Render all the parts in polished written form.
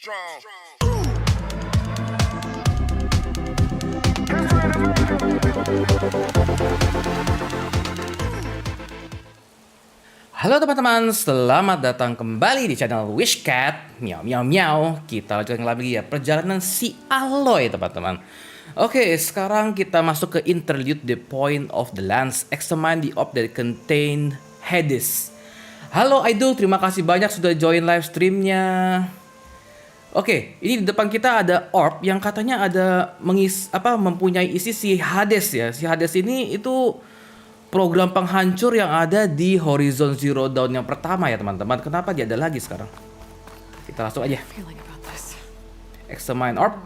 Halo teman-teman, selamat datang kembali di channel Wishcat. Miau miau miau. Kita lanjutkan lagi ya perjalanan si Aloy, teman-teman. Oke, sekarang kita masuk ke interlude the point of the lands. Examine the orb that contain HADES. Halo Idol, terima kasih banyak sudah join live streamnya. Oke, ini di depan kita ada orb yang katanya ada mempunyai isi si HADES ya. Si HADES ini itu program penghancur yang ada di Horizon Zero Dawn yang pertama ya teman-teman. Kenapa dia ada lagi sekarang? Kita langsung aja. Examine orb.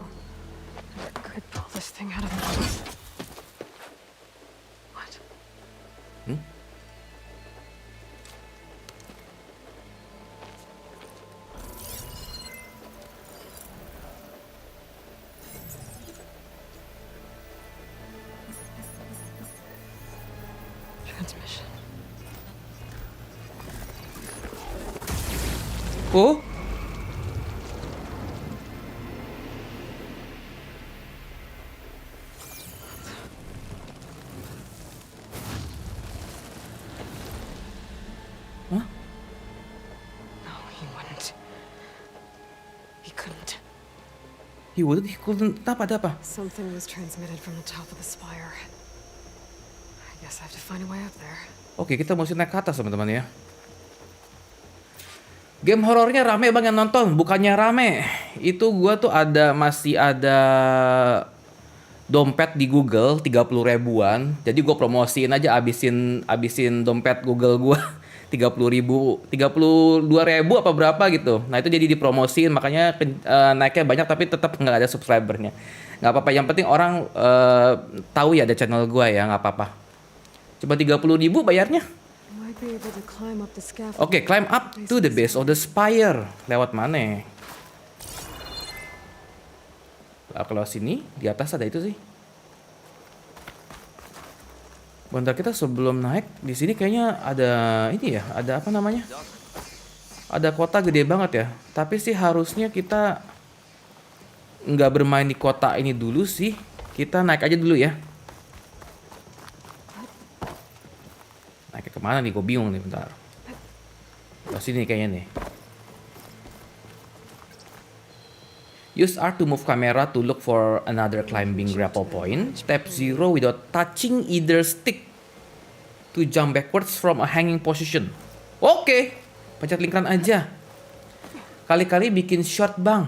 Oh, hah? No, he wouldn't. He couldn't. He couldn't. Ada apa? Something was transmitted from the top of the spire. I guess I have to find a way up there. Oke, kita mesti naik ke atas teman-teman ya. Game horornya rame bang yang nonton, bukannya rame. Itu gua tuh masih ada dompet di Google 30 ribuan. Jadi gua promosiin aja, abisin dompet Google gua 30 ribu, 32 ribu apa berapa gitu. Nah itu jadi dipromosiin, makanya naiknya banyak tapi tetap nggak ada subscribernya. Nggak apa-apa, yang penting orang tahu ya ada channel gua ya, nggak apa-apa. Coba 30 ribu bayarnya. Oke, climb up to the base of the spire. Lewat mana? Kalau sini, di atas ada itu sih. Bentar, kita sebelum naik di sini kayaknya ada ini ya, ada apa namanya? Ada kota gede banget ya. Tapi sih harusnya kita nggak bermain di kota ini dulu sih. Kita naik aja dulu ya. Naik kemana nih? Gue bingung nih, bentar. Ke sini kayaknya nih. Use R to move camera to look for another climbing grapple point. Tap 0 without touching either stick to jump backwards from a hanging position. Oke, pencet lingkaran aja. Kali-kali bikin short bang.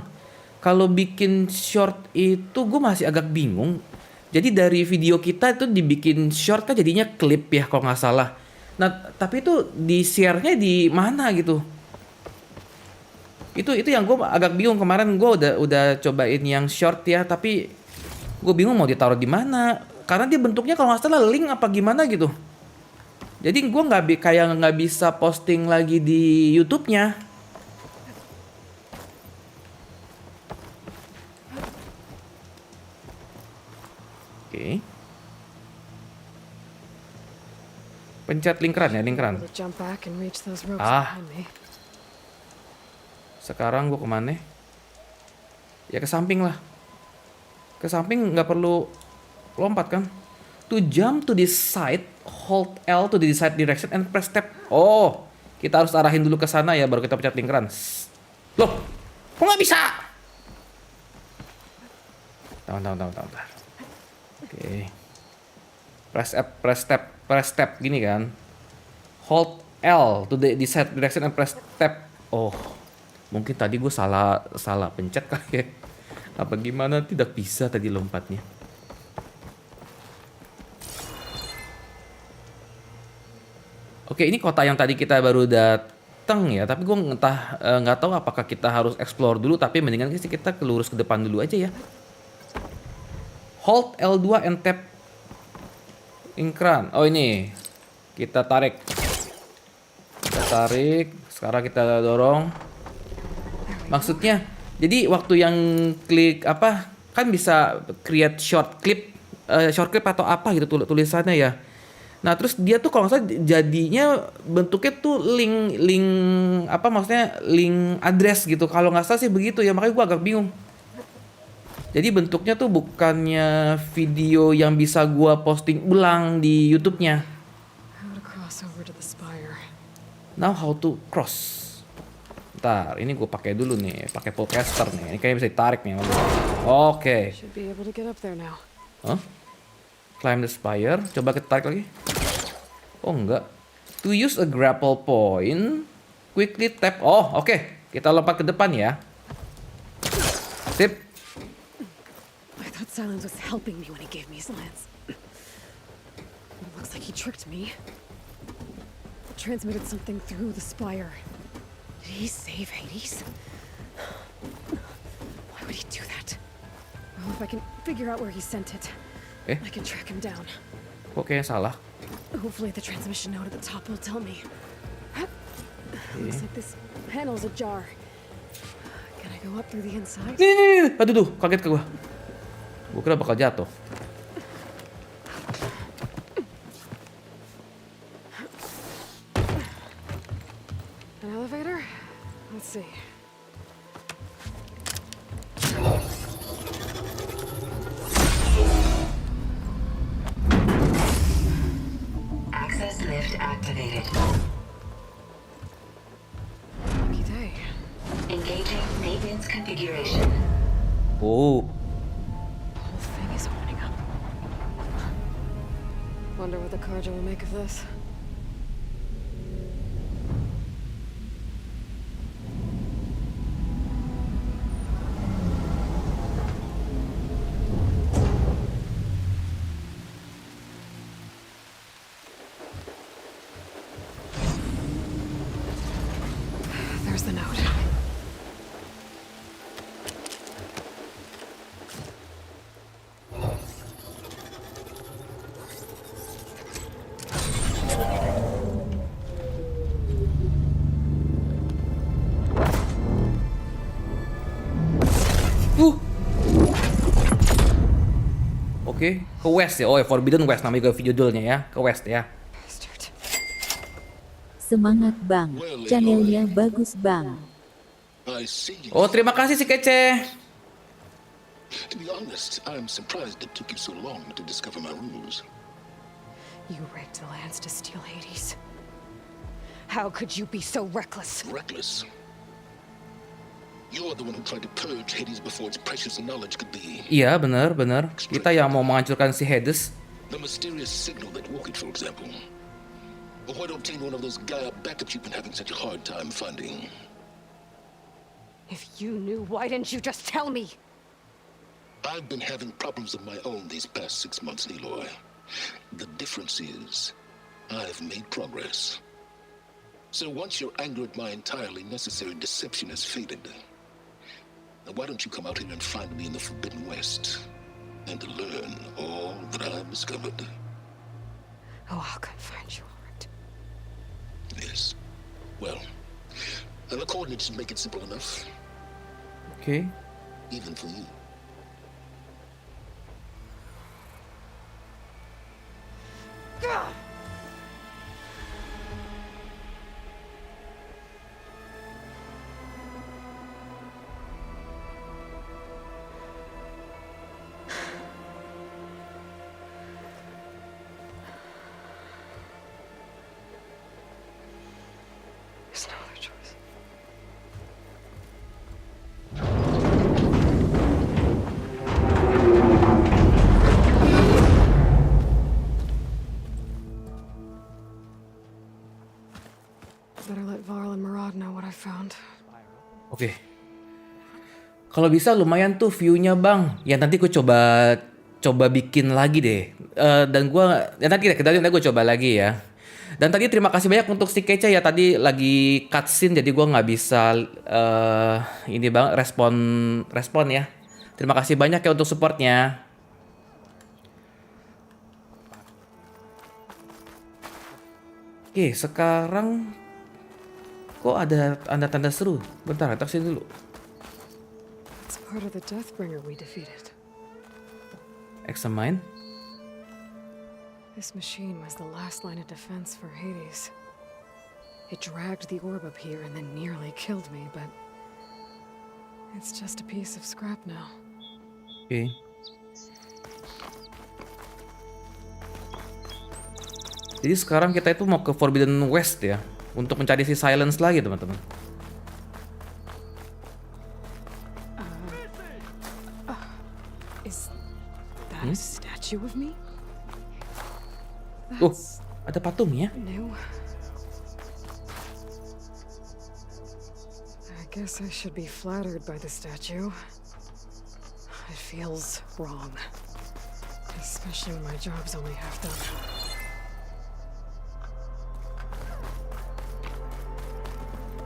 Kalau bikin short itu gue masih agak bingung. Jadi dari video kita itu dibikin short kan jadinya klip ya kalau nggak salah. Nah, tapi itu di share-nya di mana gitu? Itu yang gue agak bingung. Kemarin gue udah cobain yang short ya, tapi gue bingung mau ditaruh di mana. Karena dia bentuknya kalau nggak salah link apa gimana gitu. Jadi gue nggak bisa posting lagi di YouTube-nya. Oke. Pencet lingkaran ya, lingkaran. Sekarang gue kemana? Ya ke samping lah. Ke samping nggak perlu lompat kan? To jump to this side, hold L to the side direction and press tab. Oh, kita harus arahin dulu ke sana ya, baru kita pencet lingkaran. Loh, kok nggak bisa? Tahan. Oke. Press tab gini kan. Hold L to the side direction and press tab. Oh, mungkin tadi gue salah pencet kali ya. Apa gimana, tidak bisa tadi lompatnya. Oke, ini kota yang tadi kita baru datang ya, tapi gue nggak tahu apakah kita harus explore dulu, tapi mendingan sih kita lurus ke depan dulu aja ya. Hold L2 and tap lingkaran. Oh ini kita tarik. Sekarang kita dorong. Maksudnya, jadi waktu yang klik apa kan bisa create short clip atau apa gitu tulisannya ya. Nah terus dia tuh kalau nggak salah jadinya bentuknya tuh link apa maksudnya link address gitu. Kalau nggak salah sih begitu ya, makanya gue agak bingung. Jadi bentuknya tuh bukannya video yang bisa gue posting ulang di YouTube-nya. How to cross over to the spire. Now how to cross. Ntar ini gue pakai dulu nih, pakai podcaster nih. Ini kayaknya bisa ditarik nih. Oke. Should be able to get up there now. Huh? Climb the spire. Coba kita tarik lagi. Oh enggak. To use a grapple point, quickly tap. Oh oke. Kita lompat ke depan ya. Sip. I thought Silence was helping me when he gave me his lance. It looks like he tricked me. Transmitted something through the spire. Did he save Hades? Why would he do that? Well, if I can figure out where he sent it, I can track him down. Kok kayaknya salah? Hopefully the transmission node at the top will tell me. Looks like this panel's ajar. Can I go up through the inside? Nih. Aduh, kaget ke gua. Gua kira bakal jatuh. An elevator? Let's see. Access lift activated. Lucky day. Engaging maintenance configuration. Oh, The whole thing is opening up. Wonder what the Carja will make of this. There's the note. Oke, ke west ya. Oh ya, Forbidden West namanya juga video judulnya ya. Ke west ya. Bastard. Semangat bang, channelnya bagus bang. I see you. Oh, terima kasih si kece. To be honest, I'm surprised it took you so long to discover my ruse. You rigged the lands to steal Hades. How could you be so reckless? Reckless. You're the one who tried to purge Hades before its precious knowledge could be. Iya, benar. Kita yang mau menghancurkan si Hades. The mysterious signal that woke it, for example. Or why to obtain one of those Gaia backups you've been having such a hard time finding? If you knew, why didn't you just tell me? I've been having problems of my own these past 6 months, Aloy. The difference is, I've made progress. So once your anger at my entirely necessary deception has faded, why don't you come out here and find me in the Forbidden West and learn all that I've discovered? Oh, I'll come find you, all right. Yes. Well, the coordinates make it simple enough, Oke. even for you. There's no other choice. Better let Varl and Murad know what I found. Oke. Kalau bisa lumayan tuh view-nya bang. Ya nanti gue coba bikin lagi deh. Dan gue ya nanti gue coba lagi ya. Dan tadi terima kasih banyak untuk si Kece ya, tadi lagi cutscene jadi gue nggak bisa ini bang respon ya. Terima kasih banyak ya untuk supportnya. Oke, sekarang kok ada tanda-tanda seru. Bentar, tak sini dulu. It's part of the Deathbringer we defeated. Examine. This machine was the last line of defense for Hades. It dragged the orb up here and then nearly killed me, but it's just a piece of scrap now. Oke. Jadi sekarang kita itu mau ke Forbidden West ya, untuk mencari si Silence lagi teman-teman. Is that a statue of me? Oh, That's ada patungnya. new. I guess I should be flattered by the statue. It feels wrong. Especially when my job's only half done.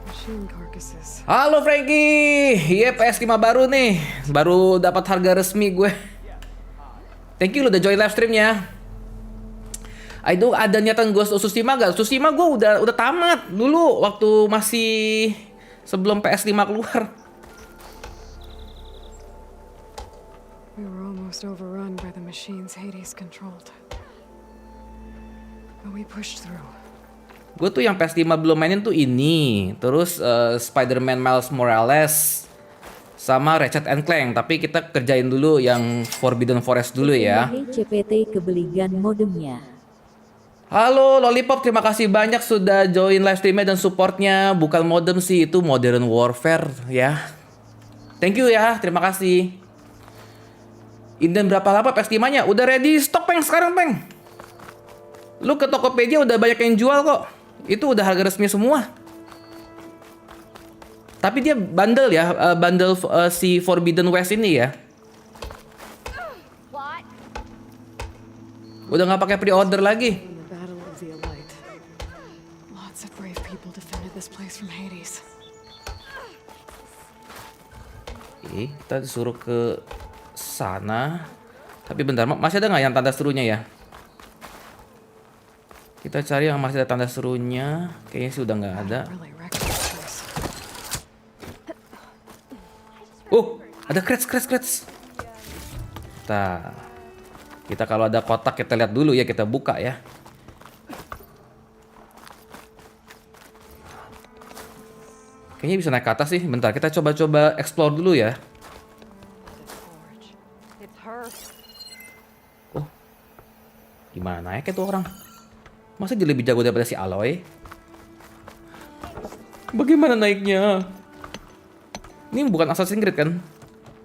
Machine carcasses. Halo Frankie, iya PS5 baru nih, baru dapat harga resmi gue. Thank you lo udah join live streamnya. Itu ada niatan gue Tsushima gak? Tsushima gue udah tamat dulu waktu masih sebelum PS5 keluar. We were almost overrun by the machines Hades controlled. But we pushed through. Gue tuh yang PS5 belum mainin tuh ini, terus Spider-Man Miles Morales sama Ratchet and Clank. Tapi kita kerjain dulu yang Forbidden Forest dulu ya. CPT kebeligan modemnya. Halo Lollipop, terima kasih banyak sudah join live streamnya dan supportnya. Bukan modem sih, itu Modern Warfare ya. Thank you ya, terima kasih. Inden berapa lama PS5-nya? Udah ready stock Peng sekarang Peng. Lu ke Tokopedia udah banyak yang jual kok. Itu udah harga resmi semua. Tapi dia bundle ya, bundle si Forbidden West ini ya. Udah nggak pakai pre-order lagi. In the battle of the Aloy, lots of brave people defended this place from Hades. Oke, kita disuruh ke sana. Tapi bentar, masih ada nggak yang tanda serunya ya? Kita cari yang masih ada tanda serunya. Kayaknya sih udah nggak ada. Really wrecked this place. Oh, ada crates. Nah, kita kalau ada kotak kita lihat dulu ya, kita buka ya. Kayaknya bisa naik ke atas sih. Bentar, kita coba-coba explore dulu ya. It's her. Oh, gimana naiknya tuh orang? Masa dia lebih jago daripada si Aloy? Bagaimana naiknya? Ini bukan Assassin's Creed kan?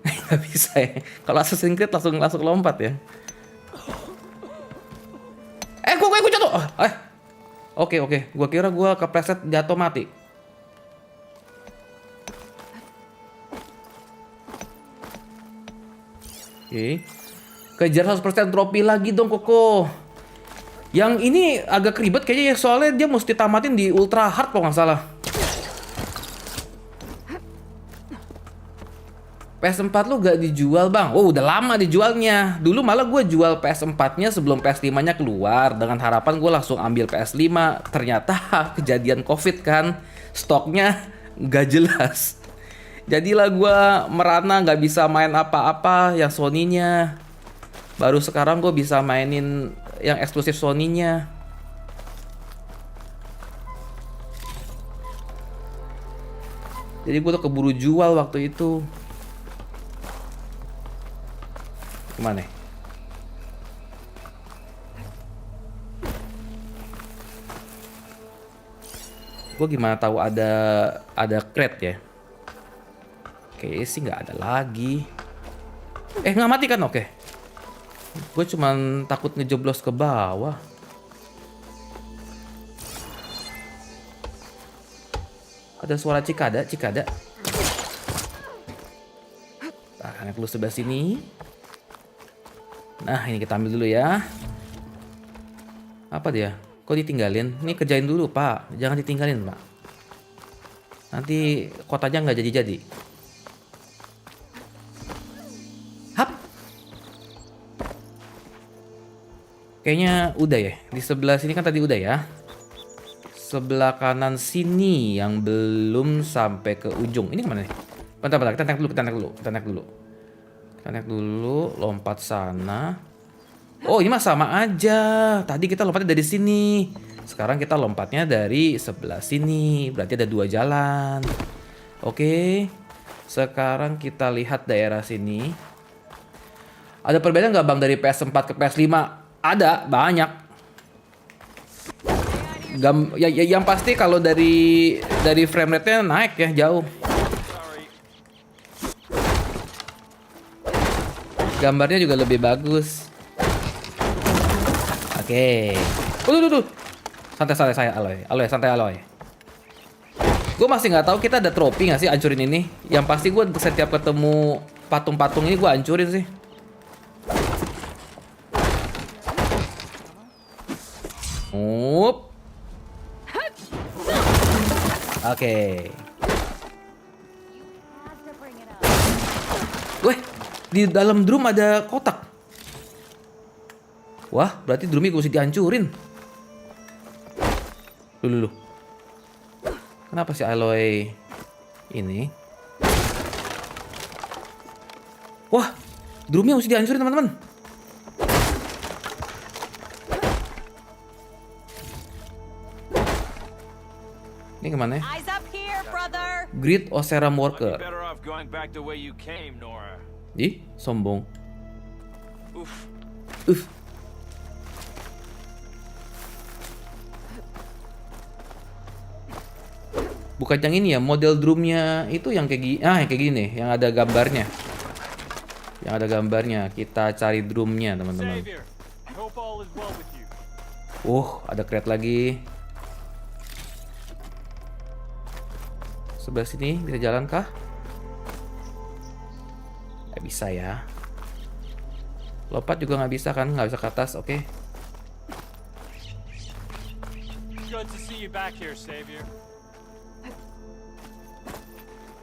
Nggak bisa ya. Kalau Assassin's Creed langsung lompat ya. Gue jatuh. Oke. Gua kira gua kepleset jatuh mati. Oke. Kejar 100% trofi lagi dong Koko. Yang ini agak ribet kayaknya ya, soalnya dia mesti tamatin di ultra hard kalau nggak salah. PS4 lu gak dijual bang? Oh udah lama dijualnya. Dulu malah gue jual PS4-nya sebelum PS5-nya keluar, dengan harapan gue langsung ambil PS5. Ternyata kejadian COVID kan, stoknya gak jelas. Jadilah gue merana gak bisa main apa-apa yang Sony-nya. Baru sekarang gue bisa mainin yang eksklusif Sony-nya. Jadi gue tuh keburu jual waktu itu. Gimana? Gue gimana tahu ada crate ya? Kayaknya sih nggak ada lagi. Nggak mati kan? Oke. Gue cuman takut ngejoblos ke bawah. Ada suara cikada. Nah, keluar sebelah sini. Nah, ini kita ambil dulu ya. Apa dia? Kok ditinggalin? Ini kerjain dulu, Pak. Jangan ditinggalin, Pak. Nanti kotanya nggak jadi-jadi. Hap. Kayaknya udah ya. Di sebelah sini kan tadi udah ya. Sebelah kanan sini yang belum sampai ke ujung. Ini kemana nih? Bentar, kita naik dulu. Kita naik dulu, lompat sana. Oh, ini mah sama aja. Tadi kita lompatnya dari sini. Sekarang kita lompatnya dari sebelah sini. Berarti ada 2 jalan. Oke. Sekarang kita lihat daerah sini. Ada perbedaan nggak Bang dari PS4 ke PS5? Ada, banyak. Yang pasti kalau dari frame rate-nya naik ya, jauh. Gambarnya juga lebih bagus. Oke. Tuh. Santai saya Aloy. Santai Aloy. Gue masih nggak tahu kita ada trofi nggak sih hancurin ini. Yang pasti gue setiap ketemu patung-patung ini gue hancurin sih. Oke. Weh, di dalam drum ada kotak. Wah, berarti drumnya gue mesti dihancurin. Dulu. Kenapa si Aloy ini? Wah, drumnya mesti dihancurin teman-teman. Ini kemana ya? Great Osera Worker. Ih, sombong. Bukan yang ini ya, model drumnya itu yang kayak gini. Yang kayak gini, yang ada gambarnya. Yang ada gambarnya. Kita cari drumnya, teman-teman. Ada crate lagi. Sebelah sini bisa jalan kah? Nggak bisa ya. Lompat juga nggak bisa kan? Nggak bisa ke atas, oke.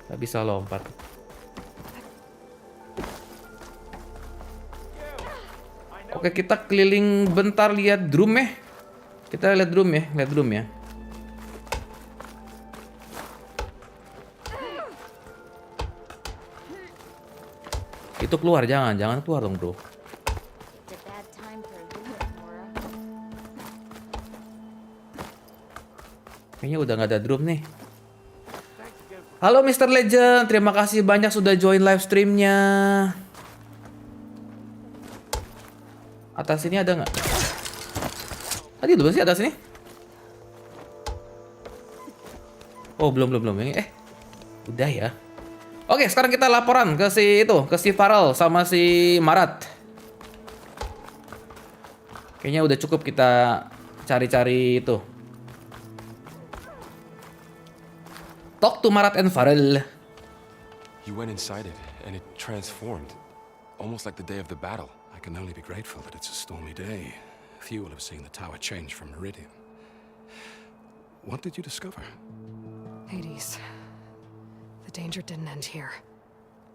Nggak bisa lompat. Oke, kita keliling bentar lihat drum ya. Kita lihat drum ya, Itu keluar, jangan keluar dong bro. Kayaknya udah nggak ada drum nih. Halo Mr. Legend, terima kasih banyak sudah join live streamnya. Atas sini ada nggak? Tadi belum sih atas sini? Oh belum. Udah ya. Oke, sekarang kita laporan ke si Farel sama si Marat. Kayaknya udah cukup kita cari-cari itu. Talk to Marat and Farel. You went inside it, and it transformed, almost like the day of the battle. I can only be grateful that it's a stormy day. Few will have seen the tower change from Meridian. What did you discover? Hades. The danger didn't end here.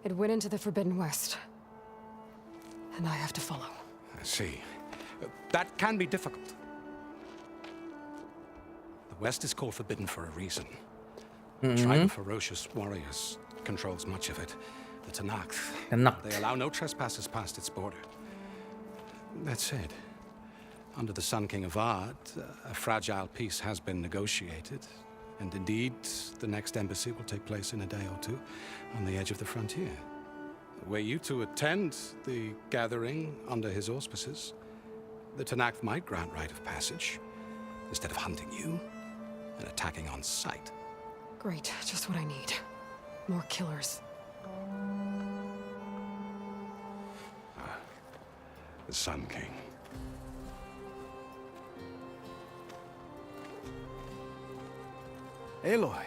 It went into the Forbidden West. And I have to follow. I see. That can be difficult. The West is called Forbidden for a reason. A tribe of ferocious warriors controls much of it. The Tanakh. They allow no trespassers past its border. That said, under the Sun King of Ard, a fragile peace has been negotiated. And indeed, the next embassy will take place in a day or two on the edge of the frontier. Were you to attend the gathering under his auspices, the Tanakh might grant right of passage instead of hunting you and attacking on sight. Great, just what I need. More killers. The Sun King. Aloy,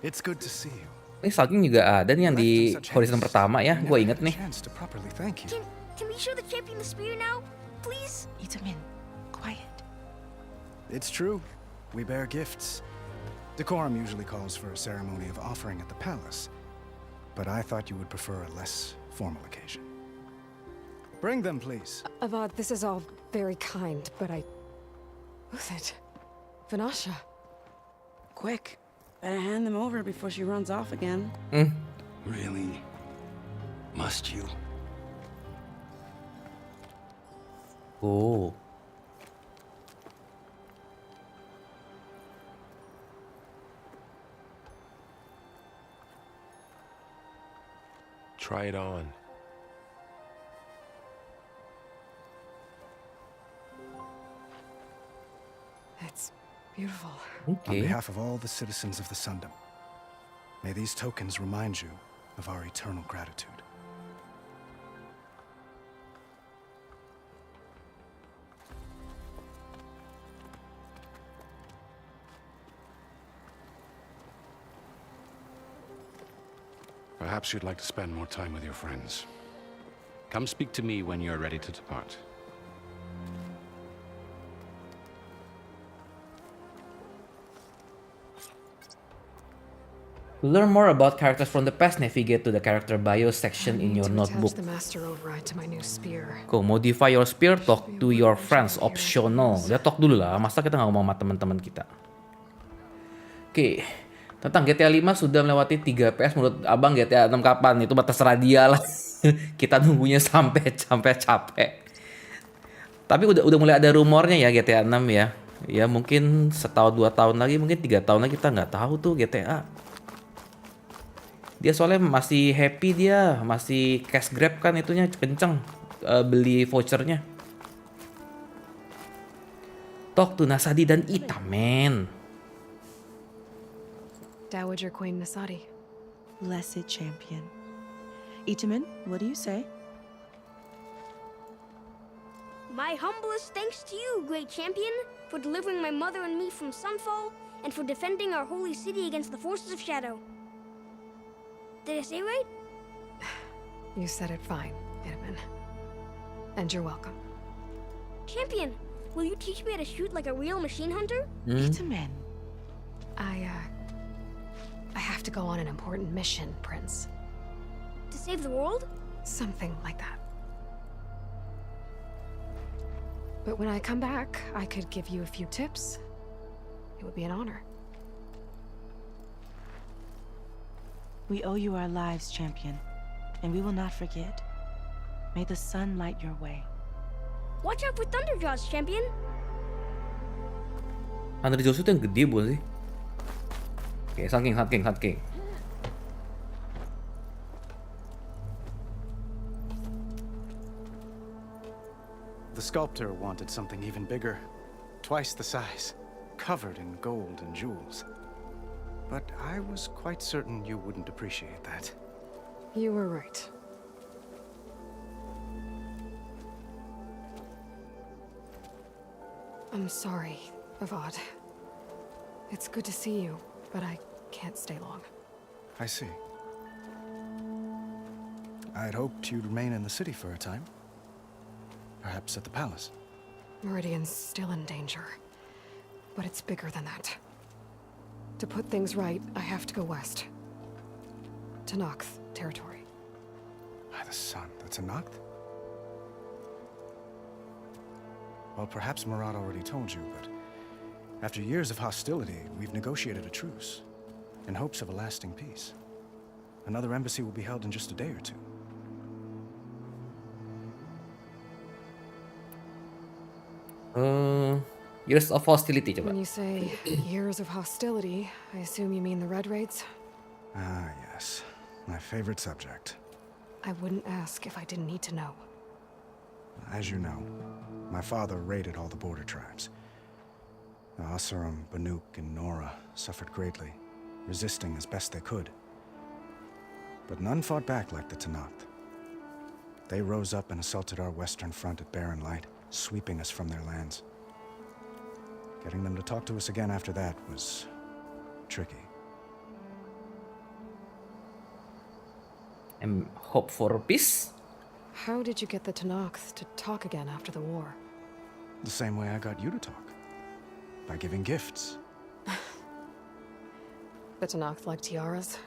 it's good to see you. Ini stalking juga ada nih yang di horizon pertama ya, gue inget nih. Can we show the champion the spear now, please? Itamin, quiet. It's true. We bear gifts. Decorum usually calls for a ceremony of offering at the palace, but I thought you would prefer a less formal occasion. Bring them, please. Avad, this is all very kind, but Who's it? Vanasha. Quick, better hand them over before she runs off again. Really? Must you? Oh. Try it on. It's beautiful. On Okay. behalf of all the citizens of the Sundom, may these tokens remind you of our eternal gratitude. Perhaps you'd like to spend more time with your friends. Come speak to me when you're ready to depart. To learn more about characters from the past, navigate to the character bio section in your notebook. Attach the master override to my new spear. Go modify your spear, talk to your friends, optional. Ya talk dulu lah, masa kita nggak ngomong sama teman-teman kita. Oke, tentang GTA 5 sudah melewati 3 PS. Menurut abang GTA 6 kapan? Itu terserah dia lah. Kita nunggunya sampai capek. Tapi udah mulai ada rumornya ya GTA 6 ya. Ya mungkin setahun 2 tahun lagi, mungkin 3 tahun lagi kita nggak tahu tuh GTA. Dia soalnya masih happy, dia masih cash grab kan, itunya kenceng beli vouchernya. Talk to Nasadi dan Ita, men. Dowager Queen Nasadi. Blessed champion. Itaman, what do you say? My humblest thanks to you, great champion, for delivering my mother and me from Sunfall, and for defending our holy city against the forces of Shadow. Did I say right? You said it fine, Itaman. And you're welcome. Champion, will you teach me how to shoot like a real machine hunter? Itaman. I have to go on an important mission, Prince. To save the world? Something like that. But when I come back, I could give you a few tips. It would be an honor. We owe you our lives, champion, and we will not forget. May the sun light your way. Watch out for Thunderjaws, champion. Thunder Jaws itu yang gede bukan sih? Oke, saking. The sculptor wanted something even bigger, twice the size, covered in gold and jewels. But I was quite certain you wouldn't appreciate that. You were right. I'm sorry, Avad. It's good to see you, but I can't stay long. I see. I'd hoped you'd remain in the city for a time. Perhaps at the palace. Meridian's still in danger, but it's bigger than that. To put things right, I have to go west. To Nox territory. By the sun, that's a Noct? Well, perhaps Murad already told you, but after years of hostility, we've negotiated a truce in hopes of a lasting peace. Another embassy will be held in just a day or two. Years of hostility coba. When you say years of hostility, I assume you mean the Red Raids? Ah, yes. My favorite subject. I wouldn't ask if I didn't need to know. As you know, my father raided all the border tribes. The Asurum, Banuk, and Nora suffered greatly, resisting as best they could. But none fought back like the Tenakth. They rose up and assaulted our western front at Barren Light, sweeping us from their lands. Getting them to talk to us again after that was tricky. And hope for peace. How did you get the Tenakth to talk again after the war? The same way I got you to talk. By giving gifts. The Tenakth like tiaras?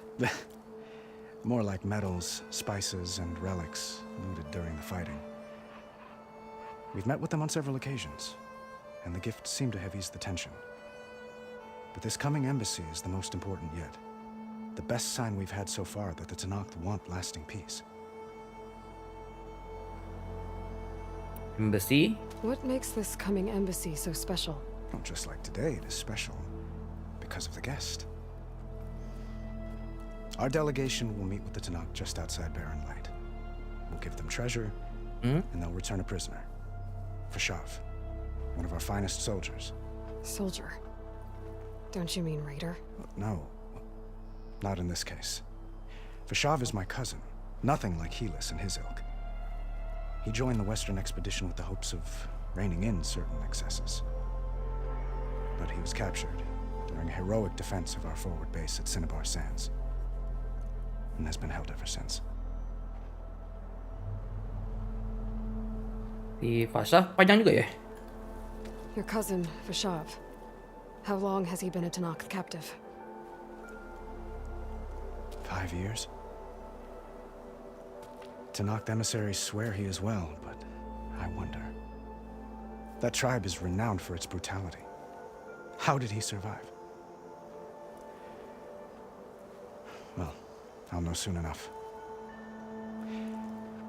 More like medals, spices, and relics looted during the fighting. We've met with them on several occasions, and the gifts seem to have eased the tension. But this coming embassy is the most important yet. The best sign we've had so far that the Tenakth want lasting peace. Embassy. What makes this coming embassy so special? Well, just like today, it is special because of the guest. Our delegation will meet with the Tanakh just outside Barren Light. We'll give them treasure, and they'll return a prisoner. Fashav, one of our finest soldiers. Soldier? Don't you mean raider? No, not in this case. Fashav is my cousin, nothing like Helis and his ilk. He joined the Western expedition with the hopes of reining in certain excesses. But he was captured during a heroic defense of our forward base at Cinnabar Sands, and has been held ever since. Si Fasha panjang juga ya? Your cousin, Fashav. How long has he been a Tanakh captive? 5 years. Tanakh emissaries swear he is well, but I wonder. That tribe is renowned for its brutality. How did he survive? Well, I'll know soon enough.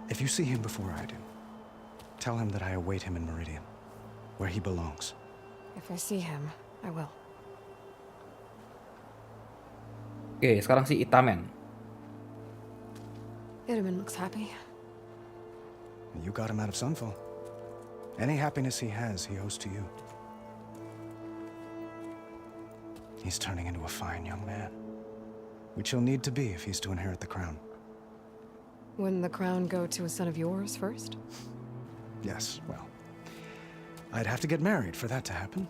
If you see him before I do, tell him that I await him in Meridian, where he belongs. If I see him, I will. Oke, sekarang si Itamen. Itamen looks happy. You got him out of Sunfall. Any happiness he has, he owes to you. He's turning into a fine young man, which he'll need to be if he's to inherit the crown. Wouldn't the crown go to a son of yours first? Yes, well, I'd have to get married for that to happen.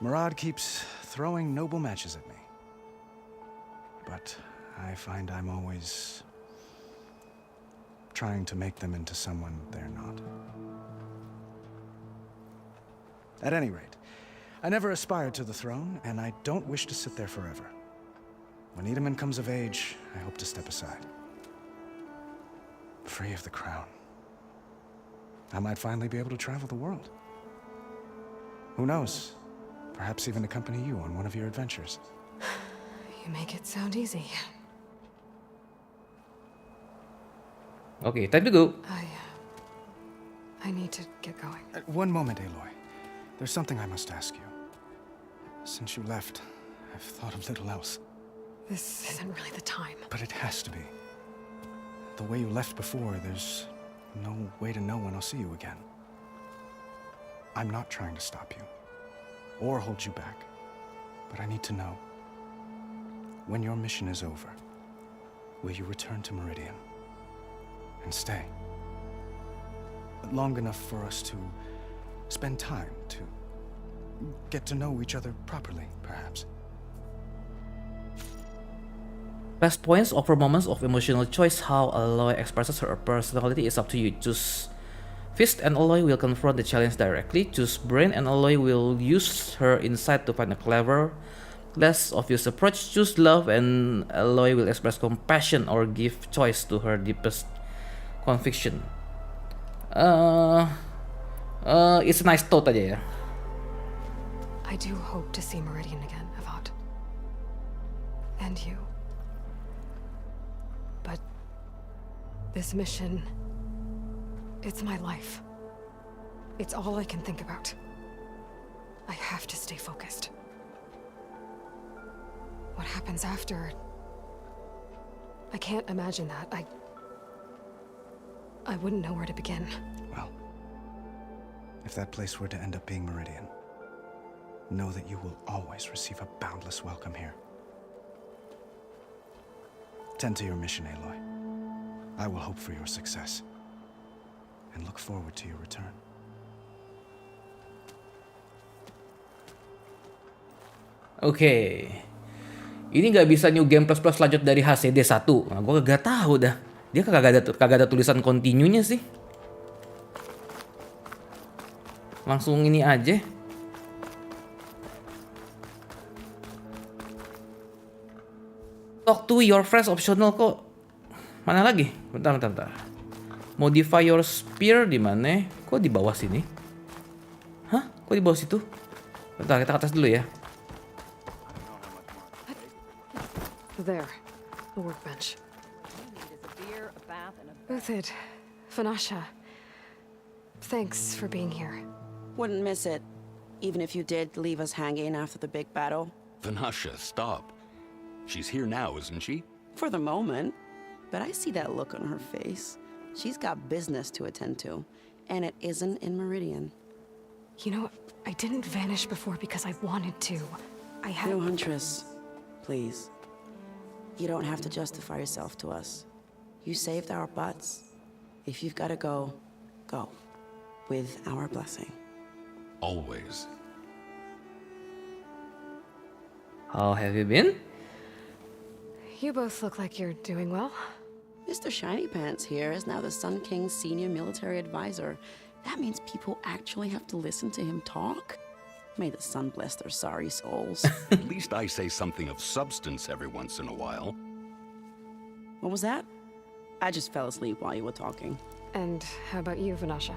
Murad keeps throwing noble matches at me, but I find I'm always trying to make them into someone they're not. At any rate, I never aspired to the throne, and I don't wish to sit there forever. When Itamen comes of age, I hope to step aside. Free of the crown. I might finally be able to travel the world. Who knows? Perhaps even accompany you on one of your adventures. You make it sound easy. Okay, time to go. I need to get going. One moment, Aloy. There's something I must ask you. Since you left, I've thought of little else. This isn't really the time. But it has to be. The way you left before, there's no way to know when I'll see you again. I'm not trying to stop you, or hold you back, but I need to know. When your mission is over, will you return to Meridian and stay? Long enough for us to spend time, to get to know each other properly, perhaps. Best points over moments of emotional choice. How Aloy expresses her personality is up to you. Choose Fist and Aloy will confront the challenge directly. Choose Brain and Aloy will use her insight to find a clever, less obvious approach. Choose Love and Aloy will express compassion or give choice to her deepest conviction. It's a nice thought aja ya. I do hope to see Meridian again, Avad. And you. But this mission, it's my life. It's all I can think about. I have to stay focused. What happens after? I can't imagine that. I wouldn't know where to begin. Well, if that place were to end up being Meridian, know that you will always receive a boundless welcome here. Tend to your mission, Aloy. I will hope for your success, and look forward to your return. Oke. Ini nggak bisa new game plus plus lanjut dari HCD 1. Nah, gue gak tahu dah. Dia kagak ada tulisan continue-nya sih. Langsung ini aja. Talk to your friends optional kok. Mana lagi? Bentar. Modify your spear di mana? Kok di bawah sini? Hah? Kok di bawah situ? Bentar, kita ke atas dulu ya. There, the workbench. Both it, Vanasha, thanks for being here. Wouldn't miss it, even if you did leave us hanging after the big battle. Vanasha, stop. She's here now, isn't she? For the moment. But I see that look on her face. She's got business to attend to, and it isn't in Meridian. You know, I didn't vanish before because I wanted to. I had... No, Huntress. Please. You don't have to justify yourself to us. You saved our butts. If you've got to go, go. With our blessing. Always. How have you been? You both look like you're doing well. Mr. Shiny Pants here is now the Sun King's senior military advisor. That means people actually have to listen to him talk? May the sun bless their sorry souls. At least I say something of substance every once in a while. What was that? I just fell asleep while you were talking. And how about you, Vanasha?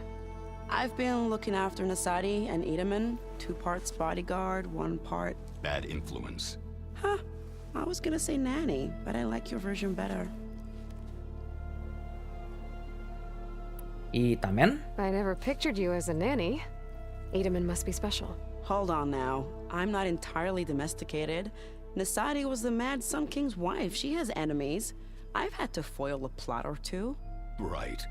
I've been looking after Nasadi and Edaman. 2 parts bodyguard, 1 part... Bad influence. Huh. I was gonna say nanny, but I like your version better. Itamen? I never pictured you as a nanny. Edaman must be special. Hold on now. I'm not entirely domesticated. Nasadi was the Mad Sun King's wife. She has enemies. I've had to foil a plot or 2. Right.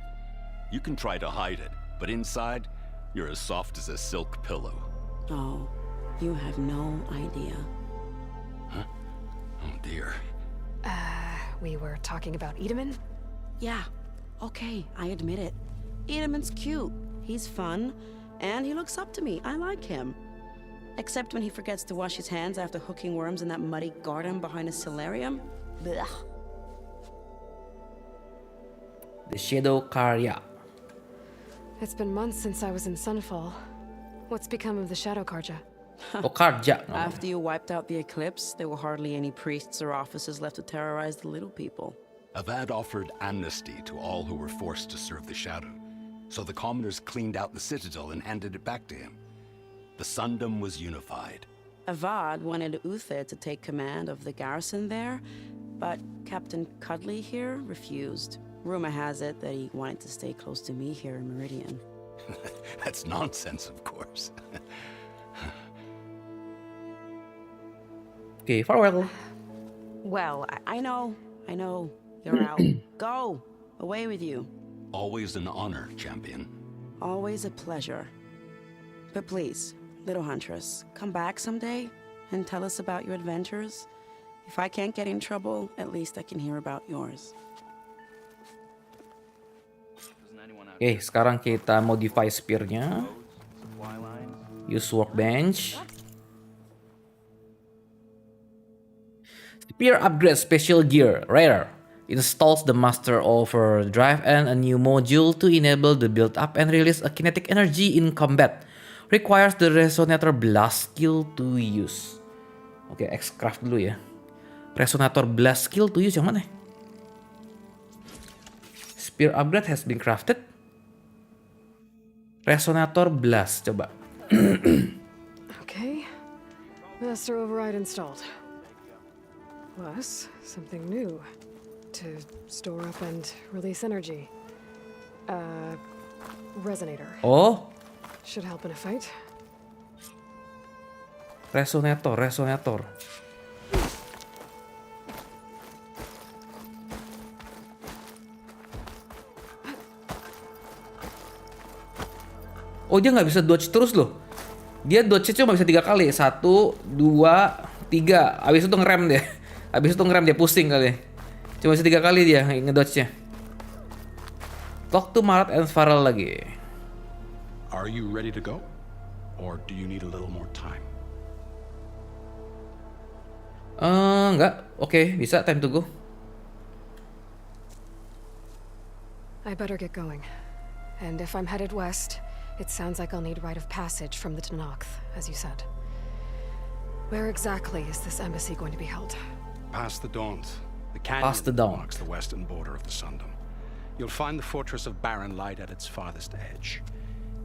You can try to hide it, but inside, you're as soft as a silk pillow. Oh, you have no idea. Huh? Oh dear. We were talking about Edaman? Yeah. Okay, I admit it. Edaman's cute. He's fun. And he looks up to me. I like him. Except when he forgets to wash his hands after hooking worms in that muddy garden behind a solarium. Blech. The Shadow Karya. It's been months since I was in Sunfall. What's become of the Shadow Karja? Oh, Karja. After you wiped out the eclipse, there were hardly any priests or officers left to terrorize the little people. Avad offered amnesty to all who were forced to serve the Shadow. So the commoners cleaned out the citadel and handed it back to him. The Sundom was unified. Avad wanted Uther to take command of the garrison there, but Captain Cuddly here refused. Rumor has it that he wanted to stay close to me here in Meridian. That's nonsense, of course. Okay, farewell. Well, I know. You're out. Go! Away with you. Always an honor, champion. Always a pleasure. But please, little Huntress, come back someday and tell us about your adventures. If I can't get in trouble, at least I can hear about yours. Oke, sekarang kita modify spear-nya. Use workbench. Spear upgrade special gear, rare. Installs the master overdrive and a new module to enable the build up and release a kinetic energy in combat. Requires the resonator blast skill to use. Oke, X-craft dulu ya. Resonator blast skill to use yang mana? Spear upgrade has been crafted. Resonator blast, coba. Okay. Master override installed. Plus, something new. To store up and release energy. Resonator. Oh. Should help in a fight. Resonator. Oh, dia nggak bisa dodge terus loh. Dia dodge-nya cuma bisa 3 kali. 1, 2, 3. Habis itu ngerem dia. Habis itu ngerem dia, pusing kali. Cuma bisa 3 kali dia ngedodge-nya. Talk to Marat and Farrell lagi. Are you ready to go? Or do you need a little more time? Enggak. Oke, bisa. Time to go. I better get going. And if I'm headed west, it sounds like I'll need rite of passage from the Tenakth, as you said. Where exactly is this embassy going to be held? Past the Daunt. The canyon marks the western border of the Sundom. You'll find the fortress of Barren Light at its farthest edge.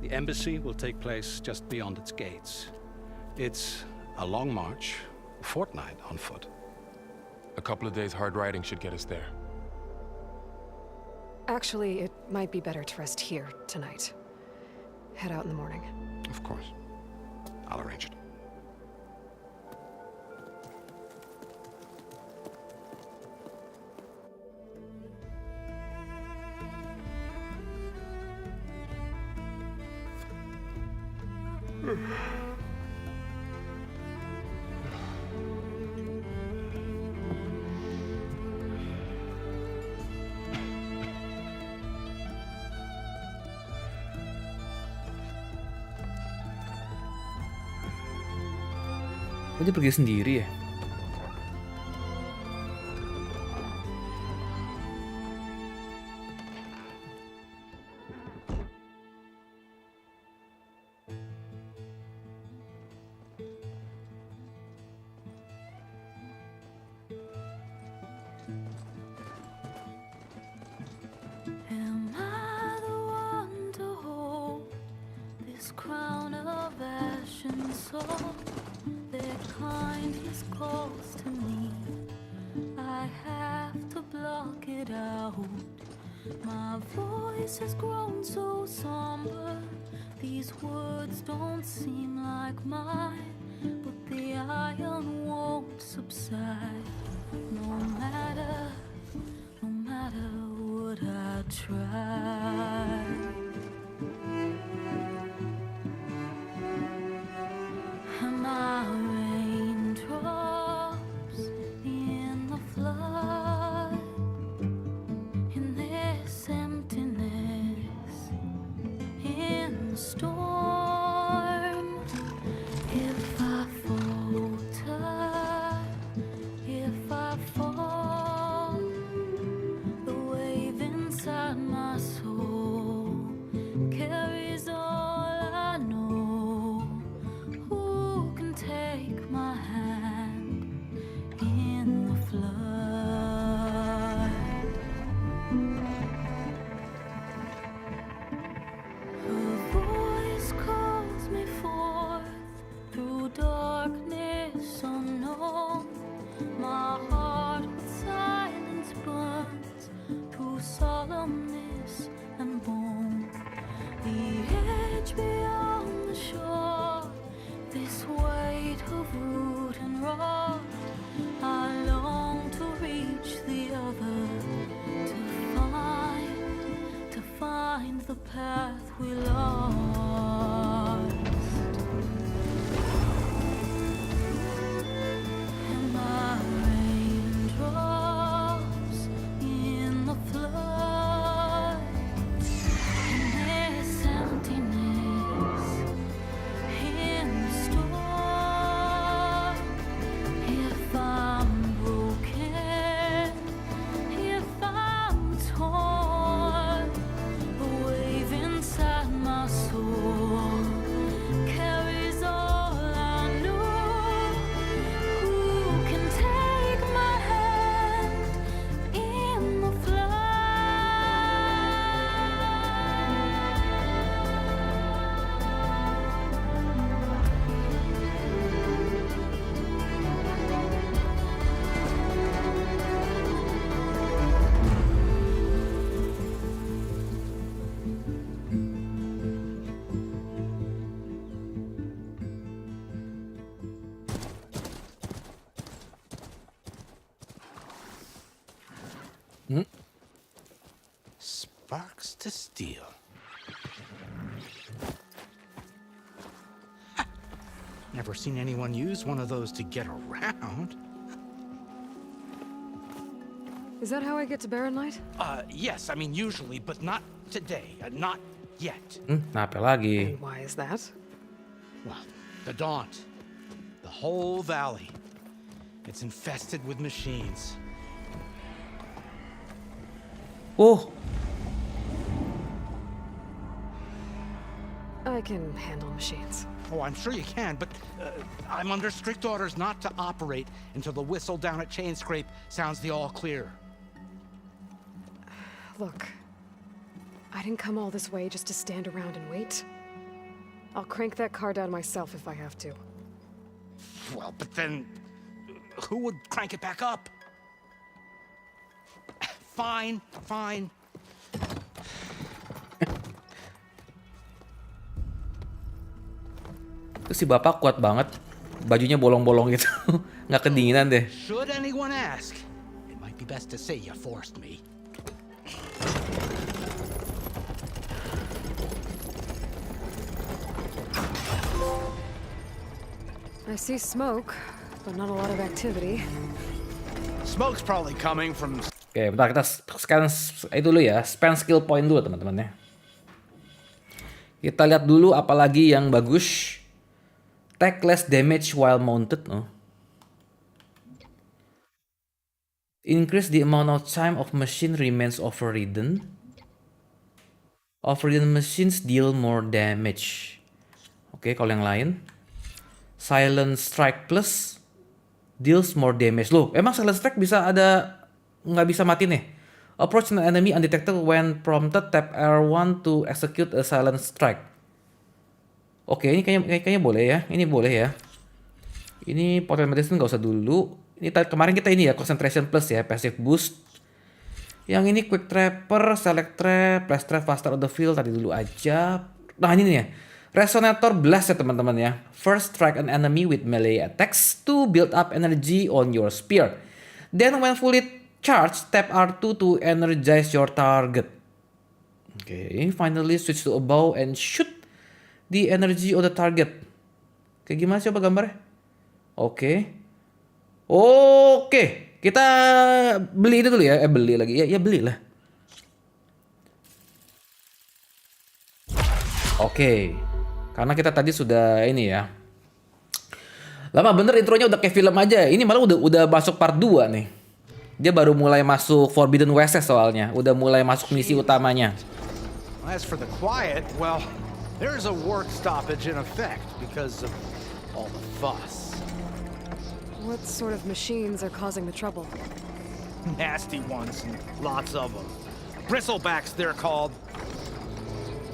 The embassy will take place just beyond its gates. It's a long march, a fortnight on foot. A couple of days hard riding should get us there. Actually, it might be better to rest here tonight. Head out in the morning. Of course. I'll arrange it. Oh, dia pergi sendiri ya? Am I the one to hold this crown of ash and salt? Their kindness calls to me. I have to block it out. My voice has grown so somber. These words don't seem like mine, but the iron won't subside. No matter what I try. Am I raindrops in the flood? In this emptiness, in the storm. If I falter, if I fall, the wave inside my soul carries all I know. Who can take my hand in the flood? Her voice calls me forth through darkness unknown. My heart with silence burns through solemnness and bone. The edge beyond the shore, this weight of root and rod. I long to reach the other, to find the path we lost. Am I raindrops in the flood? In this emptiness, in the storm. If I'm broken, if I'm torn, the wave inside my soul carries all I know. Who can take my hand in the Sparks to steel. Never seen anyone use one of those to get around. Is that how I get to Barren Light? Yes, I mean usually, but not today. Not yet. Kenapa lagi? And why is that? Well, the Daunt. The whole valley. It's infested with machines. Oh, I can handle machines. Oh, I'm sure you can, but I'm under strict orders not to operate until the whistle down at Chain Scrape sounds the all clear. Look, I didn't come all this way just to stand around and wait. I'll crank that car down myself if I have to. Well, but then who would crank it back up? Fine, fine. Terus si bapak kuat banget. Bajunya bolong-bolong gitu. Nggak kedinginan deh. Should anyone ask, it might be best to say you forced me. I see smoke, but not a lot of activity. Smoke's probably coming from... Oke, bentar kita scan itu dulu ya. Spend skill point dulu teman-teman ya. Kita lihat dulu apalagi yang bagus. Take less damage while mounted. Oh. Increase the amount of time of machine remains overridden. Overridden machines deal more damage. Oke, kalau yang lain. Silent strike plus deals more damage. Loh, emang silent strike bisa ada nggak bisa mati nih? Approach an enemy undetected when prompted. Tap R1 to execute a silent strike. Oke, ini kayaknya boleh ya. Ini boleh ya. Ini potent medicine nggak usah dulu. Ini kemarin kita ini ya concentration plus ya, passive boost. Yang ini quick trapper, select trap, flash trap faster on the field tadi dulu aja. Nah ini nih ya. Resonator blast ya teman-teman ya. First strike an enemy with melee attacks to build up energy on your spear. Then when fully charged, tap R2 to energize your target. Oke, finally switch to a bow and shoot the energy of the target. Kayak gimana coba gambarnya? Oke. Kita beli itu dulu ya. Beli lagi. Ya belilah. Oke. Karena kita tadi sudah ini ya. Lama bener intronya udah kayak film aja. Ini malah udah masuk part 2 nih. Dia baru mulai masuk Forbidden West soalnya. Udah mulai masuk misi utamanya. As for the quiet, well, there's a work stoppage in effect because of all the fuss. What sort of machines are causing the trouble? Nasty ones, and lots of them. Bristlebacks, they're called.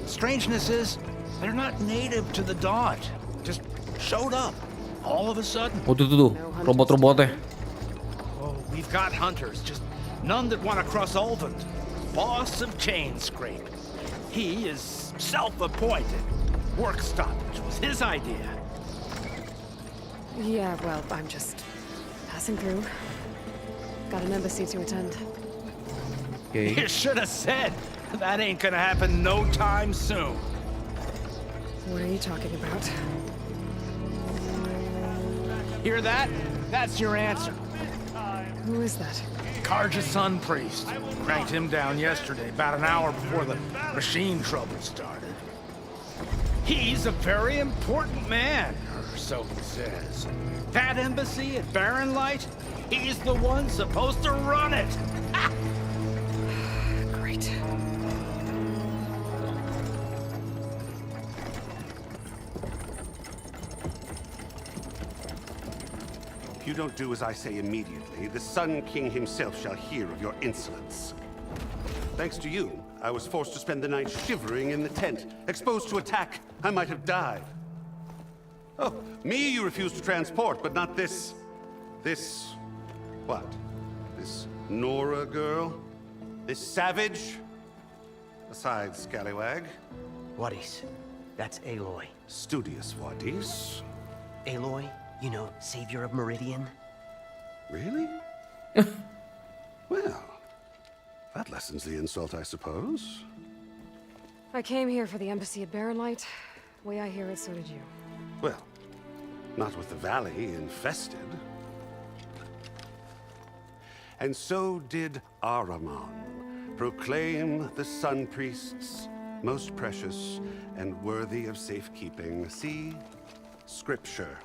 Strangeness is, they're not native to the Dodge. Just showed up, all of a sudden. Oh, tuh. Robot-robotnya. Oh, we've got hunters, just none that want to cross Ulvund. Boss of Chain Scrape. He is self-appointed. Work stoppage was his idea. Yeah, well, I'm just passing through. Got an embassy to attend. Okay. You should have said. That ain't gonna happen no time soon. What are you talking about? Hear that? That's your answer. Who is that? Karja's son priest. Cranked him down yesterday, about an hour before the machine trouble started. He's a very important man, or so he says. That embassy at Barren Light, he's the one supposed to run it. Great. If you don't do as I say immediately, the Sun King himself shall hear of your insolence. Thanks to you, I was forced to spend the night shivering in the tent, exposed to attack. I might have died. Oh, me you refuse to transport, but not this... what? This Nora girl? This savage? Besides, scallywag. Wadis. That's Aloy. Studious Wadis. Aloy, you know, savior of Meridian. Really? Well, that lessens the insult, I suppose. I came here for the embassy at Barren Light. Way I hear it, so did you. Well, not with the valley infested. And so did Ahriman proclaim the Sun Priests most precious and worthy of safekeeping. See? Scripture.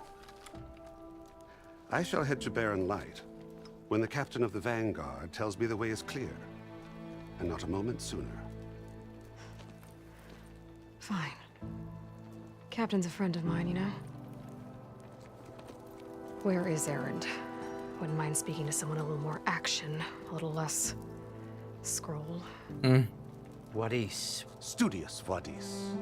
I shall head to Barren Light when the captain of the Vanguard tells me the way is clear, and not a moment sooner. Fine. Captain's a friend of mine, you know? Where is Erend? Wouldn't mind speaking to someone a little more action, a little less scroll. Wadis. Studious Wadis.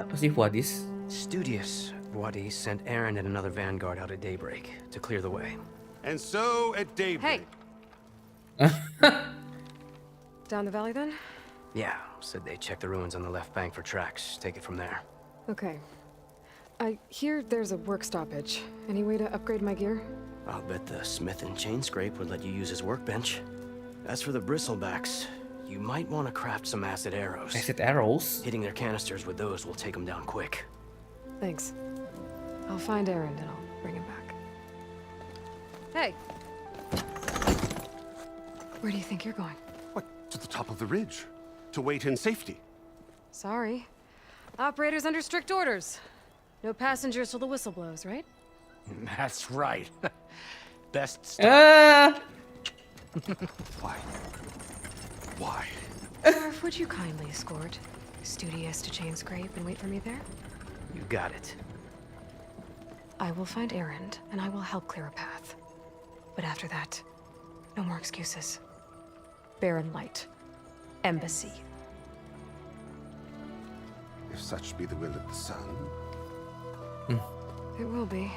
Apa sih Wadis? Studious Wadis sent Aaron and another vanguard out at daybreak to clear the way. And so at daybreak... Hey! Down the valley then? Yeah, said they checked the ruins on the left bank for tracks. Take it from there. Okay. I hear there's a work stoppage. Any way to upgrade my gear? I'll bet the smith and chain scrape would let you use his workbench. As for the bristlebacks, you might want to craft some acid arrows. Acid arrows? Hitting their canisters with those will take them down quick. Thanks. I'll find Aaron and I'll bring him back. Hey! Where do you think you're going? What, to the top of the ridge? To wait in safety? Sorry. Operator's under strict orders. No passengers till the whistle blows, right? That's right. Best stuff. Why? Why? Murph, would you kindly escort Studious to Chain Scrape and wait for me there? You got it. I will find Aaron, and I will help clear a path. But after that, no more excuses. Barren light. Embassy. If such be the will of the sun. It will be.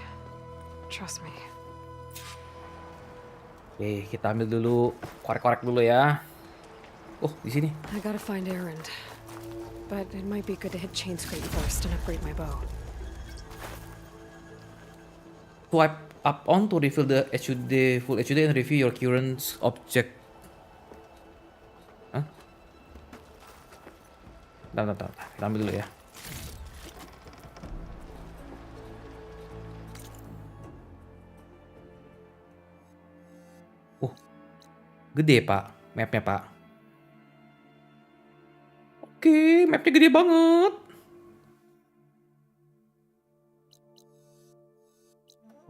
Trust me. Oke, kita ambil dulu, korek-korek dulu ya. Oh, di sini. I gotta find Aaron. But it might be good to hit Chain Scrape first and upgrade my bow. Swipe up on to reveal the HUD, full HUD and review your current object. Hah? Bentar. Kita ambil dulu ya. Gede pak, mapnya pak. Oke, mapnya gede banget.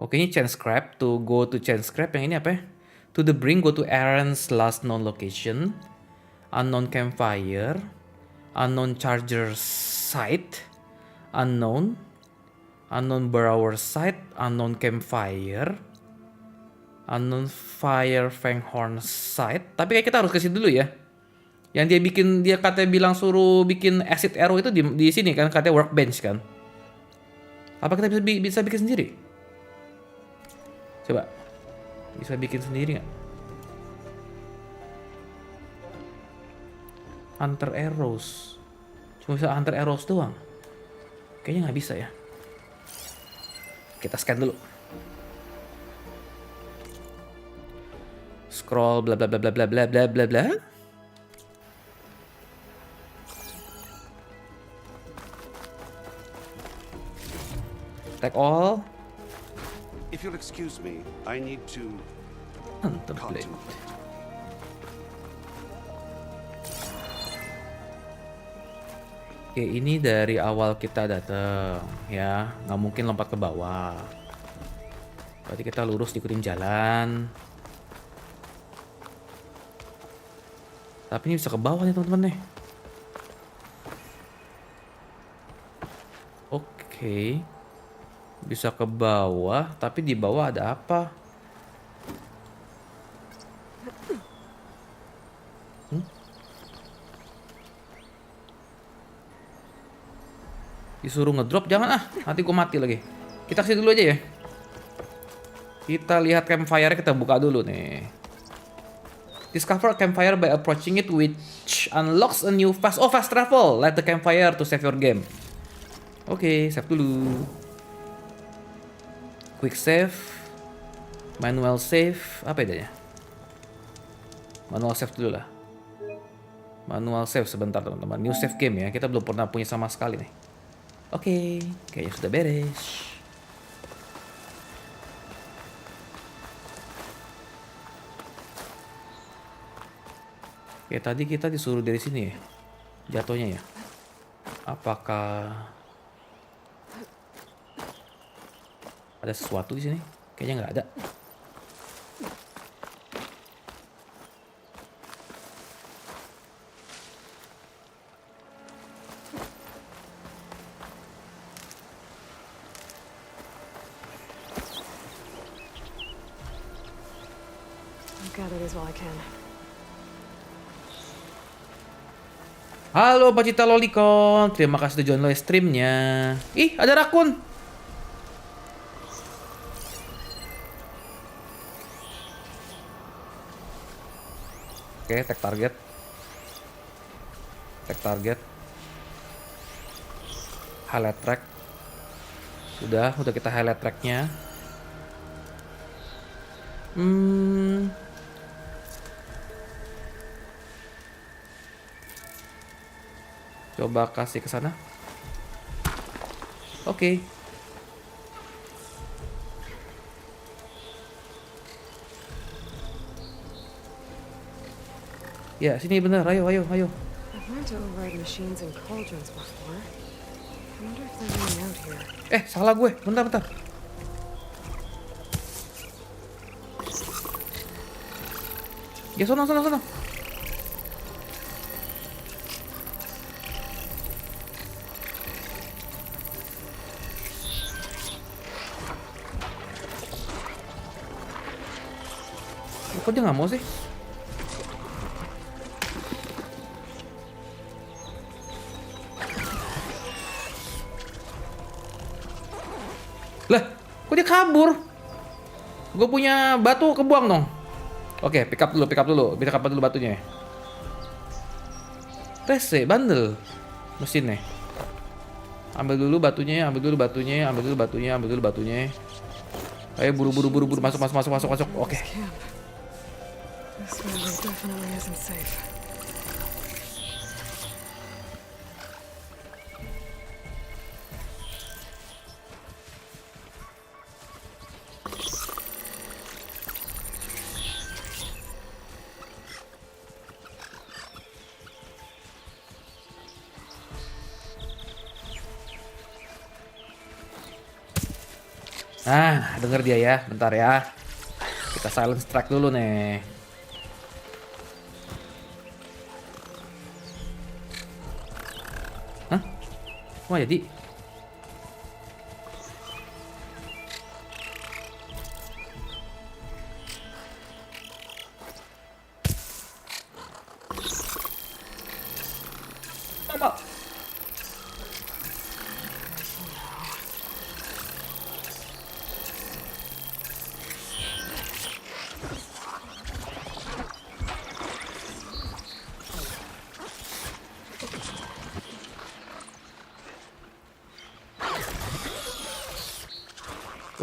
Oke, ini chain scrap. To go to chain scrap, yang ini apa ya? To the Brink, go to Aaron's last known location. Unknown campfire. Unknown charger site. Unknown. Unknown borrower site. Unknown campfire. Unknown fire fanghorn site. Tapi kayak kita harus ke situ dulu ya. Yang dia katanya bilang suruh bikin acid arrow itu di sini kan, katanya workbench kan. Apa kita bisa bikin sendiri? Coba. Bisa bikin sendiri nggak? Hunter arrows. Cuma bisa hunter arrows doang. Kayaknya nggak bisa ya. Kita scan dulu. Scroll bla bla bla bla bla bla bla bla bla. Take all. If you'll excuse me, I need to contemplate. Oke, ini dari awal kita datang ya, nggak mungkin lompat ke bawah. Berarti kita lurus ikutin jalan. Tapi ini bisa ke bawah nih teman-teman nih. Oke. Bisa ke bawah, tapi di bawah ada apa? Disuruh ngedrop, jangan ah, nanti gue mati lagi. Kita kasih dulu aja ya. Kita lihat campfire, kita buka dulu nih. Discover a campfire by approaching it, which unlocks a new fast travel. Light the campfire to save your game. Oke, save dulu. Quick save, manual save, apa bedanya? Manual save dulu lah. Manual save sebentar teman-teman. New save game ya, kita belum pernah punya sama sekali nih. Oke, kayaknya sudah beres. Oke, tadi kita disuruh dari sini ya, jatuhnya ya. Apakah ada sesuatu di sini? Kayaknya nggak ada. Gather this while I can. Halo Pacita Lolicon, terima kasih sudah join live streamnya. Ih, ada rakun. Oke, tag target. Tag target. Highlight track. Udah kita highlight tracknya. Coba kasih ke sana. Oke. Ya, sini bener. Ayo. I've learned to override machines and cauldrons before. I wonder if there's any out here. Salah gue. Bentar. Ya, sono. Kok dia nggak mau sih? Lah, kok dia kabur? Gue punya batu, kebuang dong. Oke, pick up dulu batunya. Rese, bandel mesinnya. Ambil dulu batunya. Ayo buru, masuk. Oke. This really definitely isn't safe. Denger dia ya, bentar ya. Kita silence track dulu nih. Hah? Wah, jadi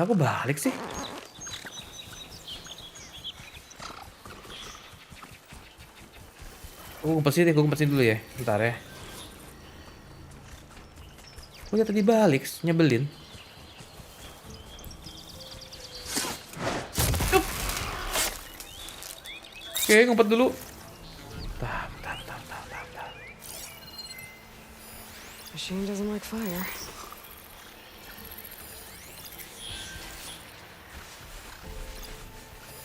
lah kok balik sih? Gue kumpesin dulu ya, bentar ya. Oh ya tadi balik, nyebelin. Oke, ngumpet dulu. Bentar. Machine doesn't like fire.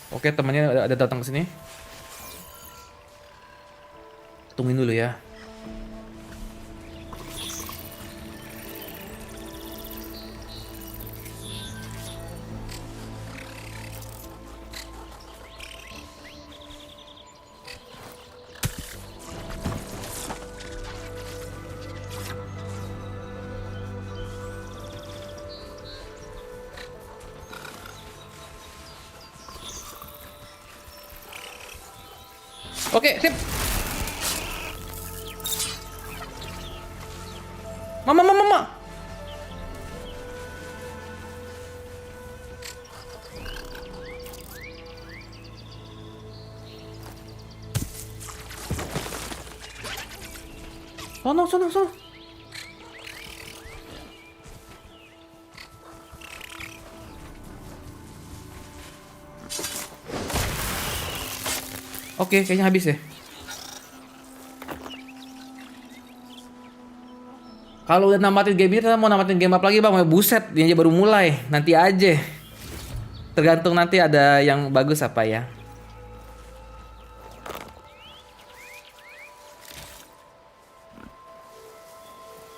Oke, temannya ada datang ke sini. Tungguin dulu ya. Oke, sip. Mama. Sono. Oke, kayaknya habis ya. Kalau udah namatin game ini, kita mau namatin game apa lagi bang? Buset, ini aja baru mulai. Nanti aja. Tergantung nanti ada yang bagus apa ya.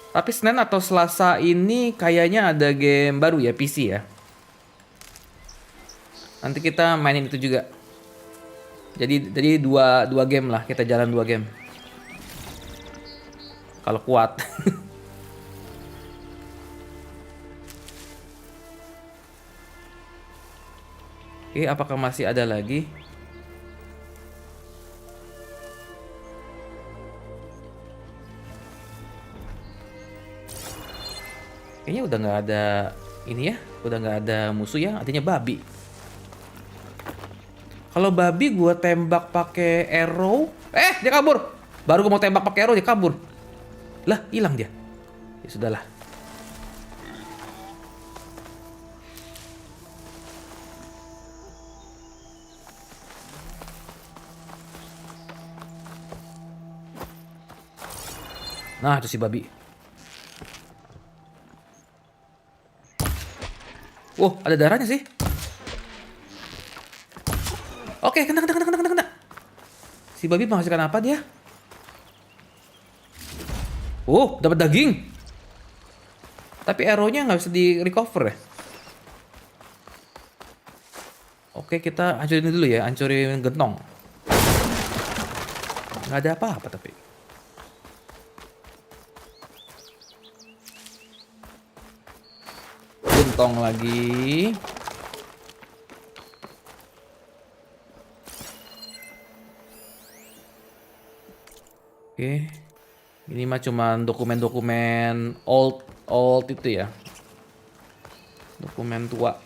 Tapi Senin atau Selasa ini kayaknya ada game baru ya, PC ya. Nanti kita mainin itu juga. Jadi dua game lah, kita jalan 2 game. Kalau kuat. Oke, apakah masih ada lagi? Kayaknya udah nggak ada ini ya, udah nggak ada musuh ya, artinya babi. Kalau babi gue tembak pakai arrow, dia kabur. Baru gue mau tembak pakai arrow dia kabur. Lah, hilang dia. Ya sudahlah. Nah, itu si babi. Wow, ada darahnya sih. Oke, kena. Si babi menghasilkan apa dia? Oh, dapat daging. Tapi arrow-nya nggak bisa di recover ya. Oke, kita hancurin dulu ya, hancurin gentong. Nggak ada apa-apa tapi. Gentong lagi. Oke. Ini mah cuman dokumen-dokumen old itu ya. Dokumen tua.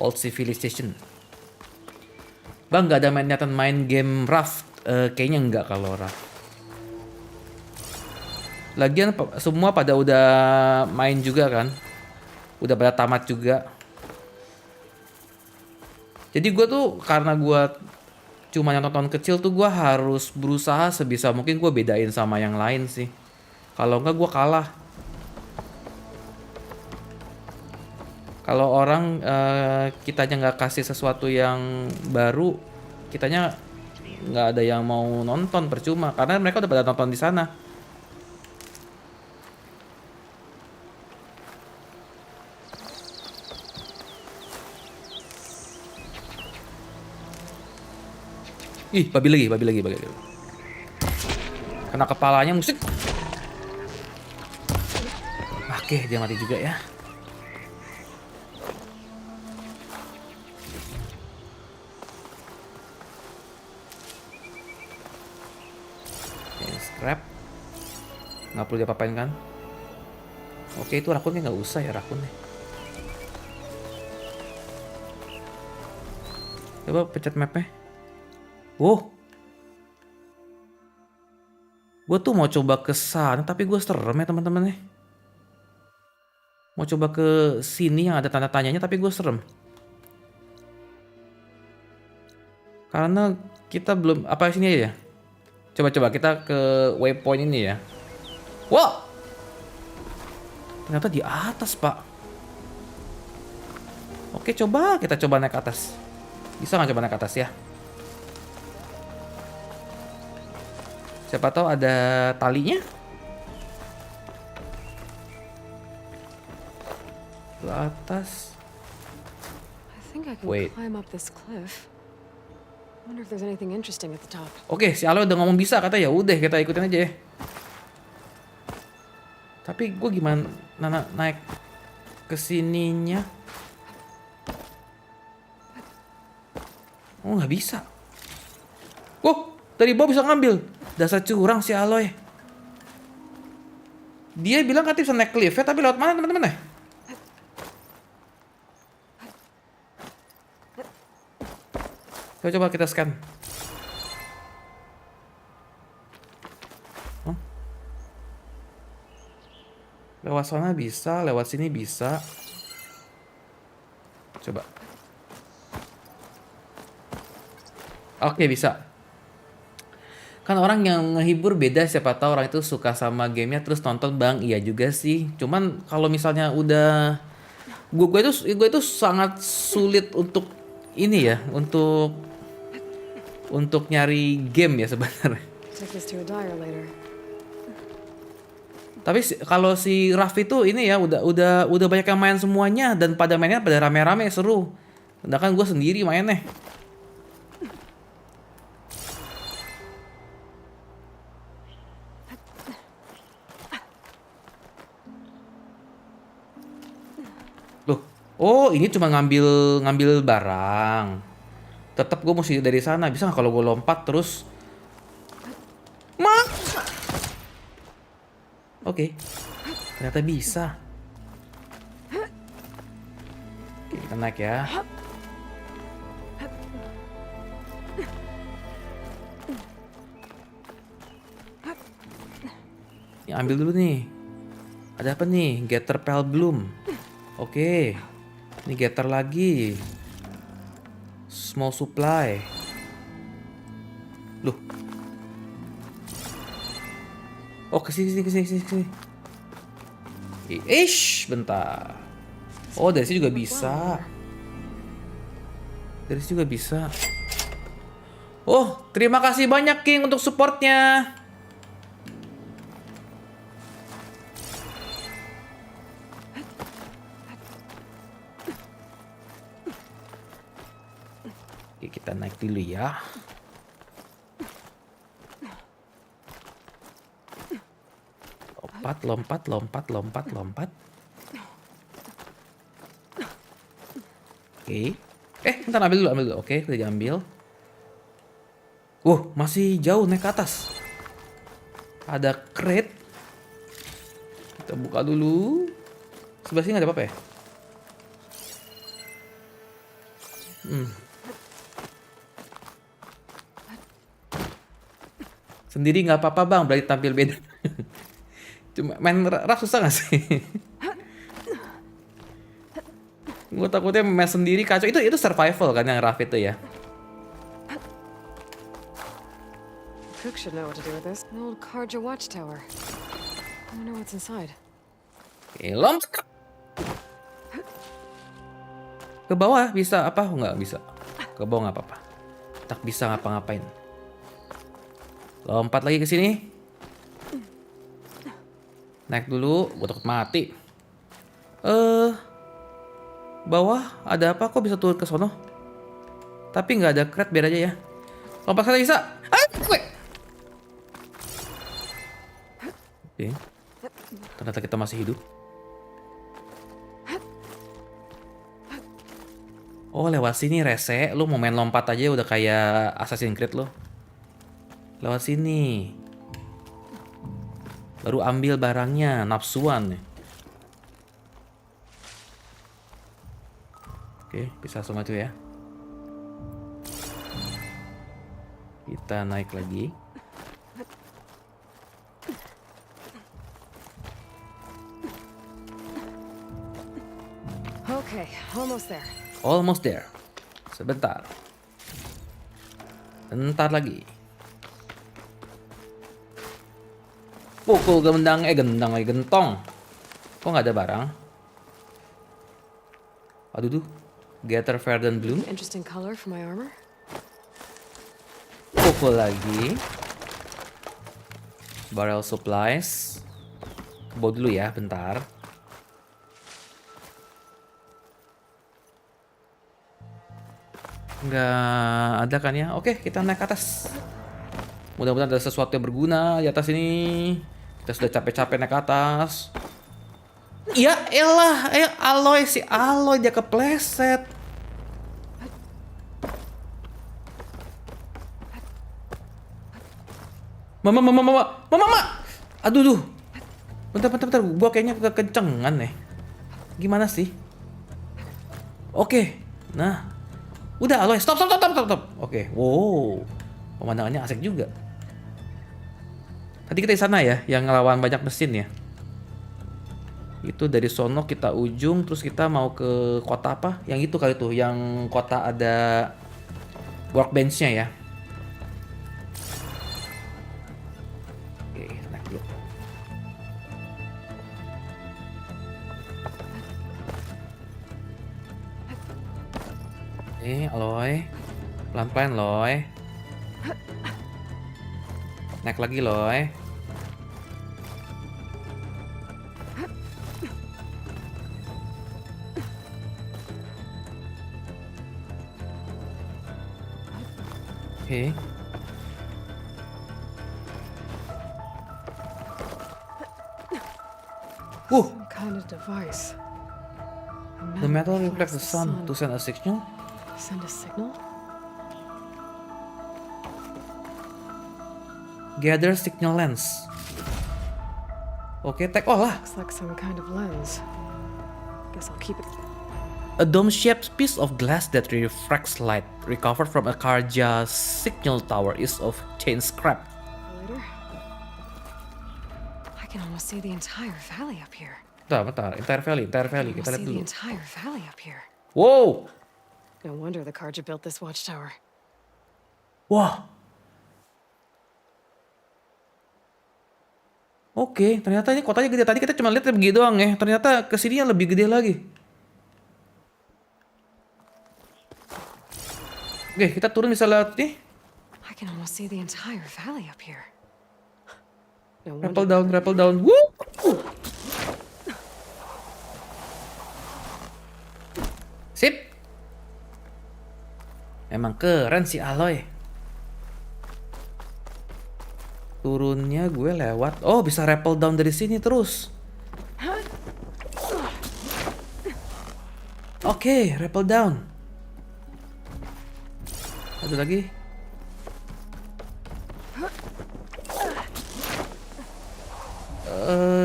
Old civilization. Bang, nggak ada niatan main game raft? Kayaknya nggak kalau raft. Lagian semua pada udah main juga kan. Udah pada tamat juga. Jadi gue tuh karena gue cuma yang nonton kecil tuh gue harus berusaha sebisa mungkin gue bedain sama yang lain sih. Kalau enggak gue kalah. Kalau orang kitanya nggak kasih sesuatu yang baru, kitanya nggak ada yang mau nonton, percuma. Karena mereka udah pada nonton di sana. Ih, babi lagi. Kena kepalanya musik. Oke, dia mati juga ya. Oke, scrap. Nggak perlu diapa-apain kan? Oke, itu rakunnya nggak usah ya rakunnya. Coba pencet mapnya. Oh, gue tuh mau coba ke sana, tapi gue serem ya teman-teman nih. Mau coba ke sini yang ada tanda tanyanya, tapi gue serem. Karena kita belum apa sini aja ya. Coba kita ke waypoint ini ya. Wah, ternyata di atas pak. Oke, kita coba naik ke atas. Bisa nggak coba naik ke atas ya? Siapa tahu ada talinya. Ke atas. Wait. Oke, si Aloy udah ngomong bisa, kata ya udah kita ikutin aja ya. Tapi gue gimana naik ke sininya? Oh, nggak bisa. Oh, dari bawah bisa ngambil. Dasar curang si Aloy. Dia bilang katanya bisa naik cliff ya, tapi lewat mana teman-teman ya? Coba kita scan. Lewat sana bisa, lewat sini bisa. Coba. Oke, bisa. Kan orang yang ngehibur beda, siapa tahu orang itu suka sama gamenya terus nonton bang, iya juga sih. Cuman kalau misalnya udah gue itu sangat sulit untuk ini ya, untuk nyari game ya sebenarnya. Tapi kalau si Raffi itu ini ya udah banyak yang main semuanya dan pada mainnya pada rame-rame seru. Sedangkan gue sendiri mainnya. Oh, ini cuma ngambil barang. Tetap gue mesti dari sana. Bisa nggak kalau gue lompat terus? Oke. Ternyata bisa. Oke, kita naik ya. Ini ambil dulu nih. Ada apa nih? Getter Pale Bloom. Oke. Ini getter lagi. Small supply. Loh. Oh, kesini. Ish, bentar. Oh, dari sini juga bisa. Oh, terima kasih banyak King untuk supportnya. Oke, kita naik dulu ya. Lompat. Oke. Bentar, ambil dulu. Oke, udah diambil. Masih jauh naik ke atas. Ada crate. Kita buka dulu. Sebelah sini nggak ada apa-apa ya? Sendiri nggak apa-apa bang, berarti tampil beda. Cuma main raf susah nggak sih? Gue takutnya main sendiri kacau. Itu survival kan yang raf itu ya. Cook should know what to do with this. An old Karja watchtower. I wonder what's inside. Oke, lompat. Ke bawah bisa apa? Nggak bisa. Ke bawah nggak apa-apa. Tak bisa ngapa-ngapain. Lompat lagi ke sini. Naik dulu, gue takut mati. Bawah ada apa? Kok bisa turun ke sono? Tapi nggak ada crate, biar aja ya. Lompat sekali bisa. Oke. Ternyata kita masih hidup. Oh, lewat sini rese. Lu mau main lompat aja udah kayak Assassin's Creed lo. Lewat sini. Baru ambil barangnya, nafsuan nih. Oke, bisa semua itu ya. Kita naik lagi. Okay, almost there. Almost there. Sebentar. Bentar lagi. Pukul gendang lagi gentong. Kok nggak ada barang? Aduh tuh. Gather Verdant Bloom. Interesting color for my armor. Pukul lagi. Barrel supplies. Bawa dulu ya, bentar. Nggak ada kan ya? Oke, kita naik ke atas. Mudah-mudahan ada sesuatu yang berguna di atas ini. Kita sudah capek-capek naik ke atas. Ya elah, Aloy, si Aloy dia kepleset. Mama. Aduh. Bentar. Gua kayaknya kekencengan nih. Gimana sih? Oke. Nah. Udah Aloy, stop. Oke. Wow. Pemandangannya asik juga. Tadi kita di sana ya, yang ngelawan banyak mesin ya. Itu dari sono kita ujung, terus kita mau ke kota apa? Yang itu kali tuh, yang kota ada workbench-nya ya. Oke, naik dulu. Aloy. Pelan-pelan, Loy. Naik lagi, Loy. Oke. Some kind of device. The metal reflects the sun to send a signal. Send a signal? Gather signal lens. Oke, take all lah. Looks like some kind of lens. Guess I'll keep it. A dome-shaped piece of glass that refracts light, recovered from a Karja signal tower, is of chain scrap. Later. I can almost see the entire valley up here. Bentar. Entire valley. Kita lihat See the dulu. entire valley up here. Wow. No wonder the Karja built this watchtower. Wah. Oke, ternyata ini kotanya gede. Tadi kita cuma lihat begini doang ya. Ternyata kesininya lebih gede lagi. Oke, kita turun bisa lihat nih. I can almost see the entire valley up here. No Rappel down. Woo! Sip. Emang keren si Aloy. Turunnya gue lewat. Oh, bisa rappel down dari sini terus. Oke, rappel down. Satu lagi.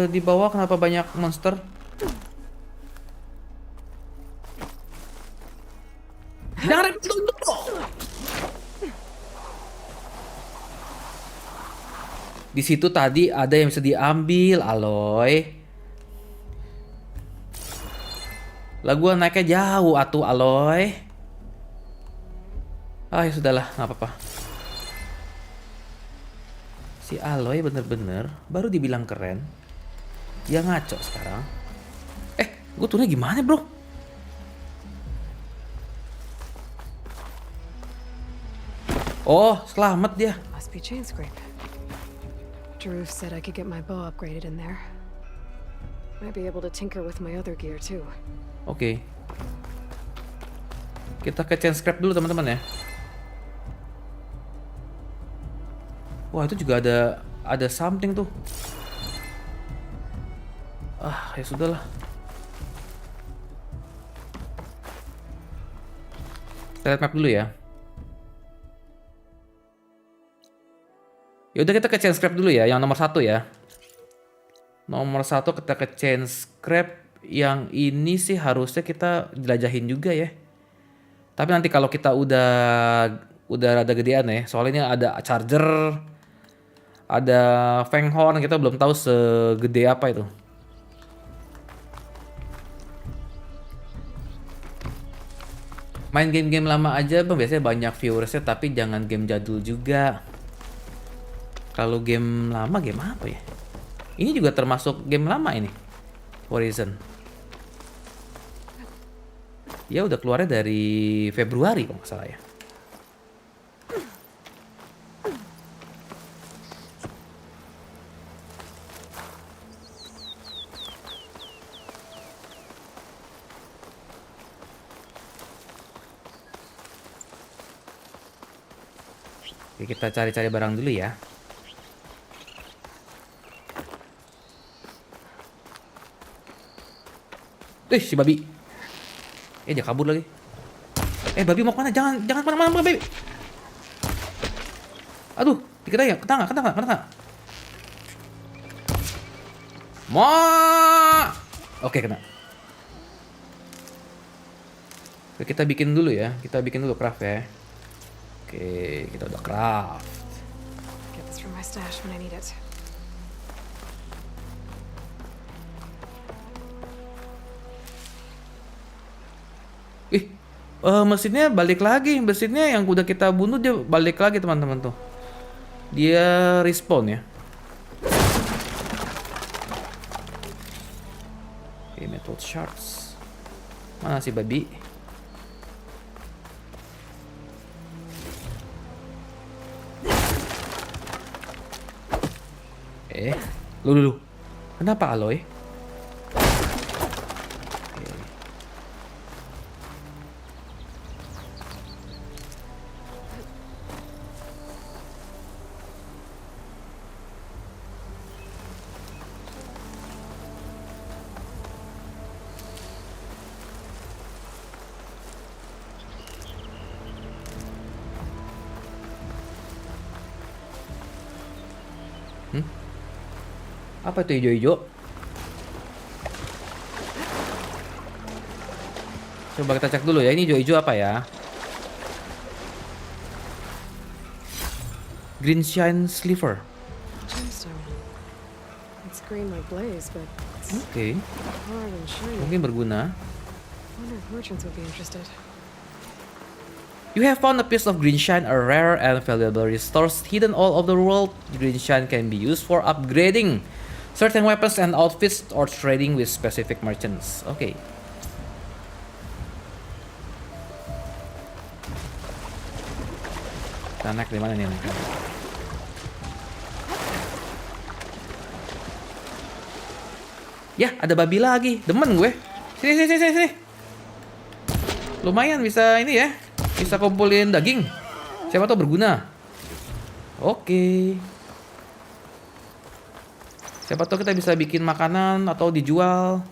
Di bawah kenapa banyak monster? Jangan rappel down dulu. Di situ tadi ada yang bisa diambil, Aloy. Lah gua naiknya jauh atuh, Aloy. Ah, ya sudahlah, nggak apa-apa. Si Aloy bener-bener baru dibilang keren. Dia ngaco sekarang. Gue turunnya gimana, bro? Oh, selamat dia. Must be chain scrape. Drew said I could get my bow upgraded in there. Might be able to tinker with my other gear too. Oke. Kita ke chain scrap dulu teman-teman ya. Wah, itu juga ada something tuh. Ah, ya sudahlah. Kita lihat map dulu ya. Yaudah kita ke chain scrap dulu ya, yang nomor 1 ya. Nomor 1 kita ke chain scrap. Yang ini sih harusnya kita jelajahin juga ya. Tapi nanti kalau kita udah rada gedean ya. Soalnya ada charger, ada fanghorn, kita belum tahu segede apa itu. Main game-game lama aja biasanya banyak viewersnya, tapi jangan game jadul juga. Kalau game lama, game apa ya? Ini juga termasuk game lama ini. Horizon. Ya udah keluarnya dari Februari kalau nggak salah ya. Oke, kita cari-cari barang dulu ya. Si babi. Dia kabur lagi. Babi mau kemana? Jangan kemana-mana, babi. Aduh, dikira ya, kena nggak? Oke, kena. Oke, kita bikin dulu ya. Kita bikin dulu craft ya. Oke, kita udah craft. Get this from my stash when I need it. Mesinnya balik lagi. Mesinnya yang udah kita bunuh dia balik lagi teman-teman tuh. Dia respawn ya. Oke, metal shards. Mana si babi? Lu. Kenapa Aloy? Apa itu hijau-hijau? Coba kita cek dulu ya. Ini hijau-hijau apa ya? Green shine sliver. Gemstone. It's green like blaze, but it's Oke. hard and shiny. Mungkin berguna. Wonder if merchants would be interested. You have found a piece of green shine, a rare and valuable resource hidden all over the world. Green shine can be used for upgrading certain weapons and outfits or trading with specific merchants. Oke. Kita naik di mana nih? Ya, ada babi lagi. Demen gue. Sini. Lumayan bisa ini ya. Bisa kumpulin daging. Siapa tahu berguna. Oke. Siapa tahu kita bisa bikin makanan atau dijual.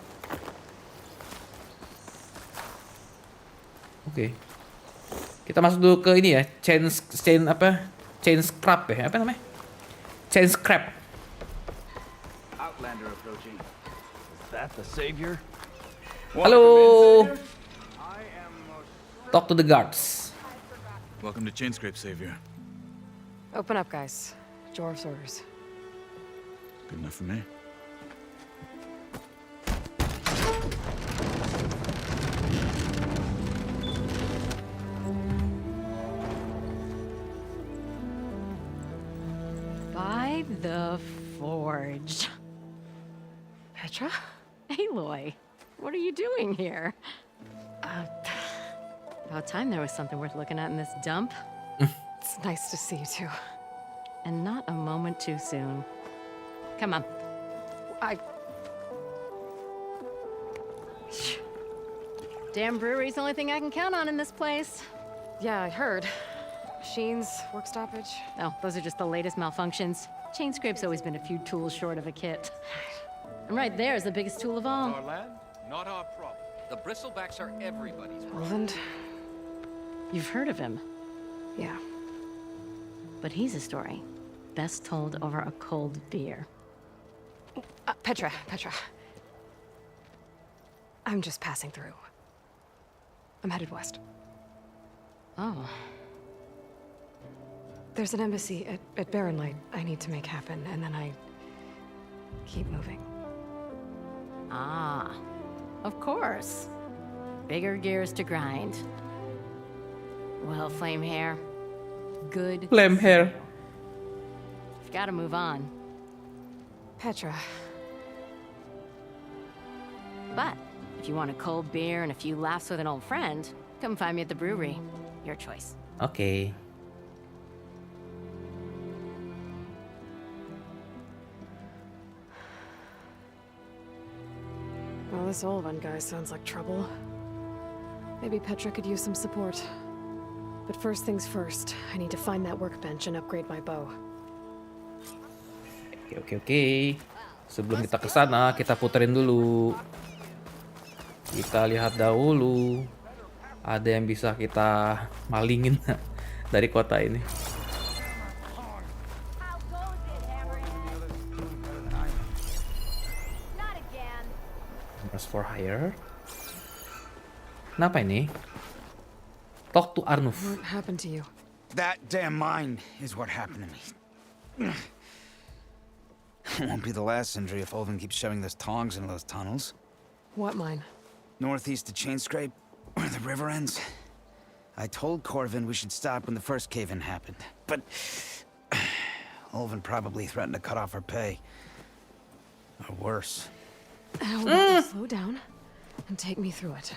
Oke. Kita masuk dulu ke ini ya. Chain scrap ya. Apa namanya? Chain scrap. Outlander approaching. Is that the savior? Halo. Talk to the guards. Welcome to Chainscrape, Savior. Open up, guys. Dwarf's orders. Good enough for me. By the forge. Petra? Aloy, what are you doing here? About time there was something worth looking at in this dump. It's nice to see you too. And not a moment too soon. Come on. Damn brewery's the only thing I can count on in this place. Yeah, I heard. Machines, work stoppage. Oh, those are just the latest malfunctions. Chainscrape's always been a few tools short of a kit. And right there is the biggest tool of all. Our land, not our problem. The bristlebacks are everybody's problem. Roland? You've heard of him. Yeah. But he's a story best told over a cold beer. Petra. I'm just passing through. I'm headed west. Oh. There's an embassy at Barrenlight I need to make happen, and then I keep moving. Ah, of course. Bigger gears to grind. Well, Flame Hair, good. Flame Hair. You've got to move on. Petra. But if you want a cold beer and a few laughs with an old friend, come find me at the brewery. Your choice. Okay. Well, this Olvan guy sounds like trouble. Maybe Petra could use some support. But first things first, I need to find that workbench and upgrade my bow. Oke. Sebelum kita ke sana, kita puterin dulu. Kita lihat dahulu. Ada yang bisa kita malingin dari kota ini. As for hire. Kenapa ini? Talk to Arnulf. What happened to you? That damn mine is what happened to me. It won't be the last injury if Olvan keeps shoving those tongs into those tunnels. What mine? Northeast of Chainscrape, where the river ends. I told Corvin we should stop when the first cave-in happened, but Olvan probably threatened to cut off our pay. Or worse. How about you slow down and take me through it?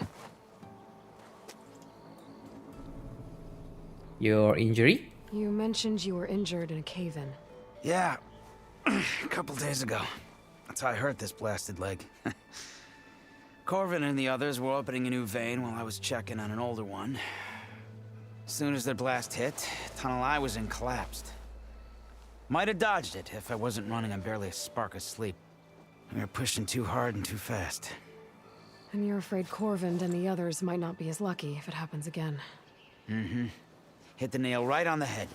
Your injury? You mentioned you were injured in a cave-in. Yeah, a couple days ago. That's how I hurt this blasted leg. Corvin and the others were opening a new vein while I was checking on an older one. As soon as their blast hit, the tunnel I was in collapsed. Might have dodged it if I wasn't running on barely a spark of sleep. We were pushing too hard and too fast. And you're afraid Corvin and the others might not be as lucky if it happens again. Mm-hmm. Hit the nail right on the head.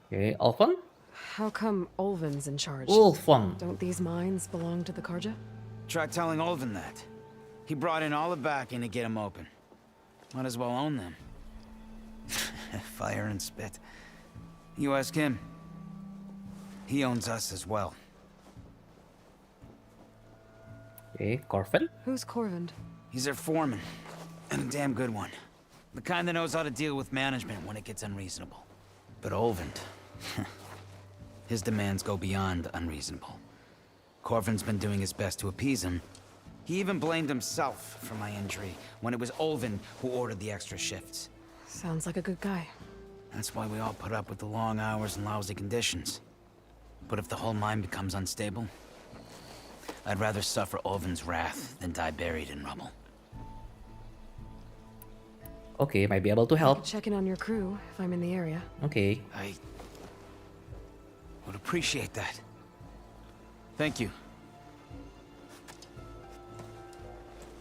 Okay, Alphan? How come Olvan's in charge? Olvan. Don't these mines belong to the Karja? Try telling Olvan that. He brought in all the backing to get them open. Might as well own them. Fire and spit. You ask him. He owns us as well. Okay, Corvin? Who's Corvin? He's their foreman. And a damn good one. The kind that knows how to deal with management when it gets unreasonable. But Olvend... his demands go beyond unreasonable. Corvin's been doing his best to appease him. He even blamed himself for my injury when it was Olvend who ordered the extra shifts. Sounds like a good guy. That's why we all put up with the long hours and lousy conditions. But if the whole mine becomes unstable, I'd rather suffer Olvend's wrath than die buried in rubble. Okay, might be able to help. Check in on your crew if I'm in the area. Okay. I would appreciate that. Thank you.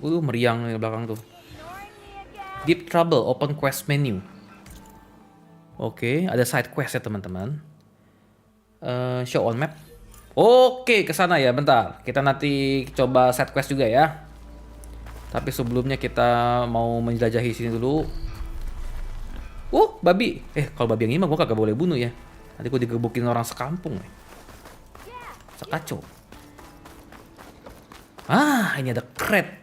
Meriang di belakang tuh. Deep Trouble, open quest menu. Oke, ada side quest ya teman-teman. Show on map. Oke, ke sana ya, bentar. Kita nanti coba side quest juga ya. Tapi sebelumnya kita mau menjelajahi sini dulu. Babi. Kalau babi yang ini mah gue kagak boleh bunuh ya. Nanti gue digebukin orang sekampung. Sekacau. Ini ada crate.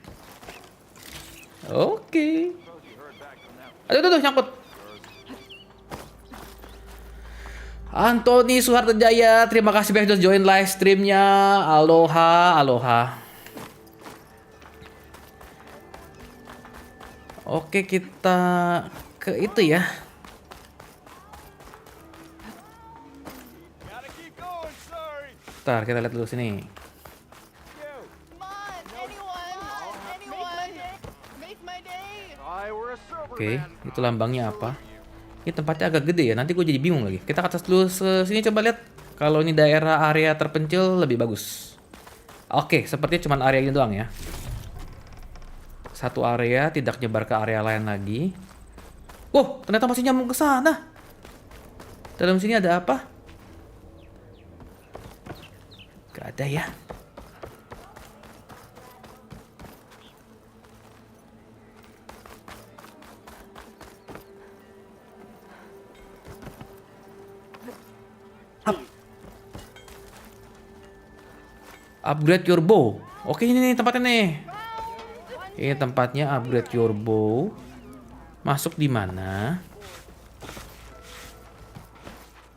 Oke. Aduh, nyangkut. Antoni Suhartejaya, terima kasih banyak sudah join live streamnya. Aloha. Oke, kita ke itu ya. Bentar, kita lihat dulu sini. Oke, itu lambangnya apa? Ini tempatnya agak gede ya, nanti gue jadi bingung lagi. Kita ke atas dulu sini coba lihat. Kalau ini daerah area terpencil lebih bagus. Oke, sepertinya cuma area ini doang ya. Satu area tidak nyebar ke area lain lagi. Ternyata masih nyambung ke sana. Dalam sini ada apa? Gak ada ya. Upgrade your bow. Oke, ini nih tempatnya nih. Ini tempatnya upgrade your bow. Masuk di mana?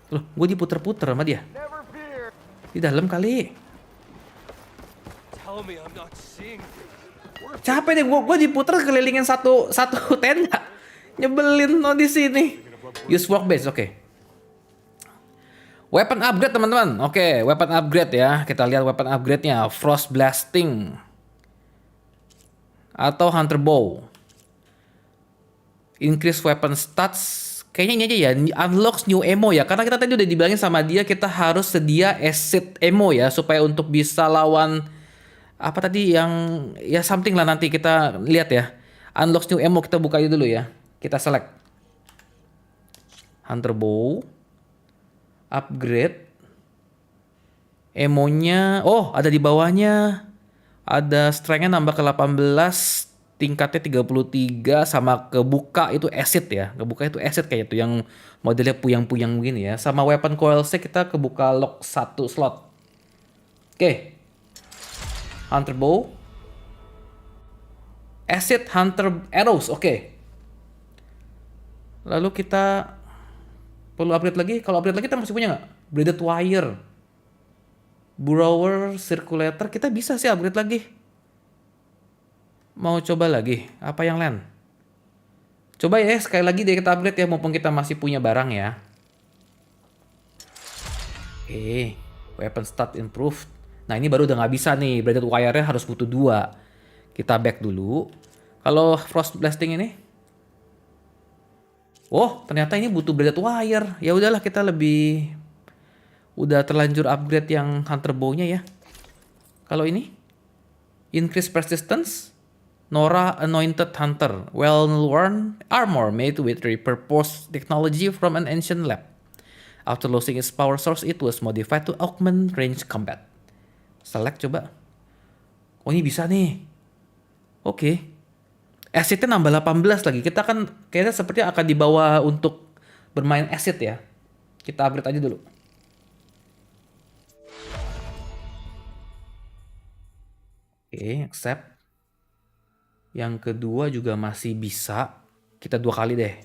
Loh, gue diputer-puter sama dia. Di dalam kali. Capek deh, gue diputer kelilingin satu tenda. Nyebelin di sini. Use workbench, oke. Weapon upgrade teman-teman. Oke, weapon upgrade ya. Kita lihat weapon upgrade-nya. Frost Blasting. Atau Hunter Bow. Increase weapon stats. Kayaknya ini aja ya. Unlocks new ammo ya. Karena kita tadi udah dibilangin sama dia kita harus sedia acid ammo ya. Supaya untuk bisa lawan apa tadi yang ya something lah, nanti kita lihat ya. Unlocks new ammo kita buka dulu ya. Kita select. Hunter Bow. Upgrade. Emonya, ada di bawahnya. Ada strength-nya nambah ke 18, tingkatnya 33, sama kebuka itu acid ya. Kebuka itu acid kayak itu yang modelnya puyang-puyang begini ya. Sama weapon coil set kita kebuka lock 1 slot. Oke. Hunter bow. Acid hunter arrows, oke. Lalu kita perlu upgrade lagi. Kalau upgrade lagi kita masih punya nggak? Braided wire, Burrower, circulator. Kita bisa sih upgrade lagi. Mau coba lagi? Apa yang lain? Coba ya sekali lagi deh kita upgrade ya, mumpung kita masih punya barang ya. Oke, weapon stat improved. Nah ini baru udah nggak bisa nih. Braided wire-nya harus butuh 2. Kita back dulu. Kalau frost blasting ini, ternyata ini butuh braided wire. Ya udahlah, kita udah terlanjur upgrade yang hunter bow-nya ya. Kalau ini increase persistence, Nora anointed hunter, well-worn armor made with repurposed technology from an ancient lab. After losing its power source, it was modified to augment range combat. Select coba. Ini bisa nih. Oke. Acid-nya nambah 18 lagi. Kita kan kayaknya sepertinya akan dibawa untuk bermain acid ya. Kita upgrade aja dulu. Oke, accept. Yang kedua juga masih bisa. Kita 2 kali deh.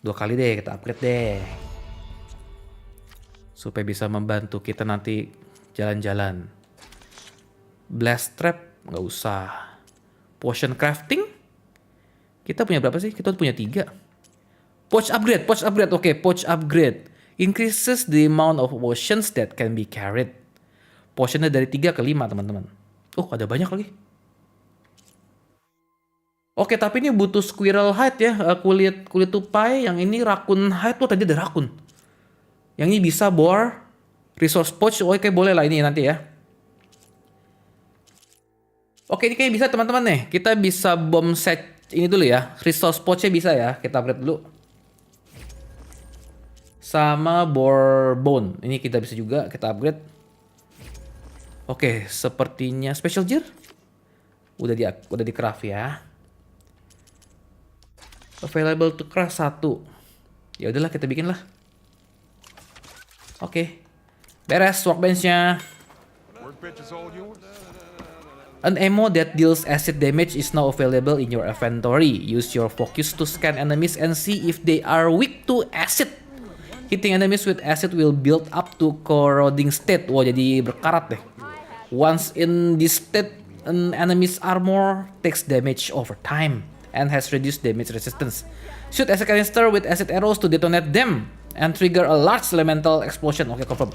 2 kali deh, kita upgrade deh. Supaya bisa membantu kita nanti jalan-jalan. Blast trap, nggak usah. Potion crafting? Kita punya berapa sih? Kita punya 3. Pouch upgrade. Oke, pouch upgrade. Increases the amount of potions that can be carried. Potionnya dari 3 ke 5, teman-teman. Oh, ada banyak lagi. Oke, tapi ini butuh squirrel hide ya. Kulit tupai. Yang ini raccoon hide. Oh, tadi ada raccoon. Yang ini bisa boar. Resource pouch. Oke, boleh lah ini nanti ya. Oke, ini kayaknya bisa teman-teman nih. Kita bisa bomb set ini dulu ya. Resource pouch-nya bisa ya. Kita upgrade dulu. Sama boar bone. Ini kita bisa juga. Kita upgrade. Oke, sepertinya special gear. Udah di craft ya. Available to craft 1. Ya udahlah, kita bikin lah. Oke. Beres workbench-nya. Workbench is all yours. An ammo that deals acid damage is now available in your inventory. Use your focus to scan enemies and see if they are weak to acid. Hitting enemies with acid will build up to corroding state. Wah, jadi berkarat deh. Once in this state, an enemy's armor takes damage over time and has reduced damage resistance. Shoot acid canister with acid arrows to detonate them and trigger a large elemental explosion. Oke, confirm.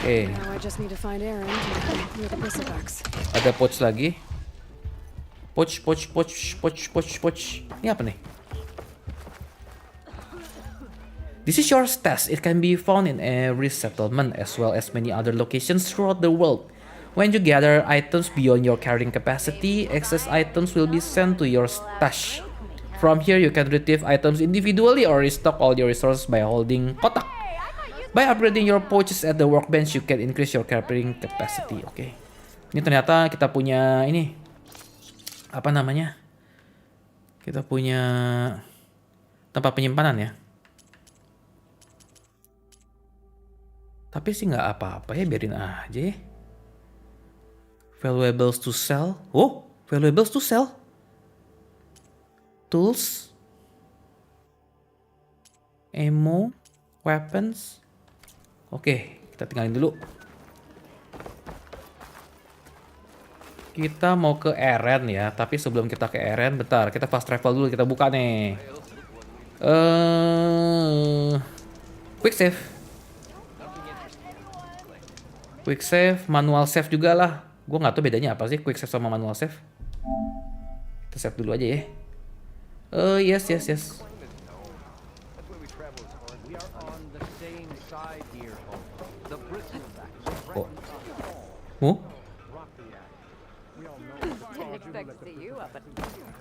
Oke. Ada pouch lagi. Pouch. Ini apa nih? This is your stash. It can be found in every settlement as well as many other locations throughout the world. When you gather items beyond your carrying capacity, excess items will be sent to your stash. From here, you can retrieve items individually or restock all your resources by holding kotak. By upgrading your pouches at the workbench, you can increase your carrying capacity. Oke. Ini ternyata kita punya ini. Apa namanya? Kita punya tempat penyimpanan ya. Tapi sih nggak apa-apa ya, biarin aja ya. Valuables to sell. Oh, valuables to sell. Tools. Ammo. Weapons. Oke, kita tinggalin dulu. Kita mau ke Eren ya, tapi sebelum kita ke Eren, bentar, kita fast travel dulu, kita buka nih. Quick save. Quick save, manual save juga lah. Gue nggak tahu bedanya apa sih quick save sama manual save. Kita save dulu aja ya. Yes. Oh?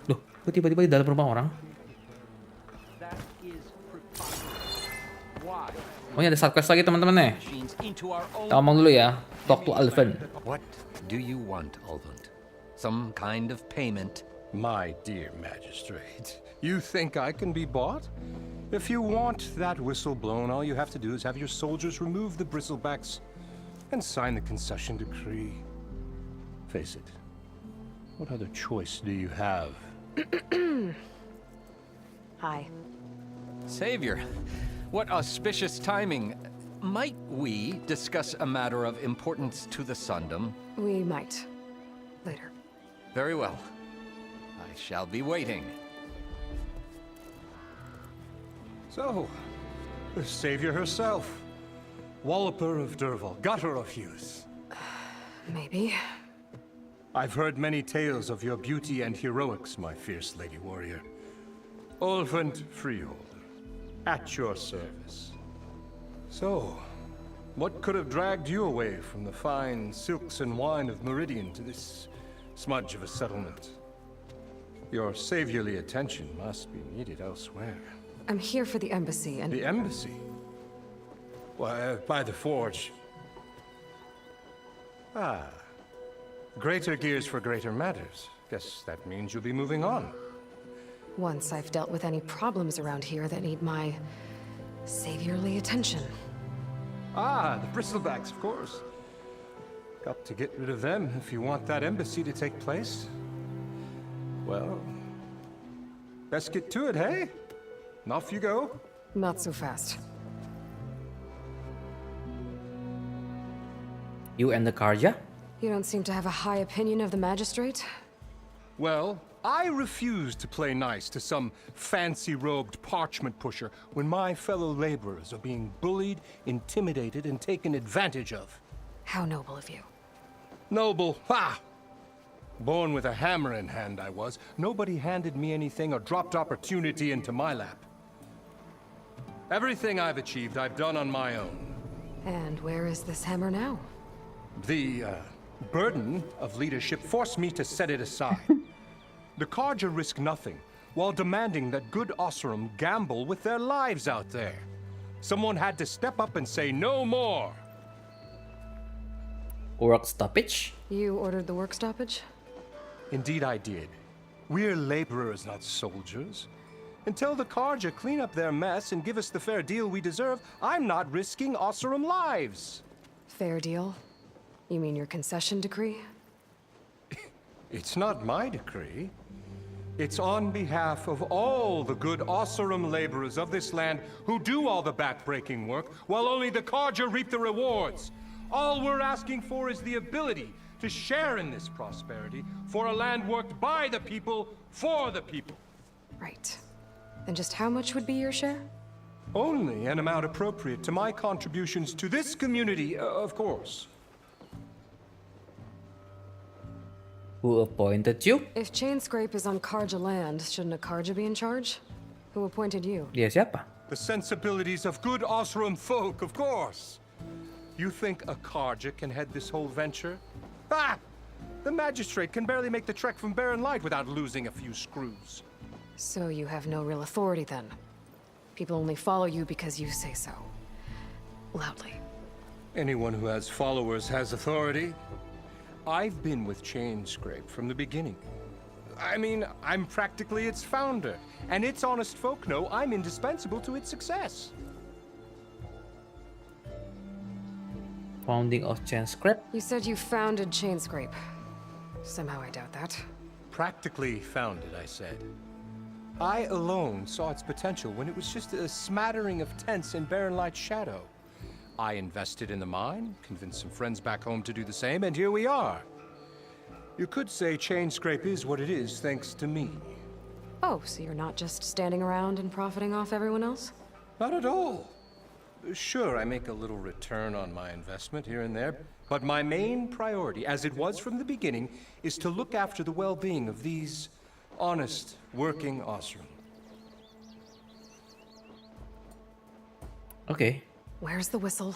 Loh, kok tiba-tiba di dalam rumah orang? Oh, ini ada side quest lagi teman-teman nih. Kita ngomong dulu ya. Talk to Alvin. What do you want, Ulvund? Some kind of payment? My dear magistrate, you think I can be bought? If you want that whistle blown, all you have to do is have your soldiers remove the bristlebacks and sign the concession decree. Face it, what other choice do you have? Hi. Savior, what auspicious timing. Might we discuss a matter of importance to the Sundom? We might. Later. Very well. I shall be waiting. So, the savior herself. Walloper of Derval, gutter of youth. Maybe. I've heard many tales of your beauty and heroics, my fierce lady warrior. Ulvund Freeholder, at your service. So, what could have dragged you away from the fine silks and wine of Meridian to this smudge of a settlement? Your saviorly attention must be needed elsewhere. I'm here for the embassy and... The embassy? Why, by the forge. Ah. Greater gears for greater matters. Guess that means you'll be moving on. Once I've dealt with any problems around here that need my saviorly attention. Ah, the bristlebacks, of course. Got to get rid of them if you want that embassy to take place. Well, best get to it, hey? And off you go. Not so fast. You and the Karja? You don't seem to have a high opinion of the magistrate? Well, I refuse to play nice to some fancy-robed parchment pusher when my fellow laborers are being bullied, intimidated, and taken advantage of. How noble of you. Noble? Ha! Born with a hammer in hand, I was. Nobody handed me anything or dropped opportunity into my lap. Everything I've achieved, I've done on my own. And where is this hammer now? The burden of leadership forced me to set it aside. The Karja risk nothing, while demanding that good Oseram gamble with their lives out there. Someone had to step up and say no more. Work stoppage? You ordered the work stoppage? Indeed I did. We're laborers, not soldiers. Until the Karja clean up their mess and give us the fair deal we deserve, I'm not risking Oseram lives. Fair deal? You mean your concession decree? It's not my decree. It's on behalf of all the good Oseram laborers of this land who do all the back-breaking work, while only the Karja reap the rewards. All we're asking for is the ability to share in this prosperity for a land worked by the people, for the people. Right. Then just how much would be your share? Only an amount appropriate to my contributions to this community, of course. Who appointed you? If Chainscrape is on Karja land, shouldn't a Karja be in charge? Who appointed you? Dia siapa? The sensibilities of good Oseram folk, of course. You think a Karja can head this whole venture? Ah! The magistrate can barely make the trek from Barren Light without losing a few screws. So you have no real authority then? People only follow you because you say so. Loudly. Anyone who has followers has authority. I've been with Chainscrape from the beginning. I mean, I'm practically its founder, and its honest folk know I'm indispensable to its success. Founding of Chainscrape? You said you founded Chainscrape. Somehow I doubt that. Practically founded, I said. I alone saw its potential when it was just a smattering of tents in Barren Light's shadow. I invested in the mine, convinced some friends back home to do the same, and here we are. You could say Chainscrape is what it is thanks to me. Oh, so you're not just standing around and profiting off everyone else? Not at all. Sure, I make a little return on my investment here and there, but my main priority, as it was from the beginning, is to look after the well-being of these honest, working Oseram. Okay. Where's the whistle?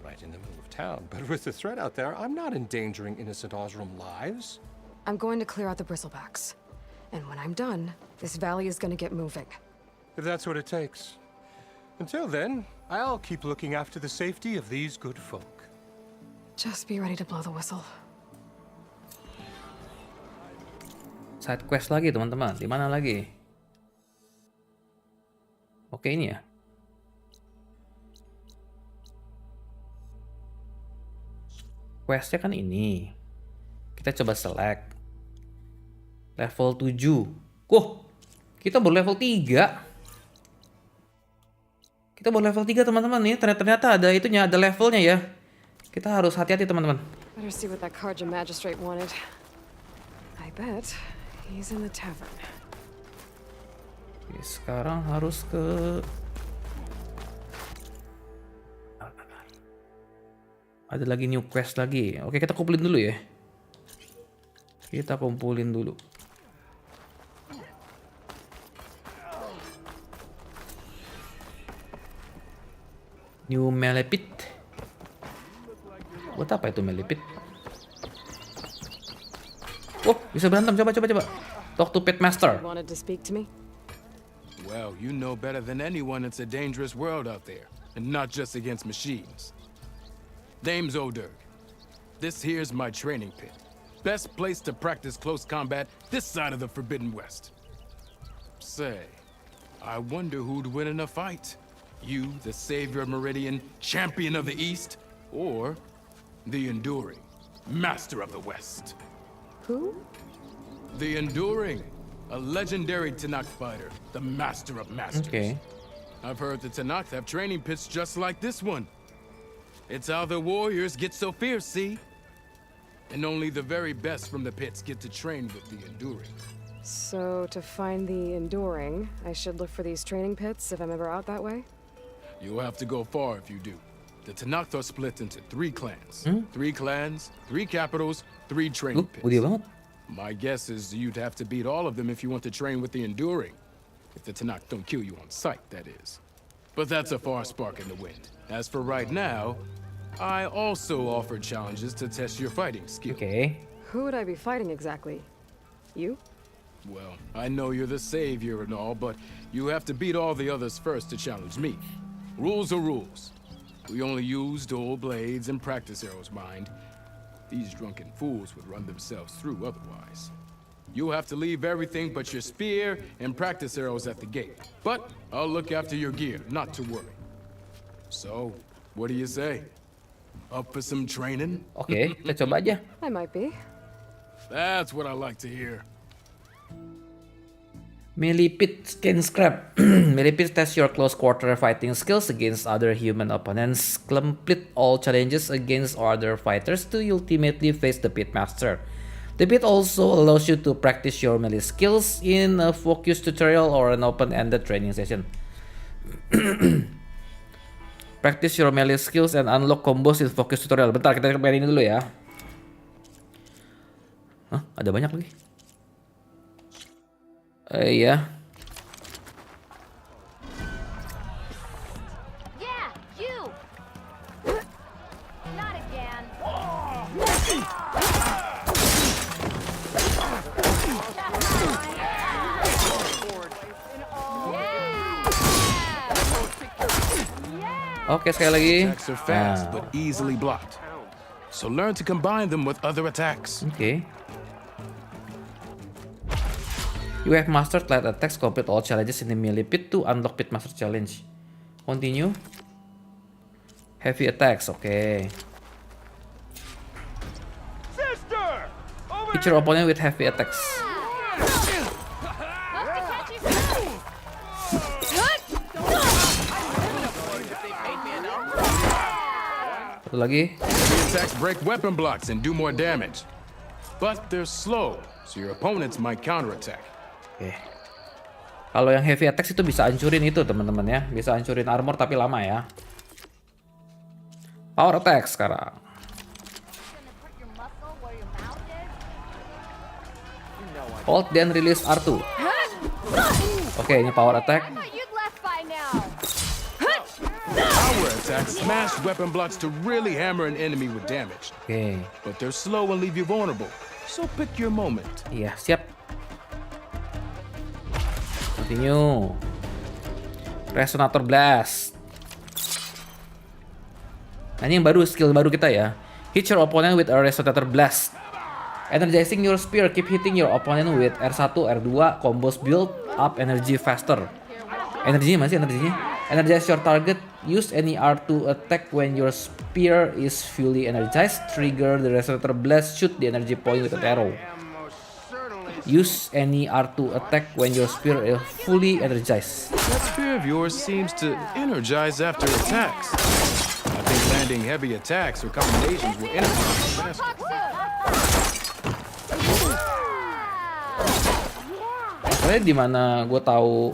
Right in the middle of town, but with the threat out there, I'm not endangering innocent Oseram lives. I'm going to clear out the bristlebacks. And when I'm done, this valley is going to get moving. If that's what it takes. Until then, I'll keep looking after the safety of these good folk. Just be ready to blow the whistle. Side quest lagi teman-teman. Di mana lagi? Oke, ini ya. Questnya kan ini. Kita coba select. Level 7. Kita baru level 3. Kita baru level 3 teman-teman nih. Ternyata ada itunya, ada levelnya ya. Kita harus hati-hati teman-teman. Better see what that Karja magistrate wanted. I bet he's in the tavern. Oke, sekarang harus ke... Ada lagi new quest lagi. Oke, kita kumpulin dulu ya. Kita kumpulin dulu. New melee pit. Buat apa itu melee pit? Oh, bisa berantem. Coba. Talk to pit master. Wanted to speak to me? Well, you know better than anyone it's a dangerous world out there, and not just against machines. Name's O'Dirk. This here's my training pit. Best place to practice close combat this side of the Forbidden West. Say, I wonder who'd win in a fight. You, the savior of Meridian, champion of the East, or the Enduring, master of the West. Who? The Enduring, a legendary Tenakth fighter, the master of masters. Okay. I've heard the Tenakth have training pits just like this one. It's how the warriors get so fierce, see? And only the very best from the pits get to train with the Enduring. So, to find the Enduring, I should look for these training pits if I'm ever out that way? You'll have to go far if you do. The Tenakth are split into 3 clans. 3 clans, 3 capitals, 3 training pits. Mudah banget. My guess is you'd have to beat all of them if you want to train with the Enduring. If the Tenakth don't kill you on sight, that is. But that's a far spark in the wind. As for right now, I also offer challenges to test your fighting skill. Okay. Who would I be fighting exactly? You? Well, I know you're the savior and all, but you have to beat all the others first to challenge me. Rules are rules. We only use dull blades and practice arrows, mind. These drunken fools would run themselves through otherwise. You'll have to leave everything but your spear and practice arrows at the gate. But I'll look after your gear, not to worry. So, what do you say? Up for some training? Oke, kita coba aja. I might be. That's what I like to hear. Millipede Skin Scrap. Millipede test your close quarter fighting skills against other human opponents. Complete all challenges against other fighters to ultimately face the pit master. The pit also allows you to practice your melee skills in a focused tutorial or an open-ended training session. Practice your melee skills and unlock combos in focus tutorial. Bentar, kita mainin dulu ya. Hah, ada banyak lagi. Iya. Yeah, you. Not again. Oke, sekali lagi. Attacks are fast, but easily blocked. So learn to combine them with other attacks. Okay. You have mastered light attacks. Complete all challenges in the melee pit to unlock pit master challenge. Continue. Heavy attacks. Okay. Hit your opponent with heavy attacks. Satu lagi. Heavy attacks break weapon blocks and do more damage. But they're slow, so your opponents might counterattack. Oke. Kalau yang heavy attacks itu bisa hancurin itu teman-teman ya. Bisa hancurin armor tapi lama ya. Power attack sekarang. Hold then release R2. Oke, ini power attack. Power attacks smash weapon blocks to really hammer an enemy with damage. Oke. But they're slow and leave you vulnerable. So pick your moment. Iya, siap. Continue. Resonator Blast. Nah, ini yang baru, skill baru kita ya. Hit your opponent with a Resonator Blast. Energizing your spear, keep hitting your opponent with R1, R2, combos build up energy faster. Energinya masih energinya. Energize your target, use any R2 attack when your spear is fully energized. Trigger the Resonator Blast, shoot the energy point with an arrow. Use any R2 attack when your spear is fully energized. That spear of yours seems to energize after attacks. I think landing heavy attacks or combinations will energize faster. Soalnya di mana gue tahu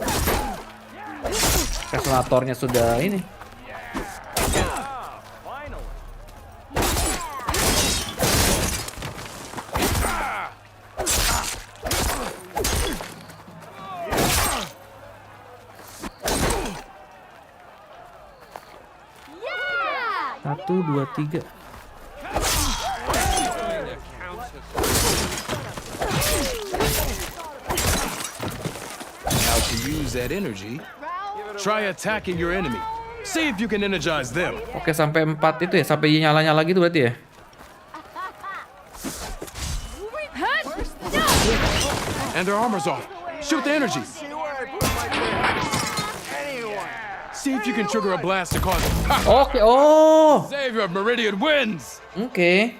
resonatornya sudah ini. Satu, dua, tiga. Now to use that energy, try attacking your enemy. See if you can energize them. Oke, sampai 4 itu ya, sampai nyala-nyala gitu berarti ya. And their armor's off. Shoot the energy. See if you can trigger a blast to cause it. Oke, oh. Savior of Meridian wins. Oke.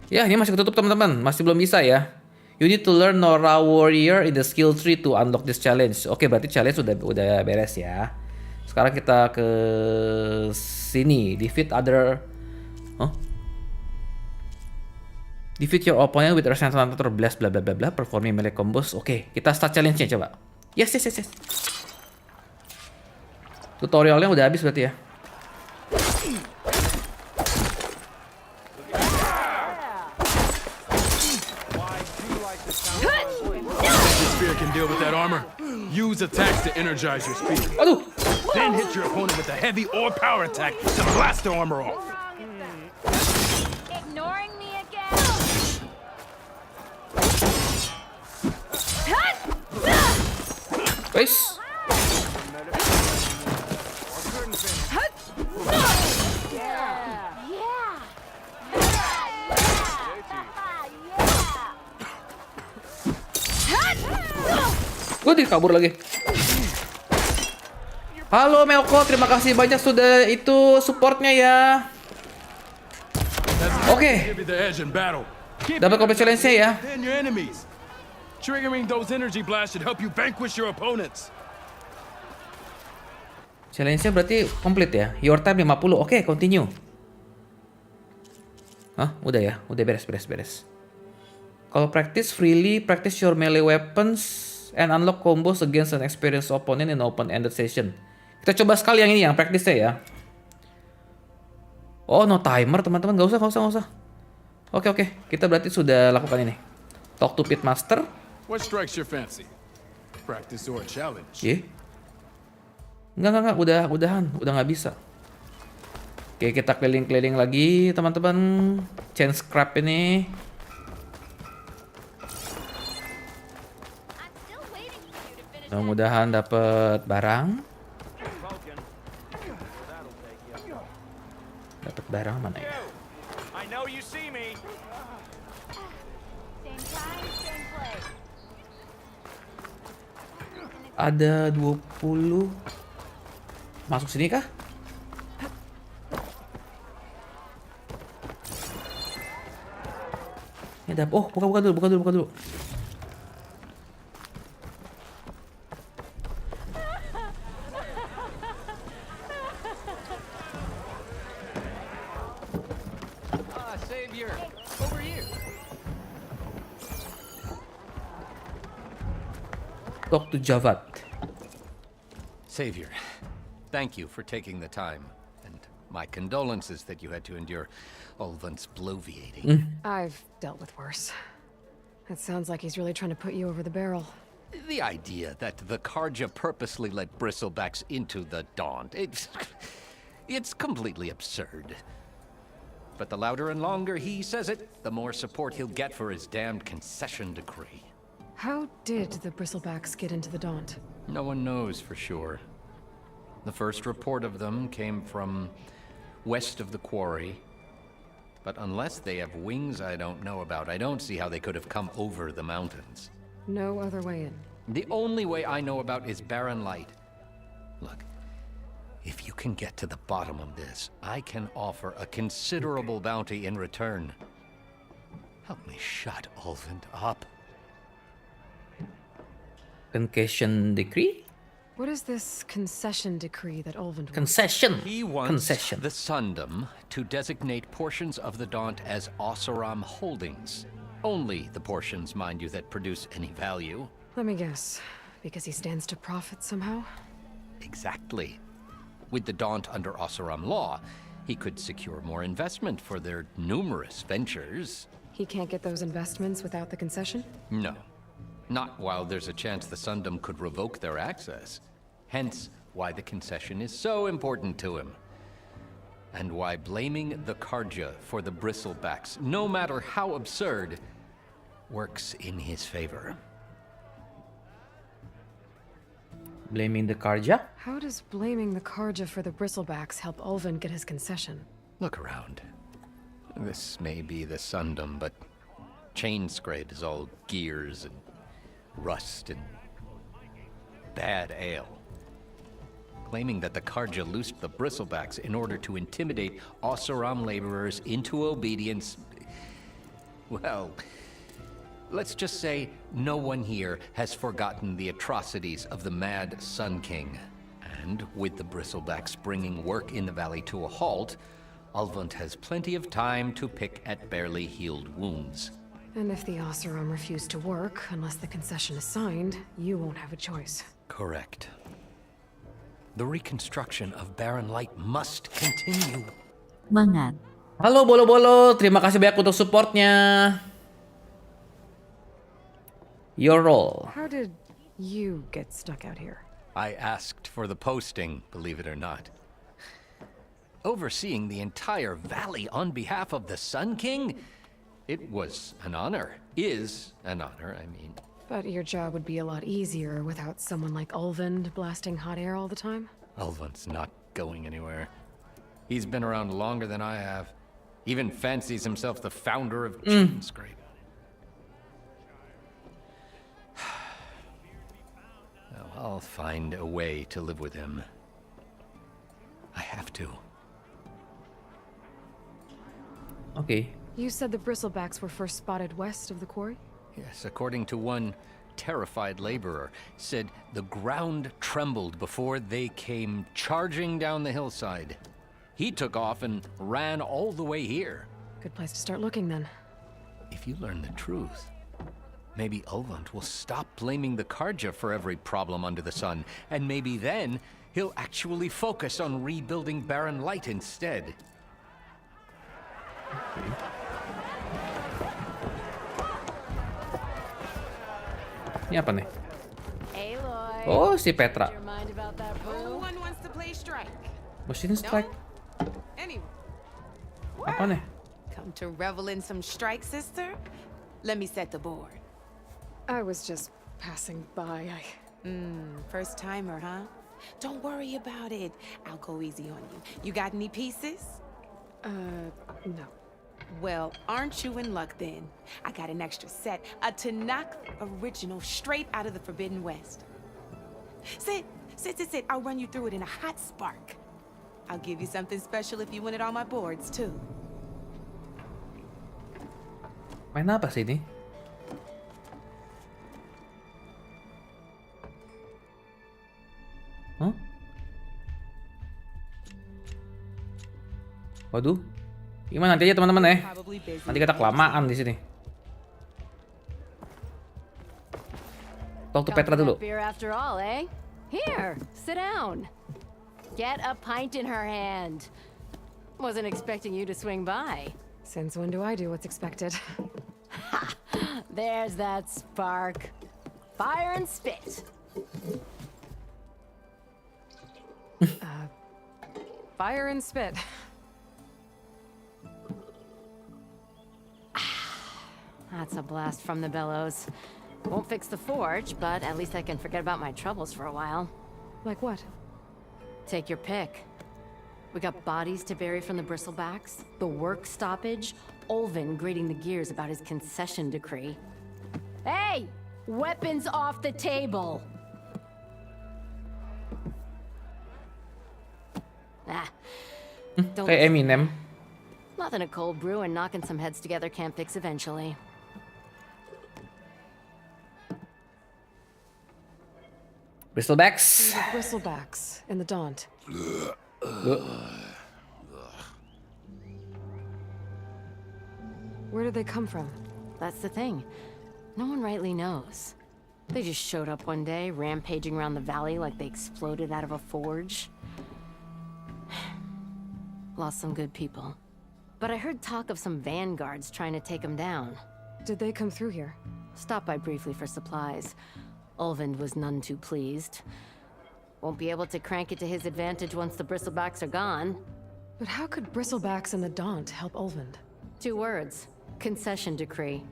Ya, ini masih ketutup teman-teman, masih belum bisa ya. You need to learn Nora Warrior in the skill tree to unlock this challenge. Oke, berarti challenge udah beres ya. Sekarang kita ke sini, defeat other. Defeat your opponent with resistance or blast bla bla bla bla, performing melee combos. Oke, kita start challenge-nya coba. Yes. Tutorialnya udah habis berarti ya. Spear can deal with that armor. Use attacks to energize your speed. Aduh. Then hit your opponent with a heavy or power attack to blast the armor off. Ignoring me again. Wes. Gue dikabur lagi. Halo Melko, terima kasih banyak sudah itu supportnya ya. Oke. Dapat komplit challenge-nya ya. Triggering those energy blasts should help you vanquish your opponents. Challenge-nya berarti komplit ya. Your time 50. Oke, continue. Hah, udah ya. Udah beres. Kalau practice freely, practice your melee weapons and unlock combos against an experienced opponent in open-ended session. Kita coba sekali yang ini, yang practice-nya ya. Oh, no timer teman-teman. Gak usah. Oke. Kita berarti sudah lakukan ini. Talk to Pitmaster. What strikes your fancy? Practice or a challenge? Enggak. Udah nggak bisa. Oke, kita keliling-keliling lagi teman-teman. Change scrap ini. Mudah-mudahan dapat barang. Dapat barang mana ya? Ada 20. Masuk sini kah? Ini ada. Oh, buka dulu. Savior, over here. Talk to Javad. Savior, thank you for taking the time, and my condolences that you had to endure Ulvant's bloviating. I've dealt with worse. It sounds like he's really trying to put you over the barrel. The idea that the Karja purposely let bristlebacks into the Daunt, it's completely absurd. But the louder and longer he says it, the more support he'll get for his damned concession decree. How did the bristlebacks get into the Daunt? No one knows for sure. The first report of them came from west of the quarry. But unless they have wings I don't know about, I don't see how they could have come over the mountains. No other way in. The only way I know about is barren light. Look, if you can get to the bottom of this, I can offer a considerable bounty in return. Help me shut Ulvant up. Concession decree? What is this concession decree that Ulvant wants? Concession. He wants Concession. the Sundom to designate portions of the Daunt as Oseram holdings. Only the portions, mind you, that produce any value. Let me guess. Because he stands to profit somehow? Exactly. With the Daunt under Oseram law, he could secure more investment for their numerous ventures. He can't get those investments without the concession? No. Not while there's a chance the Sundom could revoke their access. Hence, why the concession is so important to him. And why blaming the Karja for the bristlebacks, no matter how absurd, works in his favor. Blaming the Karja? How does blaming the Karja for the bristlebacks help Ulvin get his concession? Look around. This may be the Sundom, but Chainscrape is all gears and rust and bad ale. Claiming that the Karja loosed the bristlebacks in order to intimidate Oseram laborers into obedience. Well, let's just say no one here has forgotten the atrocities of the Mad Sun King. And with the bristlebacks bringing work in the valley to a halt, Ulvund has plenty of time to pick at barely healed wounds. And if the Oseram refuse to work, unless the concession is signed, you won't have a choice. Correct. The reconstruction of Barren Light must continue. Banget. Halo Bolo-Bolo, terima kasih banyak untuk supportnya. Your role. How did you get stuck out here? I asked for the posting, believe it or not. Overseeing the entire valley on behalf of the Sun King? It was an honor. Is an honor, I mean. But your job would be a lot easier without someone like Ulvund blasting hot air all the time? Ulvund's not going anywhere. He's been around longer than I have. Even fancies himself the founder of Chainscrape. Well, I'll find a way to live with him. I have to. Okay. You said the bristlebacks were first spotted west of the quarry? Yes, according to one terrified laborer, said the ground trembled before they came charging down the hillside. He took off and ran all the way here. Good place to start looking then. If you learn the truth, maybe Ulvund will stop blaming the Karja for every problem under the sun, and maybe then he'll actually focus on rebuilding Barren Light instead. Ini apa nih? Aloy. Oh, si Petra. No one wants to play strike. Mesin strike. Anyone. Apa nih? Come to revel in some strike, sister? Let me set the board. I was just passing by. First timer, huh? Don't worry about it. I'll go easy on you. You got any pieces? No. Well, aren't you in luck then? I got an extra set, a Tanakh original straight out of the Forbidden West. Sit. I'll run you through it in a hot spark. I'll give you something special if you win it on my boards, too. Main apa sih ini? Huh? Waduh. Gimana nanti aja teman-teman ya? Nanti kita kelamaan di sini. Talk to Petra dulu. Beer after all, eh? Here, sit down. Get a pint in her hand. Wasn't expecting you to swing by. Since when do I do what's expected? There's that spark. Fire and spit. Fire and spit. That's a blast from the bellows. Won't fix the forge, but at least I can forget about my troubles for a while. Like what? Take your pick. We got bodies to bury from the bristlebacks, the work stoppage, Ulvin grating the gears about his concession decree. Hey! Weapons off the table! Don't Kayak Eminem. Nothing a cold brew and knocking some heads together can't fix eventually. Bristlebacks. The bristlebacks in the Daunt. Where did they come from? That's the thing. No one rightly knows. They just showed up one day, rampaging around the valley like they exploded out of a forge. Lost some good people. But I heard talk of some vanguards trying to take them down. Did they come through here? Stopped by briefly for supplies. Ulvund was none too pleased. Won't be able to crank it to his advantage once the bristlebacks are gone. But how could bristlebacks and the Daunt help Ulvund? 2 words. Concession decree.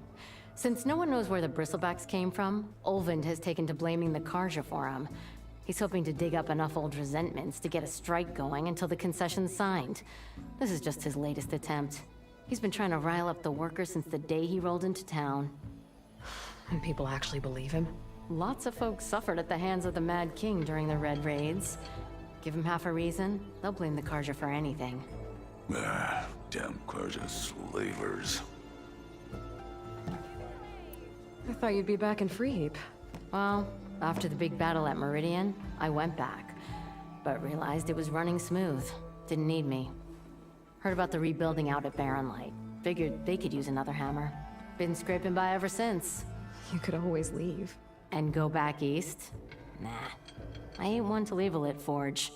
Since no one knows where the bristlebacks came from, Ulvund has taken to blaming the Karja for them. He's hoping to dig up enough old resentments to get a strike going until the concession's signed. This is just his latest attempt. He's been trying to rile up the workers since the day he rolled into town. And people actually believe him? Lots of folks suffered at the hands of the Mad King during the Red Raids. Give him half a reason, they'll blame the Carja for anything. Damn Carja slavers. I thought you'd be back in Freeheap. Well, after the big battle at Meridian, I went back. But realized it was running smooth. Didn't need me. Heard about the rebuilding out at Barren Light. Figured they could use another hammer. Been scraping by ever since. You could always leave. And go back east? Nah. I ain't one to leave a lit forge.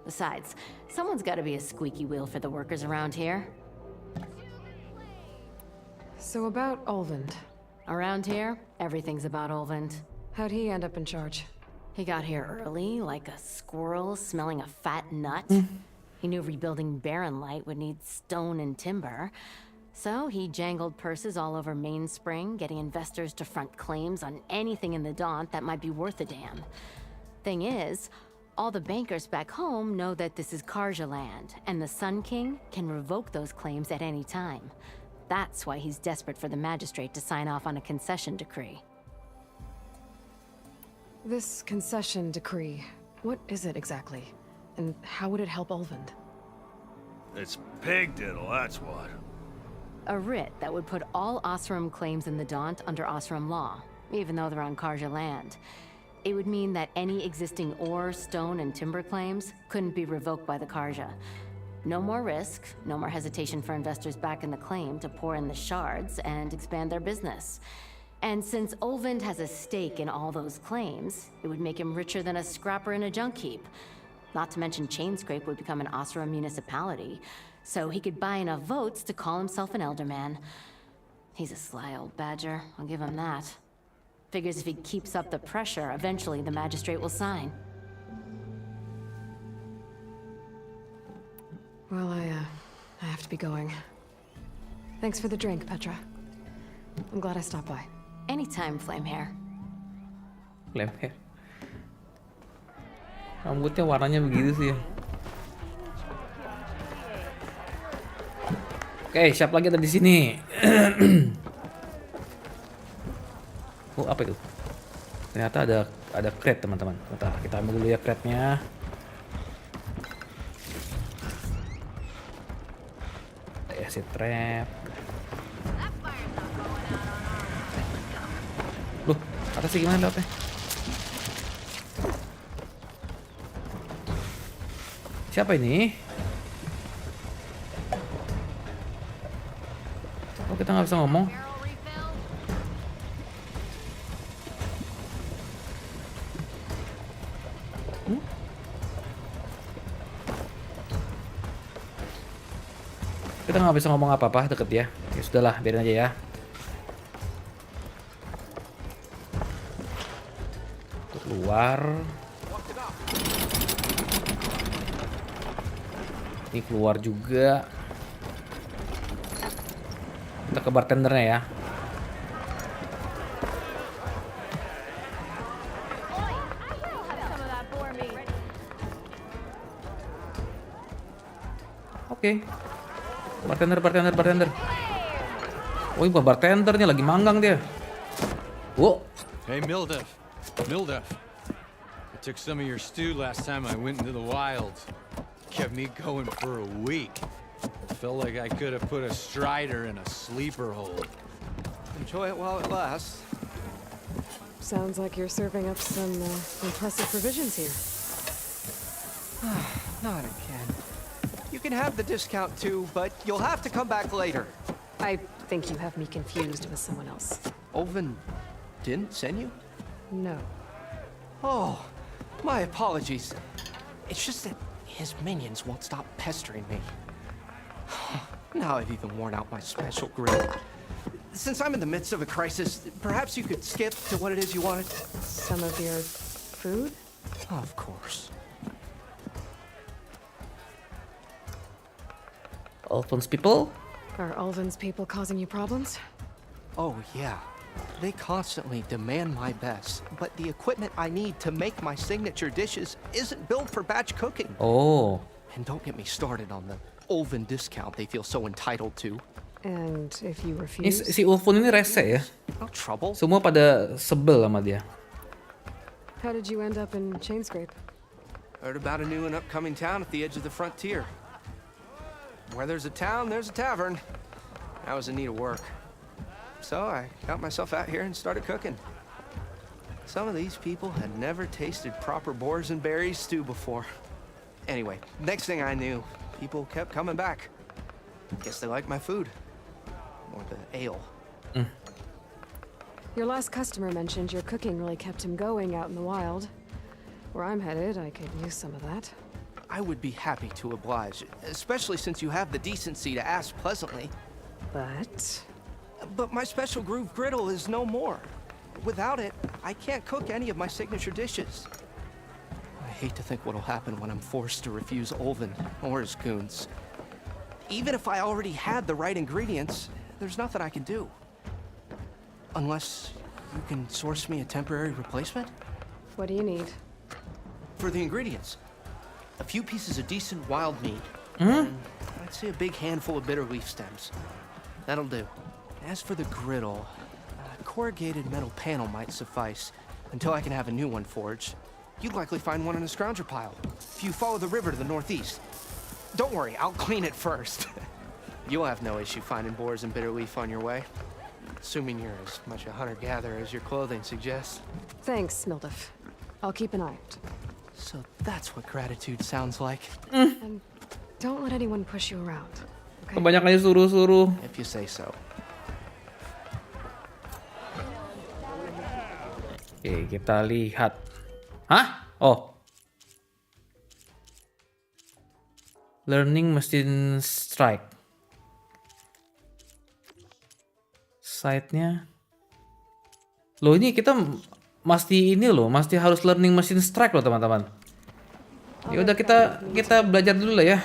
Besides, someone's gotta be a squeaky wheel for the workers around here. So about Olvend. Around here, everything's about Olvend. How'd he end up in charge? He got here early, like a squirrel smelling a fat nut. He knew rebuilding Barren Light would need stone and timber. So he jangled purses all over Mainspring, getting investors to front claims on anything in the Daunt that might be worth a damn. Thing is, all the bankers back home know that this is Carja land, and the Sun King can revoke those claims at any time. That's why he's desperate for the magistrate to sign off on a concession decree. This concession decree, what is it exactly? And how would it help Olvend? It's pig diddle, that's what. A writ that would put all Osram claims in the Daunt under Osram law, even though they're on Carja land. It would mean that any existing ore, stone, and timber claims couldn't be revoked by the Carja. No more risk, no more hesitation for investors back in the claim to pour in the shards and expand their business. And since Olvend has a stake in all those claims, it would make him richer than a scrapper in a junk heap. Not to mention Chainscrape would become an Osram municipality, so he could buy enough votes to call himself an elderman. He's a sly old badger, I'll give him that. Figures if he keeps up the pressure, eventually the magistrate will sign. Well, I have to be going. Thanks for the drink, Petra. I'm glad I stopped by. Anytime, Flamehair. Flamehair. Rambutnya warnanya begitu sih ya. Oke, siapa lagi ada di sini? Oh, apa itu? Ternyata ada crate, teman-teman. Bentar, kita ambil dulu ya crate-nya. Acid trap. Loh, atasnya gimana dapetnya? Siapa ini? Oh, kita nggak bisa ngomong. Kita nggak bisa ngomong apa-apa deket ya. Ya sudahlah, biarin aja ya. Keluar. Ini keluar juga. Kita ke bartendernya ya. Oke. Bartender. Oh, ini bukan bartendernya, lagi manggang dia. Wow. Hey, Mildef. I took some of your stew last time I went into the wilds. Kept me going for a week. Felt like I could have put a strider in a sleeper hole. Enjoy it while it lasts. Sounds like you're serving up some impressive provisions here. Not again. You can have the discount too, but you'll have to come back later. I think you have me confused with someone else. Olvend didn't send you? No. Oh, my apologies. It's just that his minions won't stop pestering me. Now I've even worn out my special grin. Since I'm in the midst of a crisis, perhaps you could skip to what it is you wanted? Some of your food? Of course. Olvend's people? Are Olvend's people causing you problems? Oh, yeah. They constantly demand my best, but the equipment I need to make my signature dishes isn't built for batch cooking. Oh. And don't get me started on the Ulven discount they feel so entitled to. And if you Ini refuse? si Ulfun ini rese ya. No trouble. Semua pada sebel sama dia. How did you end up in Chainscrape? Heard about a new and upcoming town at the edge of the frontier. Where there's a town, there's a tavern. I was in need of work. So I got myself out here and started cooking. Some of these people had never tasted proper boars and berries stew before. Anyway, next thing I knew, people kept coming back. Guess they liked my food. Or the ale. Your last customer mentioned your cooking really kept him going out in the wild. Where I'm headed, I could use some of that. I would be happy to oblige, especially since you have the decency to ask pleasantly. But my special groove griddle is no more. Without it, I can't cook any of my signature dishes. I hate to think what'll happen when I'm forced to refuse Ulven or his goons. Even if I already had the right ingredients, there's nothing I can do. Unless you can source me a temporary replacement? What do you need? For the ingredients, a few pieces of decent wild meat. And I'd say a big handful of bitter leaf stems. That'll do. As for the griddle, a corrugated metal panel might suffice until I can have a new one forged. You'd likely find one in a scrounger pile if you follow the river to the northeast. Don't worry, I'll clean it first. You'll have no issue finding boars and bitter leaf on your way. Assuming you're as much a hunter-gatherer as your clothing suggests. Thanks, Mildef. I'll keep an eye out. So that's what gratitude sounds like. And don't let anyone push you around. Okay? Kebanyakan suruh-suruh. If you say so. Oke, kita lihat. Hah? Oh. Learning machine strike. Site-nya. Loh, ini kita masih harus learning machine strike loh, teman-teman. Ya udah kita belajar dulu lah ya.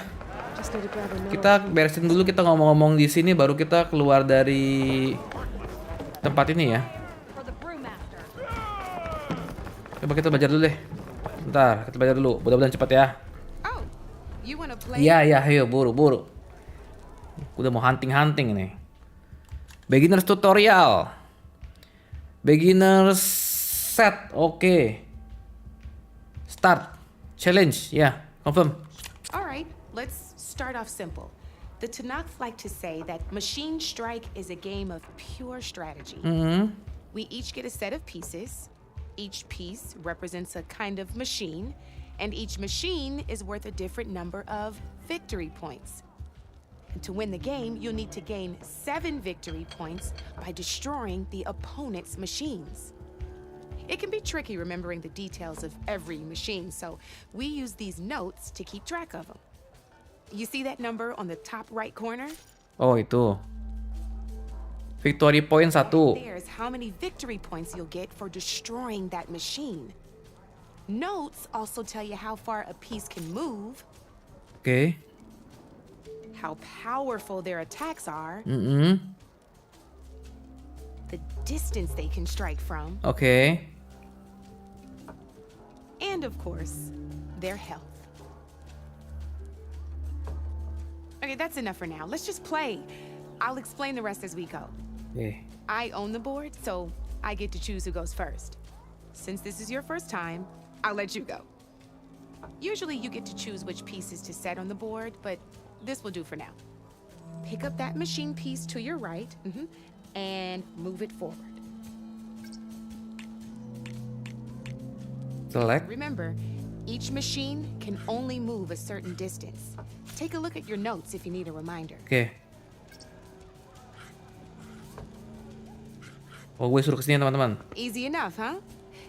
Kita beresin dulu, kita ngomong-ngomong di sini baru kita keluar dari tempat ini ya. Coba kita belajar dulu deh. Bentar, kita belajar dulu. Mudah-mudahan cepat ya. Iya, ayo buru-buru. Udah mau hunting ini. Beginners tutorial. Beginners set. Oke. Start. Challenge. Yeah, confirm. All right, let's start off simple. The Tanakh like to say that Machine Strike is a game of pure strategy. We each get a set of pieces. Each piece represents a kind of machine, and each machine is worth a different number of victory points. And to win the game, you'll need to gain 7 victory points by destroying the opponent's machines. It can be tricky remembering the details of every machine, so we use these notes to keep track of them. You see that number on the top right corner? Oh, itu. Victory point 1. There's how many victory points you'll get for destroying that machine. Notes also tell you how far a piece can move. Okay. How powerful their attacks are. The distance they can strike from. Okay. And of course, their health. Okay, that's enough for now. Let's just play. I'll explain the rest as we go. Okay. I own the board, so I get to choose who goes first. Since this is your first time, I'll let you go. Usually you get to choose which pieces to set on the board, but this will do for now. Pick up that machine piece to your right, and move it forward. Select. Remember, each machine can only move a certain distance. Take a look at your notes if you need a reminder. Okay. Oh, gue suruh kesini teman-teman. Easy enough, huh?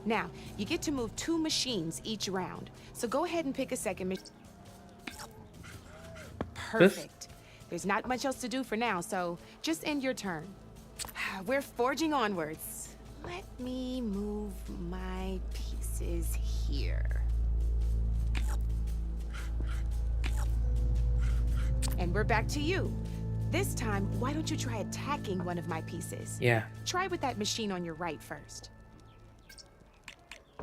Now, you get to move 2 machines each round. So go ahead and pick a second machine. Perfect. There's not much else to do for now, so just end your turn. We're forging onwards. Let me move my pieces here. And we're back to you. This time, why don't you try attacking one of my pieces? Yeah. Try with that machine on your right first.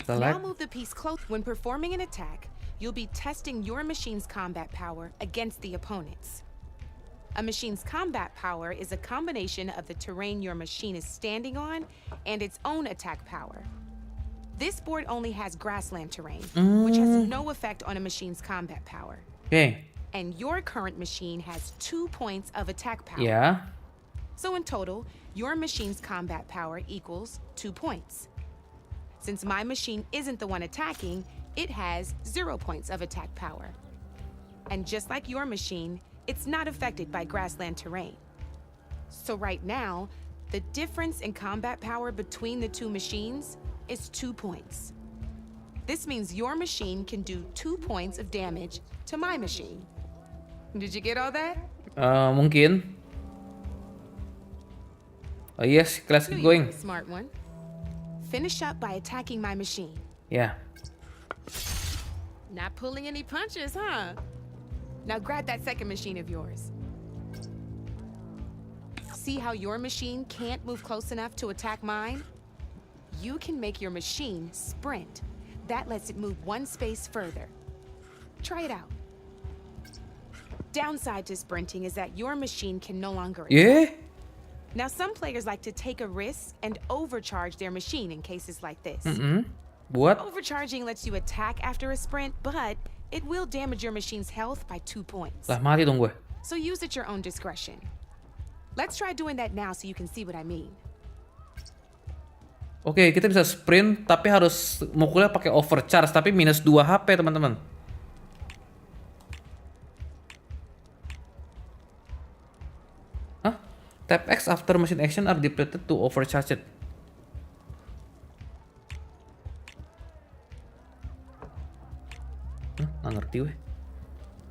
Select. Now move the piece close. When performing an attack, you'll be testing your machine's combat power against the opponent's. A machine's combat power is a combination of the terrain your machine is standing on and its own attack power. This board only has grassland terrain, which has no effect on a machine's combat power. Okay. And your current machine has 2 points of attack power. Yeah. So in total, your machine's combat power equals 2 points. Since my machine isn't the one attacking, it has 0 points of attack power. And just like your machine, it's not affected by grassland terrain. So right now, the difference in combat power between the two machines is 2 points. This means your machine can do 2 points of damage to my machine. Did you get all that? Mungkin. Oh yes, let's keep going. Smart one. Finish up by attacking my machine. Yeah. Not pulling any punches, huh? Now grab that second machine of yours. See how your machine can't move close enough to attack mine? You can make your machine sprint. That lets it move 1 space further. Try it out. Downside to sprinting is that your machine can no longer attack. Yeah? Now some players like to take a risk and overcharge their machine in cases like this. Buat? Overcharging lets you attack after a sprint, but it will damage your machine's health by 2 points. Lah mati dong gue. So use at your own discretion. Let's try doing that now so you can see what I mean. Oke, kita bisa sprint tapi harus mukulnya pakai overcharge tapi minus 2 HP, teman-teman. Hah? Tap X after machine action are depleted to overcharge it. Nggak ngerti weh.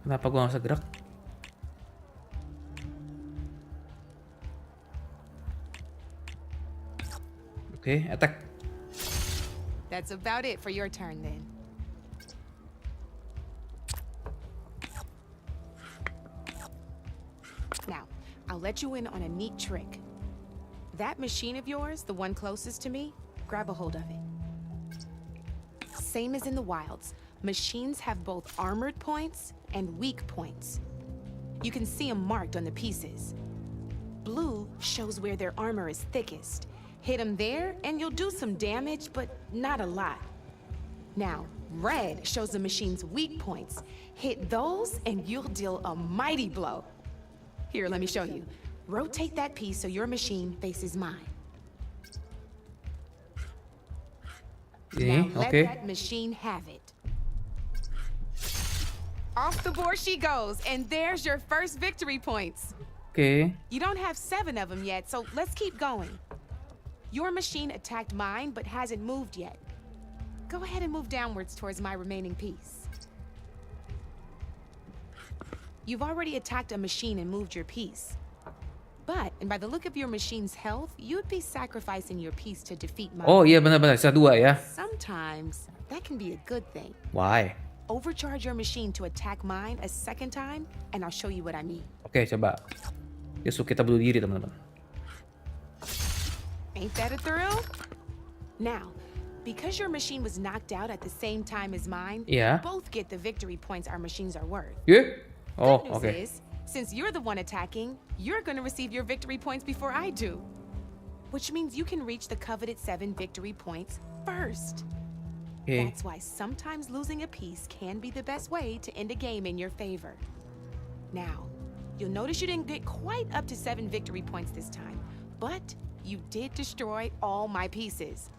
Kenapa gua nggak bisa gerak? Oke, attack. That's about it for your turn then. Now, I'll let you in on a neat trick. That machine of yours, the one closest to me, grab a hold of it. Same as in the wilds, machines have both armored points and weak points. You can see them marked on the pieces. Blue shows where their armor is thickest. Hit them there and you'll do some damage, but not a lot. Now, red shows the machine's weak points. Hit those and you'll deal a mighty blow. Here, let me show you. Rotate that piece so your machine faces mine. Now let that machine have it. Off the board she goes, and there's your first victory points. Okay. You don't have 7 of them yet, so let's keep going. Your machine attacked mine, but hasn't moved yet. Go ahead and move downwards towards my remaining piece. You've already attacked a machine and moved your piece. But, and by the look of your machine's health, you'd be sacrificing your piece to defeat mine. Oh iya benar-benar, bisa 2 ya. Sometimes, that can be a good thing. Why? Overcharge your machine to attack mine a second time, and I'll show you what I mean. Oke, coba. Yusuf kita bunuh diri, teman-teman. Ain't that a thrill? Now, because your machine was knocked out at the same time as mine, Yeah. both get the victory points our machines are worth. Yeah? Oh, Good news okay. is, since you're the one attacking, you're gonna receive your victory points before I do. Which means you can reach the coveted 7 victory points first. Okay. That's why sometimes losing a piece can be the best way to end a game in your favor. Now, you'll notice you didn't get quite up to 7 victory points this time, but you did destroy all my pieces.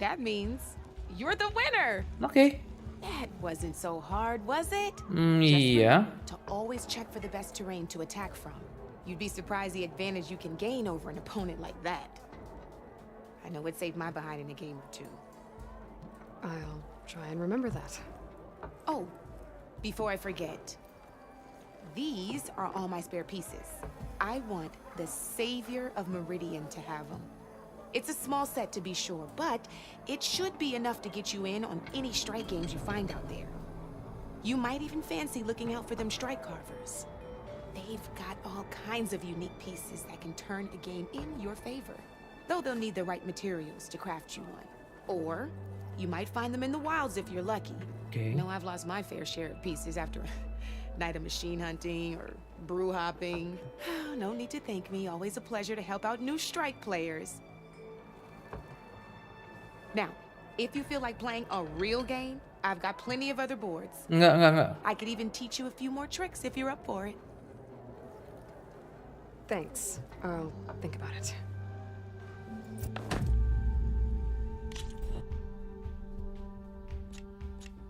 That means you're the winner! Okay. That wasn't so hard, was it? Iya. To always check for the best terrain to attack from. You'd be surprised the advantage you can gain over an opponent like that. I know it saved my behind in a game or 2. I'll try and remember that. Oh, before I forget. These are all my spare pieces. I want the Savior of Meridian to have them. It's a small set to be sure, but it should be enough to get you in on any strike games you find out there. You might even fancy looking out for them strike carvers. They've got all kinds of unique pieces that can turn a game in your favor. Though they'll need the right materials to craft you one. Or you might find them in the wilds if you're lucky. Okay. You know, I've lost my fair share of pieces after a night of machine hunting or brew hopping. No need to thank me. Always a pleasure to help out new strike players. Now, if you feel like playing a real game, I've got plenty of other boards. Enggak. I could even teach you a few more tricks if you're up for it. Thanks. I'll think about it.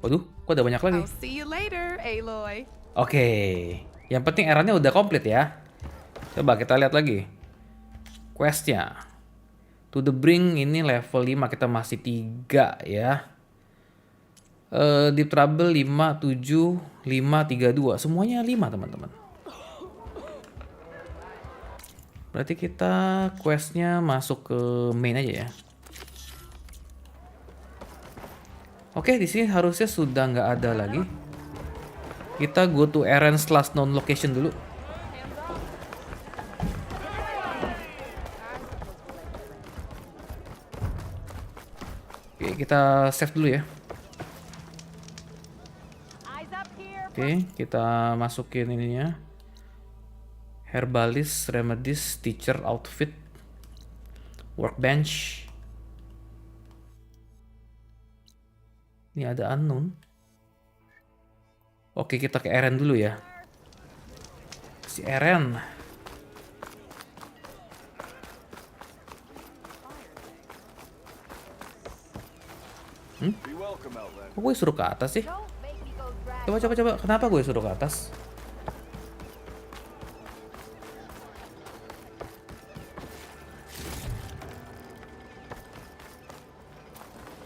Waduh, kok ada banyak lagi? I'll see you later, Aloy. Oke, yang penting eranya udah komplit ya. Coba kita lihat lagi. Questnya. To the Brink ini level 5, kita masih 3 ya. Deep Trouble 5, 7, 5, 3, 2. Semuanya 5 teman-teman. Berarti kita questnya masuk ke main aja ya. Oke, di sini harusnya sudah nggak ada lagi. Kita go to errands last known location dulu. Oke, kita save dulu ya. Oke, kita masukin ininya. Herbalist, remedies, teacher, outfit, workbench. Ini ada unknown. Oke, kita ke errand dulu ya. Si errand. Kok gue suruh ke atas sih? Coba. Kenapa gue suruh ke atas?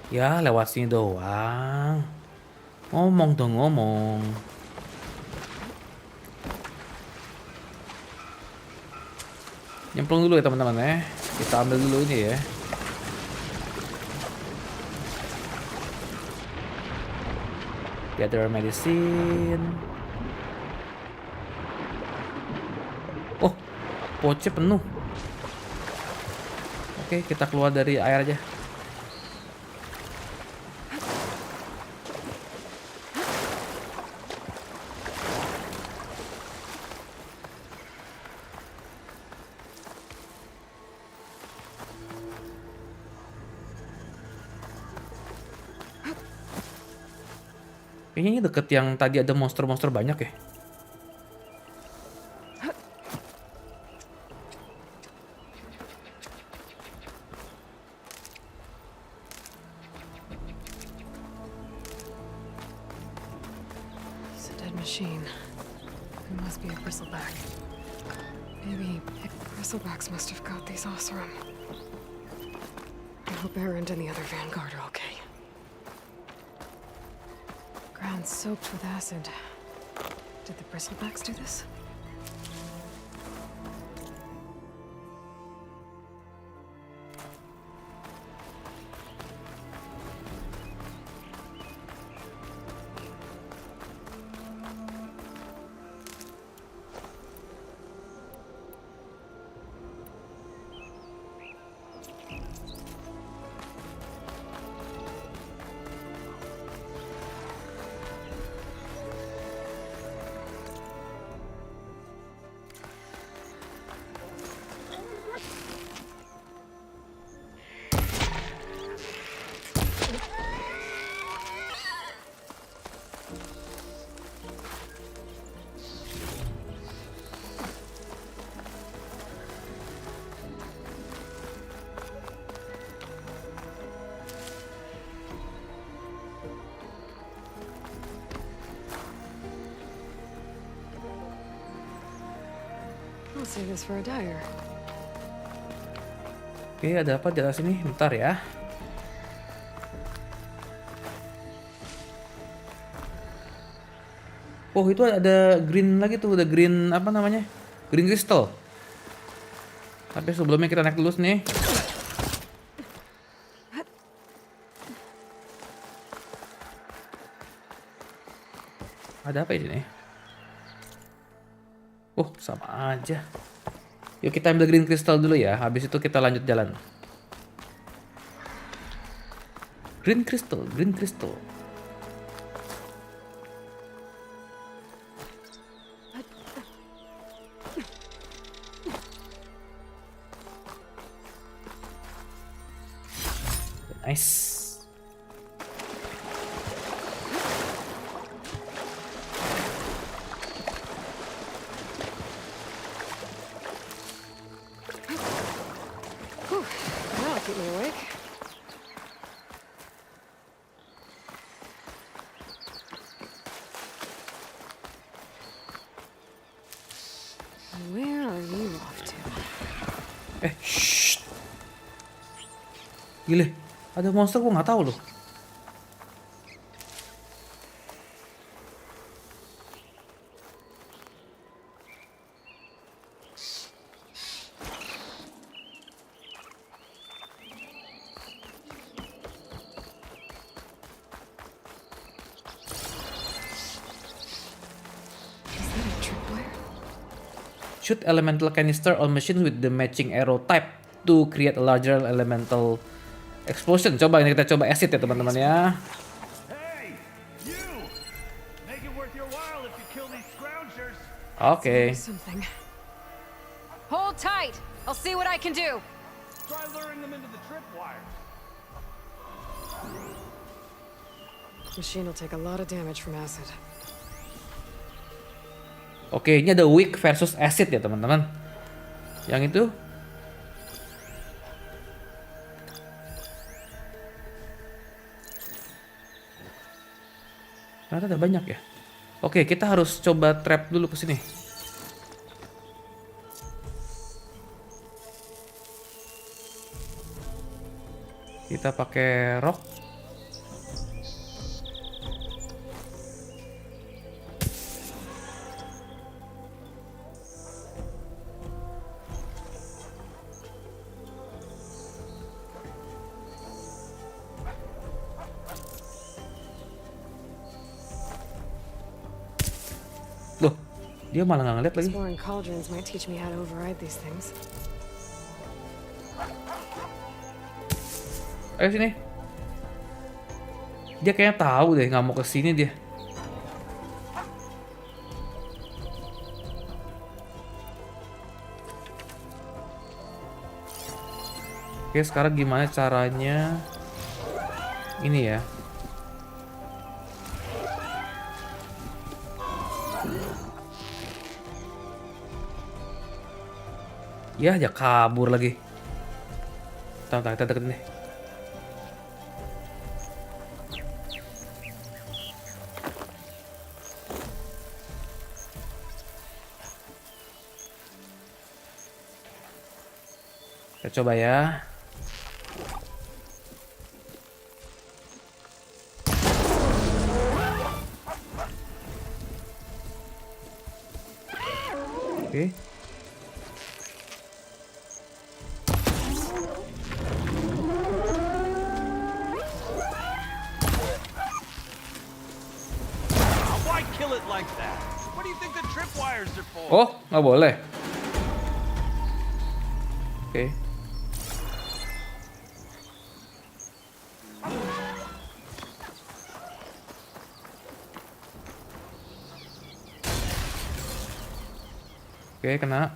Ya, lewat sini doang. Ngomong dong, ngomong. Nyemplung dulu ya teman-teman ya. Kita ambil dulu ini ya. Gather medicine. Oh, pouchnya penuh. Oke, kita keluar dari air aja. Kayaknya ini deket yang tadi ada monster-monster banyak ya. It's a dead machine. It must be a bristleback. Maybe bristlebacks must have got these Osram. I hope Erend and the other vanguard are okay. Ground soaked with acid. Did the bristlebacks do this? I'll save this for a dyer. Oke, ada apa di atas sini? Bentar ya. Oh, itu ada green lagi tuh, ada green apa namanya? Green crystal. Tapi sebelumnya kita naik dulu nih. Ada apa ini? Oh, sama aja. Yuk kita ambil green crystal dulu ya. Habis itu kita lanjut jalan. Green crystal, green crystal. Nice. Whew, that'll keep me awake. Where are you off to? Shh. Gile, ada monster gua nggak tahu loh. Shoot elemental canister on machine with the matching arrow type to create a larger elemental explosion. Coba ini kita coba acid ya teman-teman ya. Oke. Something. Hold tight. I'll see what I can do. Try luring them into the tripwires. Machine will take a lot of damage from acid. Oke, ini ada weak versus acid ya teman-teman. Yang itu ternyata ada banyak ya. Oke, kita harus coba trap dulu ke sini. Kita pakai rock. Loh, dia malah nggak ngeliat lagi. Exploring cauldrons might teach me how to override these things. Ayo sini. Dia kayaknya tahu deh nggak mau ke sini dia. Oke, sekarang gimana caranya? Ini ya. Ya, dia kabur lagi. Bentar, kita deketin nih. Kita coba ya. Oke. Oh, nggak boleh. Oke. Oke, kena.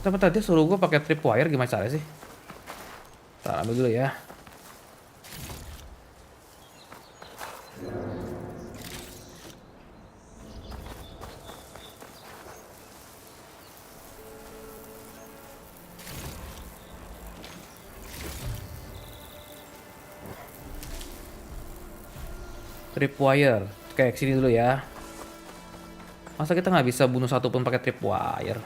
Tapi tadi suruh gue pakai tripwire, gimana caranya sih? Kita ambil dulu ya. Tripwire, kayak sini dulu ya. Masa kita nggak bisa bunuh satu pun pakai tripwire?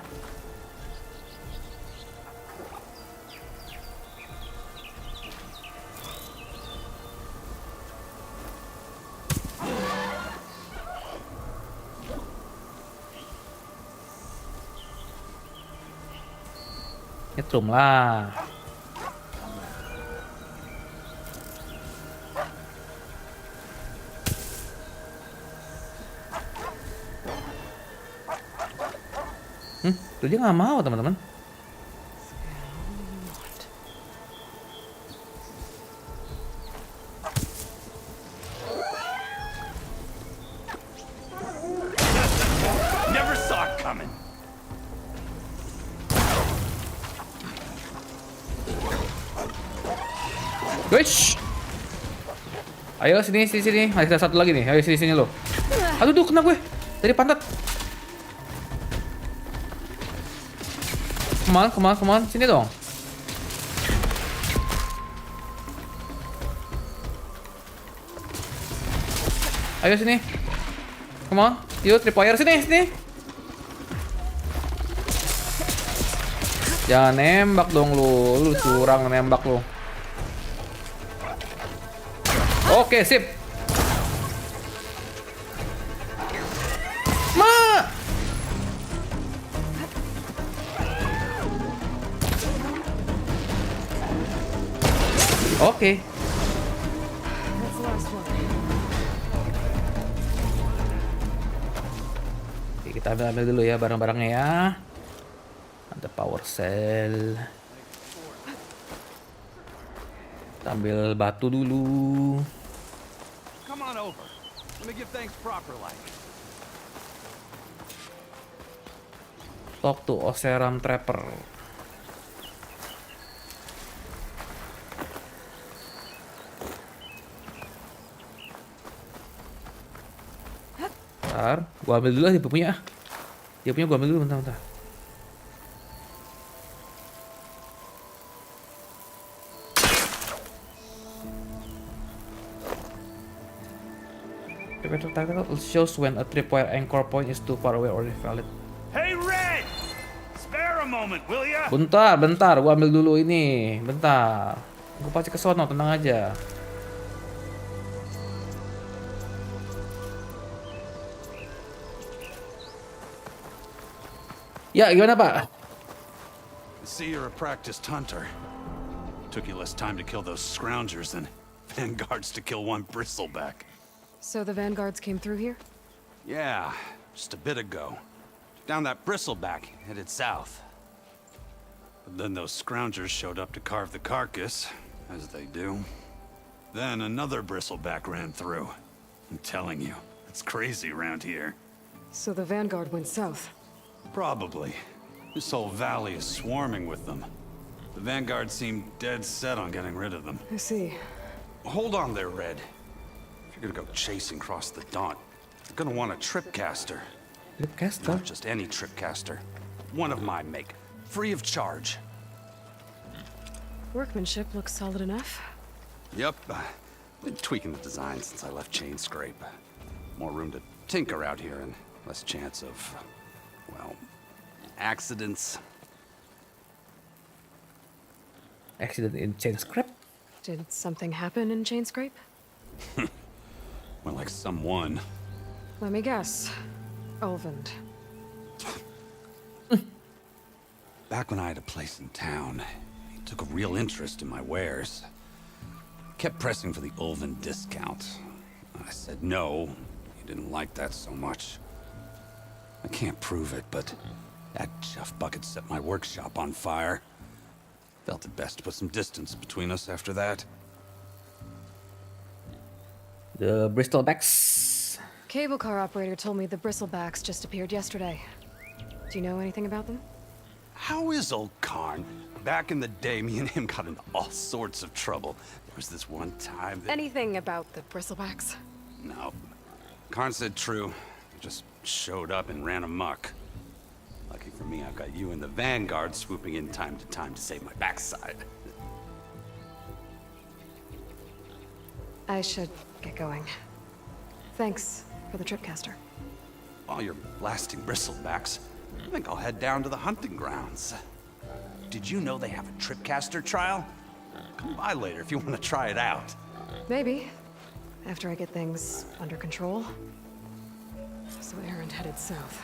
Setrum lah. Tuh dia nggak mau teman-teman. Never saw it coming. Wish. Ayo sini. Ada satu lagi nih. Ayo sini lo. Aduh tuh kena gue dari pantat. Come on, sini dong. Ayo sini. Come on, yuk tripwire sini. Jangan nembak dong lu curang nembak lu. Oke, sip. Oke. Oke, kita ambil dulu ya barang-barangnya ya. Ada power cell. Kita ambil batu dulu. Come on over. Let me give thanks proper like. Talk to Oseram Trapper. Bentar, gua ambil dulu dia punya. Dia punya gua ambil dulu bentar. Prepare tactical shows when a tripwire anchor point is too far away or invalid. Hey Red! Spare a moment, will ya? Bentar, gua ambil dulu ini. Bentar. Gua pasti ke sono, tenang aja. Ya, gimana Pak? I see you're a practiced hunter. Took you less time to kill those scroungers than vanguards to kill one bristleback. So the vanguards came through here? Yeah, just a bit ago. Down that bristleback, headed south. But then those scroungers showed up to carve the carcass, as they do. Then another bristleback ran through. I'm telling you, it's crazy around here. So the vanguard went south? Probably. This whole valley is swarming with them. The vanguard seemed dead set on getting rid of them. I see. Hold on there, Red. If you're gonna go chasing across the Daunt, you're gonna want a tripcaster. Tripcaster? Not just any tripcaster. One of my make. Free of charge. Workmanship looks solid enough. Yep. Been tweaking the design since I left Chain Scrape. More room to tinker out here and less chance of, well, accidents. Accident in Chain Scrape? Did something happen in Chain Scrape? More like someone. Let me guess. Olvend. Back when I had a place in town, he took a real interest in my wares. Kept pressing for the Ulven discount. I said no. He didn't like that so much. I can't prove it, but that chuff bucket set my workshop on fire. Felt it best to put some distance between us after that. The Bristlebacks. Cable car operator told me the bristlebacks just appeared yesterday. Do you know anything about them? How is old Karn? Back in the day, me and him got into all sorts of trouble. There was this one time that... Anything about the bristlebacks? No. Karn said true. He just showed up and ran amok. Lucky for me, I've got you and the Vanguard swooping in time to save my backside. I should get going. Thanks for the tripcaster. While you're blasting bristlebacks, I think I'll head down to the hunting grounds. Did you know they have a tripcaster trial? Come by later if you want to try it out. Maybe. After I get things under control. So Aaron headed south.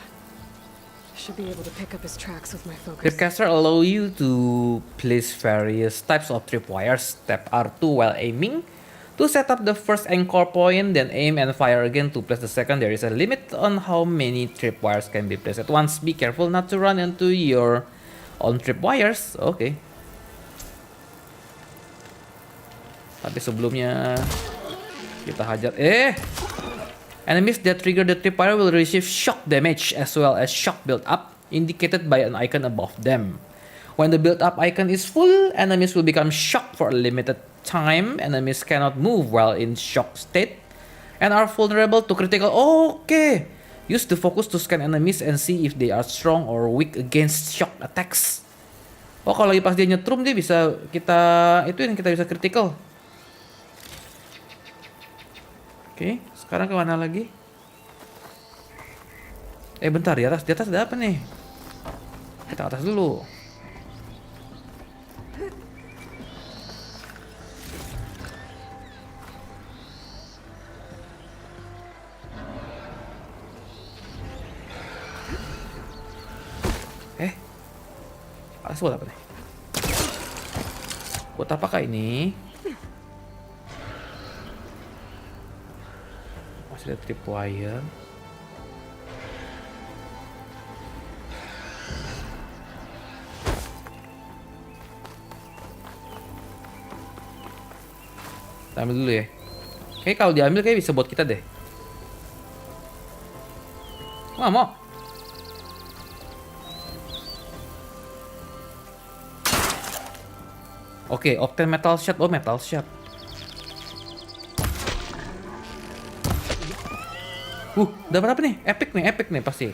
Should be able to pick up his tracks with my focus. Tripcaster allow you to place various types of tripwires. Tap R2 while aiming to set up the first anchor point, then aim and fire again to place the second. There is a limit on how many tripwires can be placed at once. Be careful not to run into your own tripwires. Oke. Tapi sebelumnya kita hajar. Enemies that trigger the tripwire will receive shock damage as well as shock build-up, indicated by an icon above them. When the build-up icon is full, enemies will become shocked for a limited time. Enemies cannot move while in shock state and are vulnerable to critical. Oke. Use the focus to scan enemies and see if they are strong or weak against shock attacks. Oh, kalau lagi pas dia nyetrum dia bisa kita bisa critical. Oke, sekarang kemana lagi? Bentar, di atas ada apa nih? Kita ke atas dulu. Atas buat apa nih? Buat apakah ini? Masih ada tripwire. Kita ambil dulu ya. Kayak kalau diambil kayak bisa buat kita deh. Nggak mau. Oke, Octane Metal Shot. Oh, Metal Shot. Dapat apa nih? Epic nih pasti.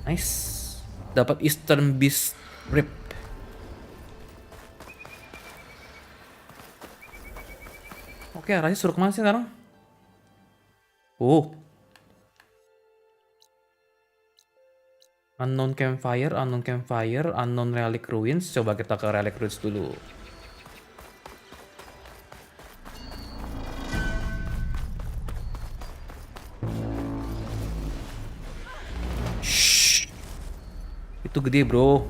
Nice. Dapat Eastern Beast Rib. Oke, arahnya suruh kemana sih sekarang? Unknown Campfire, Unknown Relic Ruins. Coba kita ke Relic Ruins dulu. Shh. Itu gede, bro.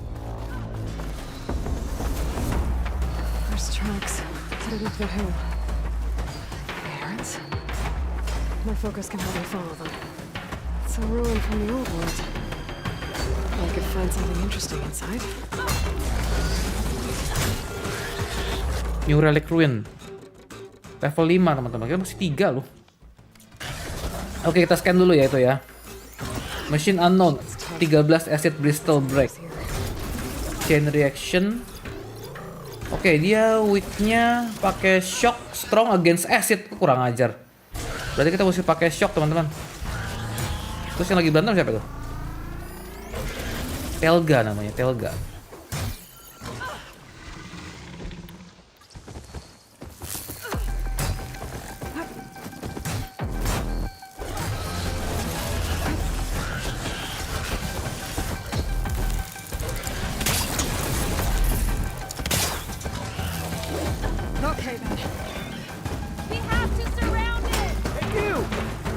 There's tracks headed up the hill. Parents? My focus can hardly follow them. It's a ruin from the old world. I could find something interesting inside. New Relic Ruin. Level 5, teman-teman. Kita masih 3 loh. Oke, kita scan dulu ya itu ya. Machine Unknown. 13 Acid Bristol Break. Chain Reaction. Oke, dia weak-nya pakai shock, strong against acid. Kurang ajar. Berarti kita mesti pakai shock, teman-teman. Terus yang lagi berantem siapa tuh? Telga namanya, Telga.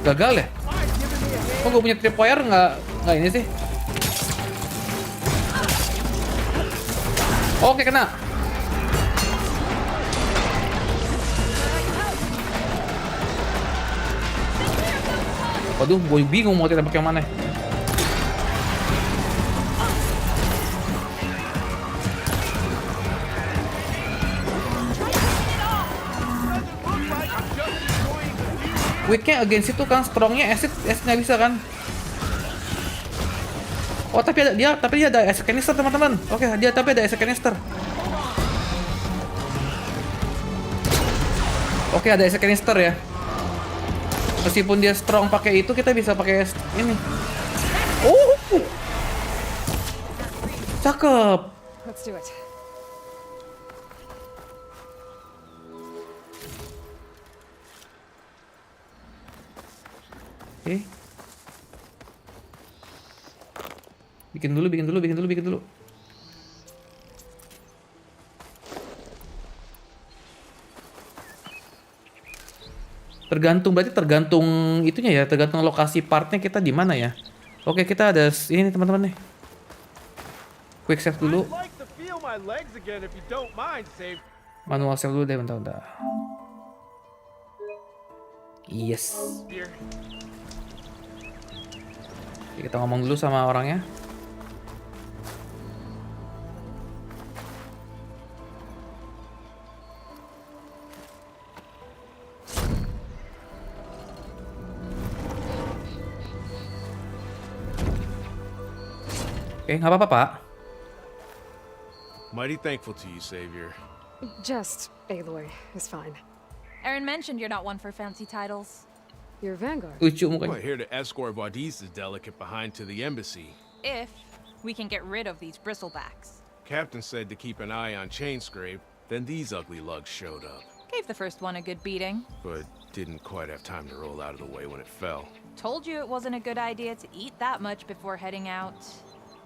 Gagal ya? Kok gue punya tripwire nggak ini sih? Oke, kena. Waduh, gue bingung mau tembak yang mana. Weaknya against itu kan, strongnya acid nggak bisa kan? Oh, tapi dia ada acid canister, teman-teman. Oke, tapi ada acid canister. Oke, ada acid canister ya. Meskipun dia strong pakai itu, kita bisa pakai ini. Oh, cakep. Let's do it. Oke. Bikin dulu. Tergantung, berarti tergantung itunya ya, tergantung lokasi partnya kita di mana ya. Oke, kita ada ini teman-teman nih. Quick save dulu. Manual save dulu deh, bentar. Yes. Oke, kita ngomong dulu sama orangnya. Oke, nggak apa-apa, Pak. Mighty thankful to you, Savior. Just Aloy is fine. Aaron mentioned you're not one for fancy titles. Your vanguard. Lucu Well, mukanya. here to escort Vadi's delicate behind to the embassy. If we can get rid of these bristlebacks. Captain said to keep an eye on Chainscrape, then these ugly lugs showed up. Gave the first one a good beating. But didn't quite have time to roll out of the way when it fell. Told you it wasn't a good idea to eat that much before heading out.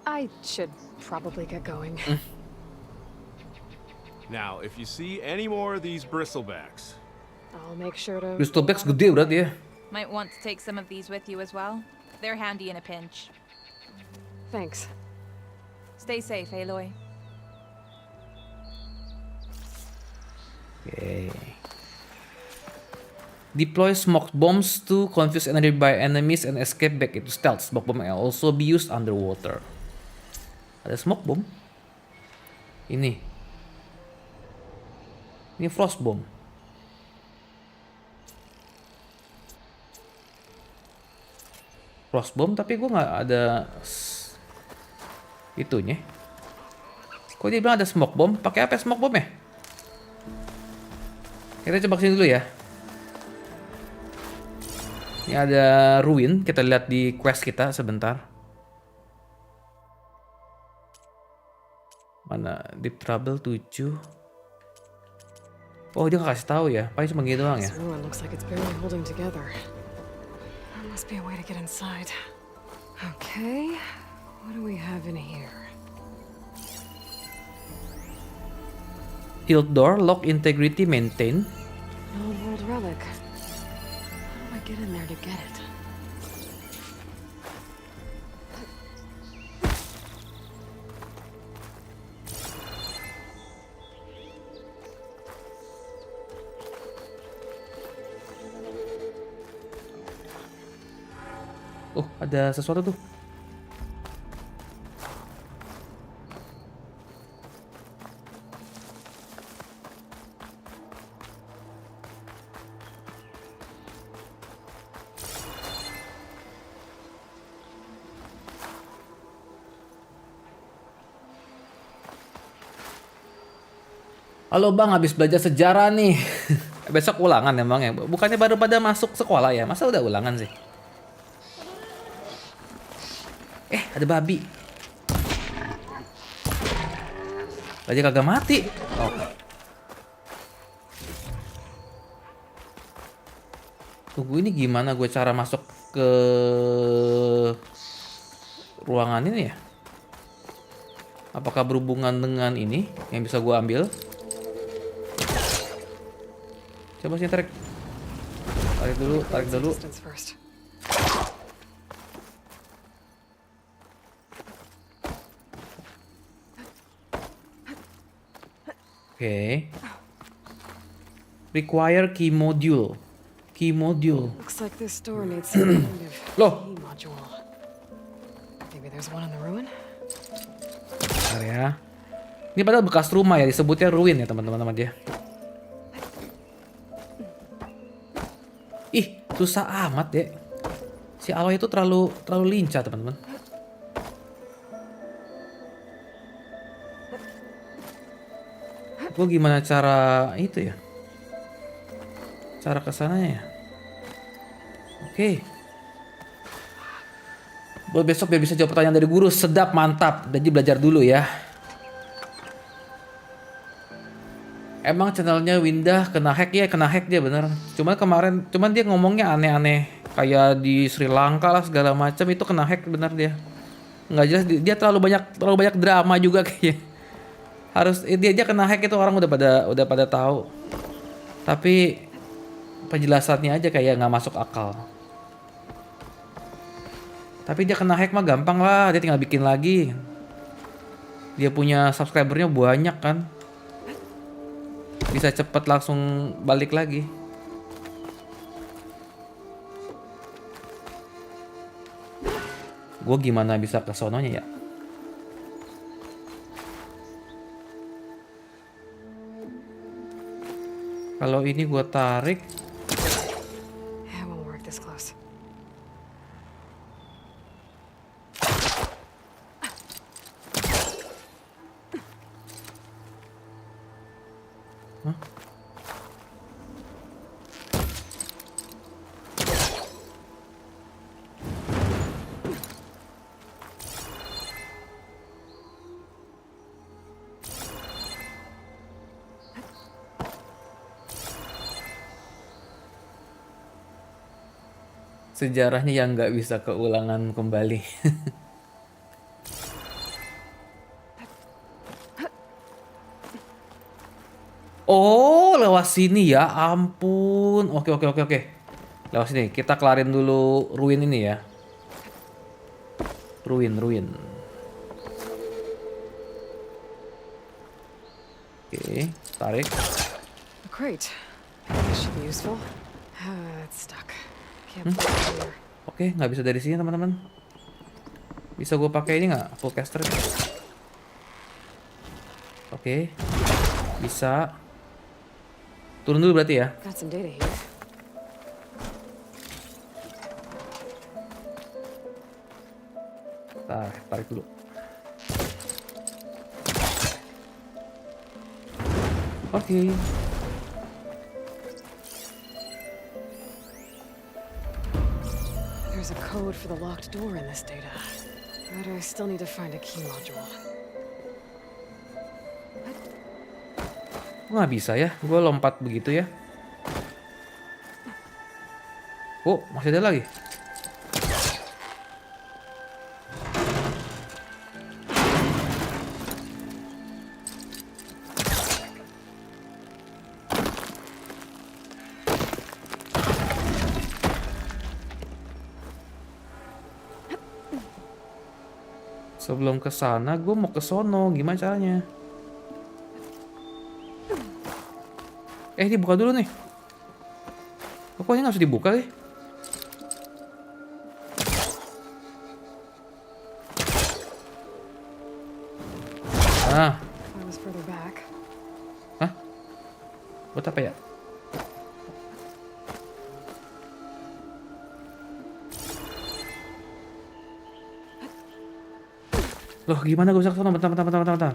I should probably get going. Now, if you see any more of these bristlebacks, I'll make sure to... Bristlebacks gede berarti ya. Might want to take some of these with you as well. They're handy in a pinch. Thanks. Stay safe, Aloy. Okay. Deploy smoke bombs to confuse nearby enemies and escape back into stealth. Smoke bomb can also be used underwater. Ada smoke bomb. Ini frost bomb. Frost bomb, tapi gue nggak ada itunya. Kok dia bilang ada smoke bomb? Pakai apa smoke bomb ya? Kita coba kesini dulu ya. Ini ada ruin, kita lihat di quest kita sebentar. Mana deep trouble 7. Oh, dia nggak kasih tahu ya. Paling cuma gitu doang ya. This ruin looks like it's barely holding together. There must be a way to get inside. Okay, what do we have in here? Tilt door, lock integrity, maintain. An old world relic. How do I get in there to get it? Oh, ada sesuatu tuh. Halo bang, habis belajar sejarah nih. Besok ulangan emang ya? Bukannya baru pada masuk sekolah ya? Masa udah ulangan sih? Ada babi. Aja kagak mati. Oh. Tunggu, ini gimana gue cara masuk ke ruangan ini ya? Apakah berhubungan dengan ini yang bisa gue ambil? Coba sih tarik. Tarik dulu. Oke. Require key module. Looks like this door needs some kind of key module. Maybe there's one in the ruin? Bentar ya. Ini padahal bekas rumah ya, disebutnya ruin ya teman-teman dia. Ih, susah amat ya. Si Aloy itu terlalu lincah teman-teman. Gue gimana cara itu ya? Cara kesananya ya? Oke. Buat besok biar bisa jawab pertanyaan dari guru. Sedap, mantap. Jadi belajar dulu ya. Emang channelnya Windah kena hack ya? Kena hack dia bener. Cuman dia ngomongnya aneh-aneh. Kayak di Sri Lanka lah segala macam, itu kena hack bener dia. Nggak jelas, dia terlalu banyak drama juga kayaknya. Harus dia aja kena hack, itu orang udah pada tahu. Tapi penjelasannya aja kayak nggak masuk akal. Tapi dia kena hack mah gampang lah, dia tinggal bikin lagi. Dia punya subscribernya banyak kan, bisa cepet langsung balik lagi. Gue gimana bisa ke sononya ya? Kalau ini gue tarik. I won't work this close. Hah? Sejarahnya yang nggak bisa keulangan kembali. Oh, lewat sini ya, ampun. Oke. Lewat sini, kita kelarin dulu ruin ini ya. Ruin. Oke, tarik. Great. This should be useful. It's stuck. Can't put it here. Oke, nggak bisa dari sini teman-teman. Bisa gue pakai ini nggak? Full caster. Oke, bisa. Turun dulu berarti ya. Got some data here. Tarik dulu. Oke. There's a code for the locked door in this data. But I still need to find a key module. Nggak bisa ya, gue lompat begitu ya. Oh, masih ada lagi. Sebelum ke sana, gue mau ke sono. Gimana caranya? Dibuka dulu nih. Kok ini nggak usah dibuka sih? Hah? Buat apa ya? Loh, gimana gue bisa ke sana? Bentar.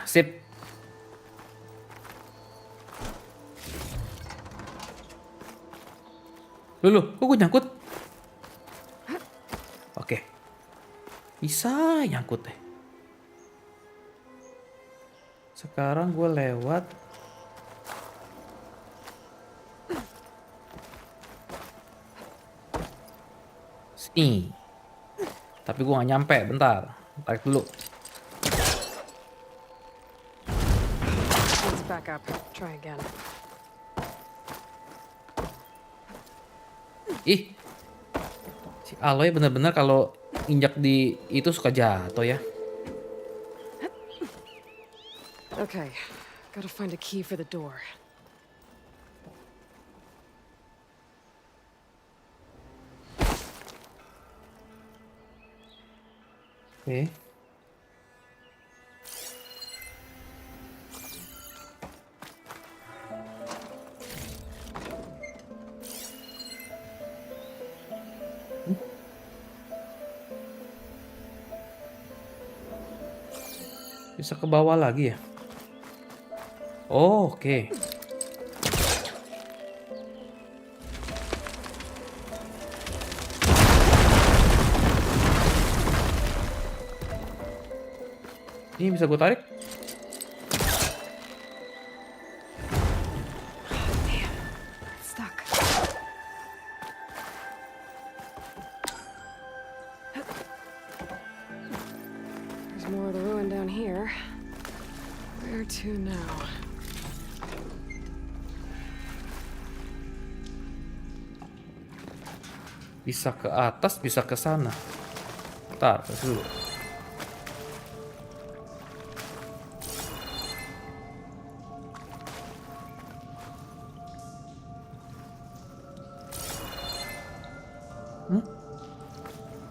Sip. Loh, kok gue nyangkut? Oke. Bisa nyangkut deh. Sekarang gue lewat. Sini. Tapi gue gak nyampe, bentar. Tarik dulu. Back up. Try again. Ih, si Aloy bener-bener kalau injak di itu suka jatuh ya. Okay, gotta find a key for the door. Oke. Bisa ke bawah lagi ya? Oh, oke. Ini bisa gue tarik? Stuck. There's more of the ruin down here. Where to now? Bisa ke atas, bisa ke sana. Ntar, dulu.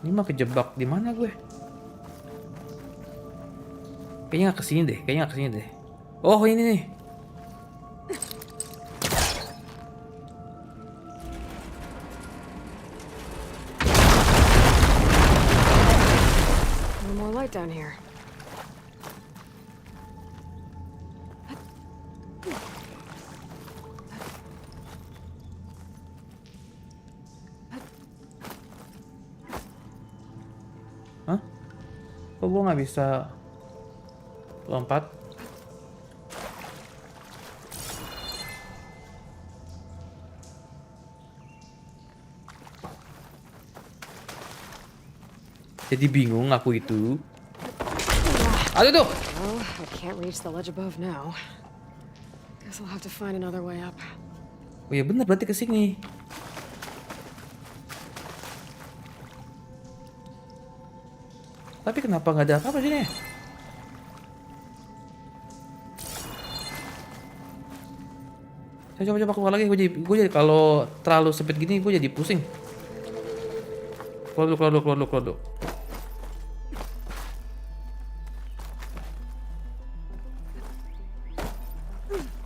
Ini mah kejebak di mana gue? Kayaknya nggak kesini deh, kayaknya nggak kesini deh. Oh ini nih. No more light down here. Hah? Kok gue nggak bisa lompat? Jadi bingung aku itu. Aduh tuh. Well, I can't reach the ledge above now. Guess I'll have to find another way up. Oh ya bener, berarti ke sini. Tapi kenapa nggak ada apa-apa sini? Saya coba keluar lagi. Gue jadi kalau terlalu sempit gini gue jadi pusing. Keluar dulu.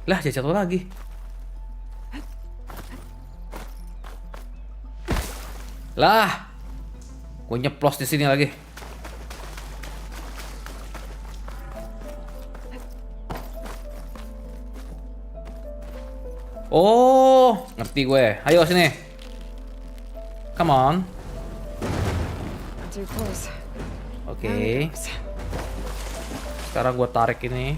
Lah, jatuh lagi. Lah, gue nyeplos di sini lagi. Oh, ngerti gue. Ayo sini. Come on. Too close. Oke. Sekarang gue tarik ini.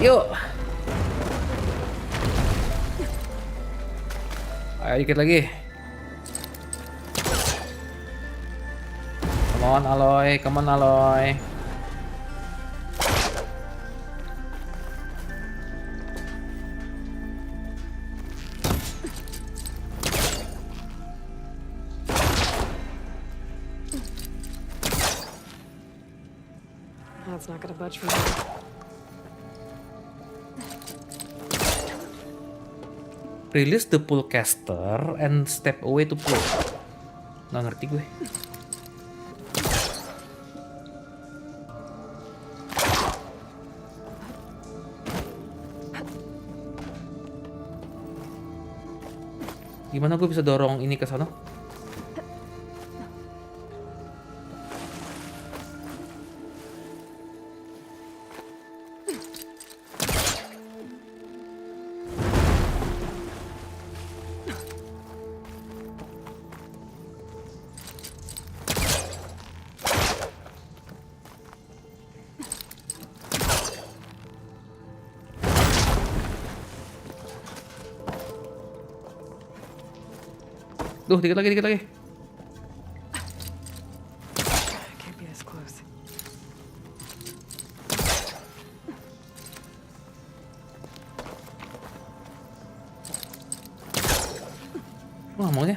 Yuk. Ayo dikit lagi. Come on Aloy. That's not gonna budge from here. Release the pull caster and step away to pull. Nggak ngerti gue. Gimana gue bisa dorong ini ke sana? Duh, dikit lagi. Can't be this close. Wah, maunya.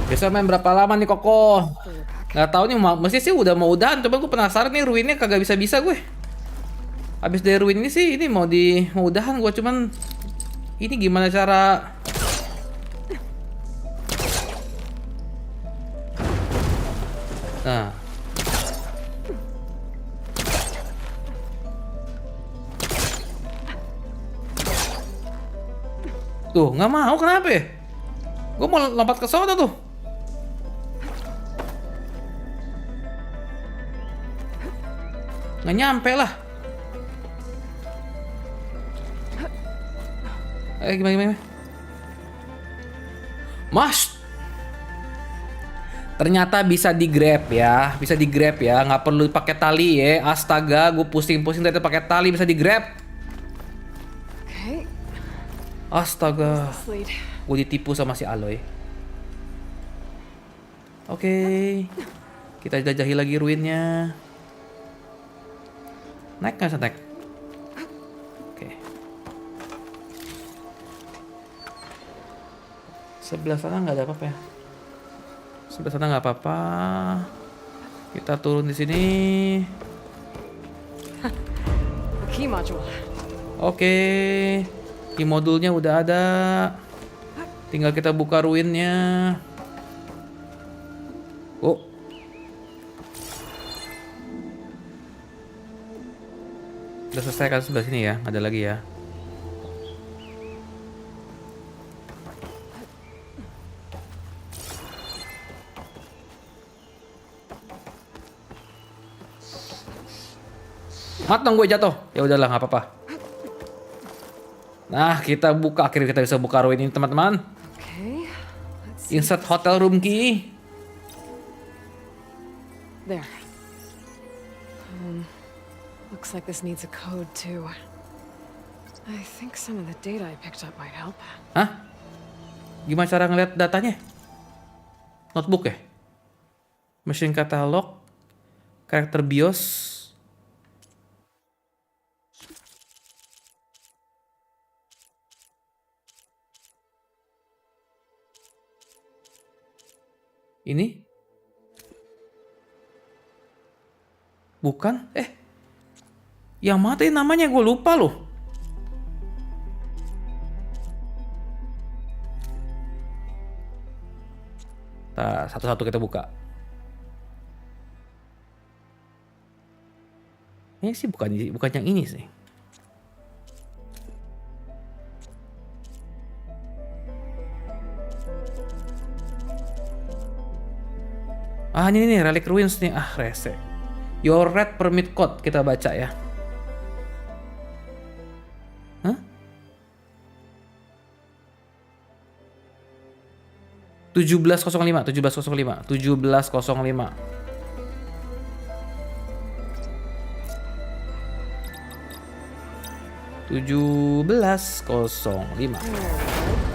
Biasa main berapa lama nih Koko? Nggak tahu nih, mesti sih udah mau udahan. Coba gue penasaran nih, ruinnya kagak bisa gue. Abis dari ruin ini sih, ini mau udahan gue, cuman ini gimana cara? Nah. Tuh, nggak mau, kenapa ya? Gue mau lompat ke sana tuh. Nggak nyampe lah. Gimana? Mas, ternyata bisa di grab ya, nggak perlu pakai tali ya. Astaga, gue pusing-pusing ternyata pakai tali bisa di grab. Astaga, gue ditipu sama si Aloy. Oke, kita jajahi lagi ruinnya. Naik nggak bisa naik? Oke. Sebelah sana nggak ada apa-apa ya. Sebelah sana nggak apa-apa. Kita turun di sini. Key module. Oke. Key modulnya udah ada. Tinggal kita buka ruinnya. Oh. Udah selesai kan sebelah sini ya? Ada lagi ya. Matang gue jatuh. Ya udahlah, nggak apa-apa. Nah, kita buka, akhirnya kita bisa buka ruin ini, teman-teman. Insert hotel room key. There. Looks like this needs a code too. I think some of the data I picked up might help. Hah? Gimana cara ngeliat datanya? Notebook ya? Machine catalog, karakter BIOS. Ini? Bukan? Yang mana tadi namanya gue lupa loh. Nah, satu-satu kita buka. Ini sih bukan yang ini sih. Ah, ini nih relic ruins nih. Ah, rese. Your red permit code kita baca ya. Hah? 1705. 1705.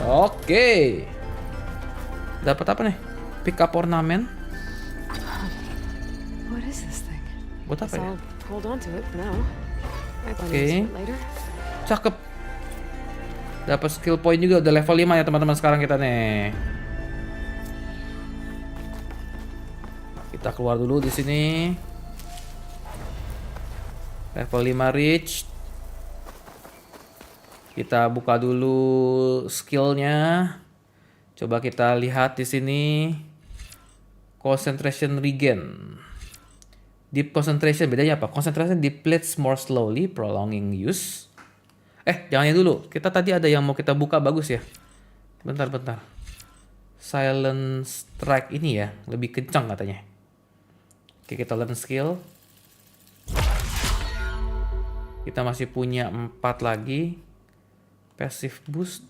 Oke. Dapat apa nih? Pick up ornament. What is this thing? Buat apa ya? Hold on to it for now. Oke. Cakep. Dapat skill point juga, udah level 5 ya teman-teman sekarang kita nih. Kita keluar dulu di sini. Level 5 reach. Kita buka dulu skillnya. Coba kita lihat di sini. Concentration regain. Deep concentration bedanya apa? Concentration depletes more slowly, prolonging use. Jangan ya dulu. Kita tadi ada yang mau kita buka, bagus ya. Bentar. Silent strike ini ya, lebih kencang katanya. Oke, kita learn skill. Kita masih punya 4 lagi. Passive boost.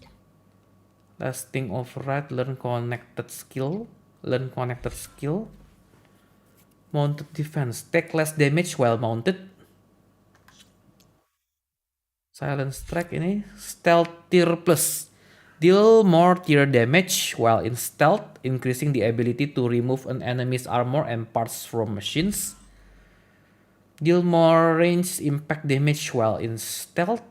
Lasting override, learn connected skill. Mounted defense, take less damage while mounted. Silent strike ini stealth tier plus, deal more tier damage while in stealth, increasing the ability to remove an enemy's armor and parts from machines. Deal more range impact damage while in stealth.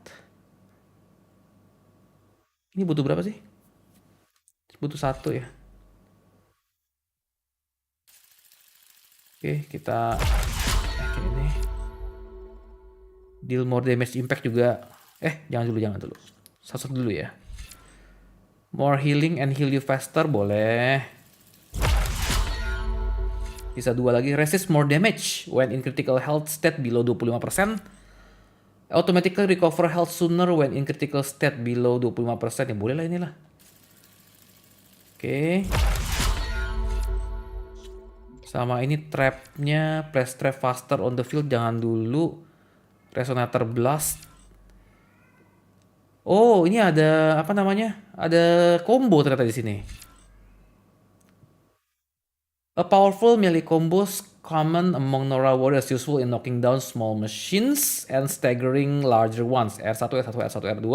Ini butuh berapa sih? Butuh 1 ya. Oke, kita ini deal more damage impact juga. Jangan dulu. Satu dulu ya. More healing and heal you faster boleh. Bisa 2 lagi. Resist more damage when in critical health state below 25%. Automatically recover health sooner when in critical state below 25%. Ya boleh lah inilah. Oke. Sama ini trapnya, press trap faster on the field, jangan dulu. Resonator blast. Oh, ini ada apa namanya? Ada combo ternyata di sini. A powerful melee combos common among Nora warriors, useful in knocking down small machines and staggering larger ones. R1, R1, R1, R2.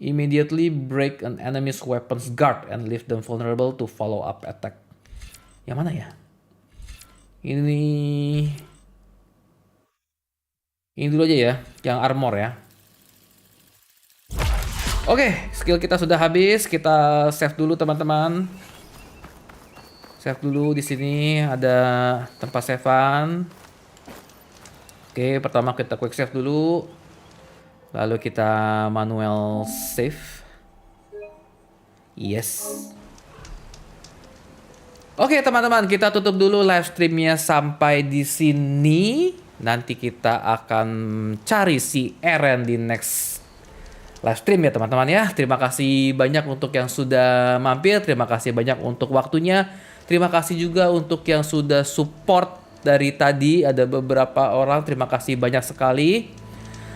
Immediately break an enemy's weapons guard and leave them vulnerable to follow-up attack. Yang mana ya? Ini dulu aja ya, yang armor ya. Oke, skill kita sudah habis. Kita save dulu teman-teman. Save dulu di sini ada tempat savean. Oke, pertama kita quick save dulu. Lalu kita manual save. Yes. Oke teman-teman, kita tutup dulu live streamnya sampai di sini. Nanti kita akan cari si Eren di next live stream ya teman-teman ya. Terima kasih banyak untuk yang sudah mampir. Terima kasih banyak untuk waktunya. Terima kasih juga untuk yang sudah support dari tadi. Ada beberapa orang, terima kasih banyak sekali.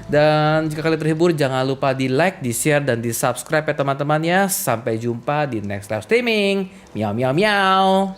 Dan jika kalian terhibur, jangan lupa di like, di share, dan di subscribe ya teman-teman ya. Sampai jumpa di next live streaming. Miau miau miau.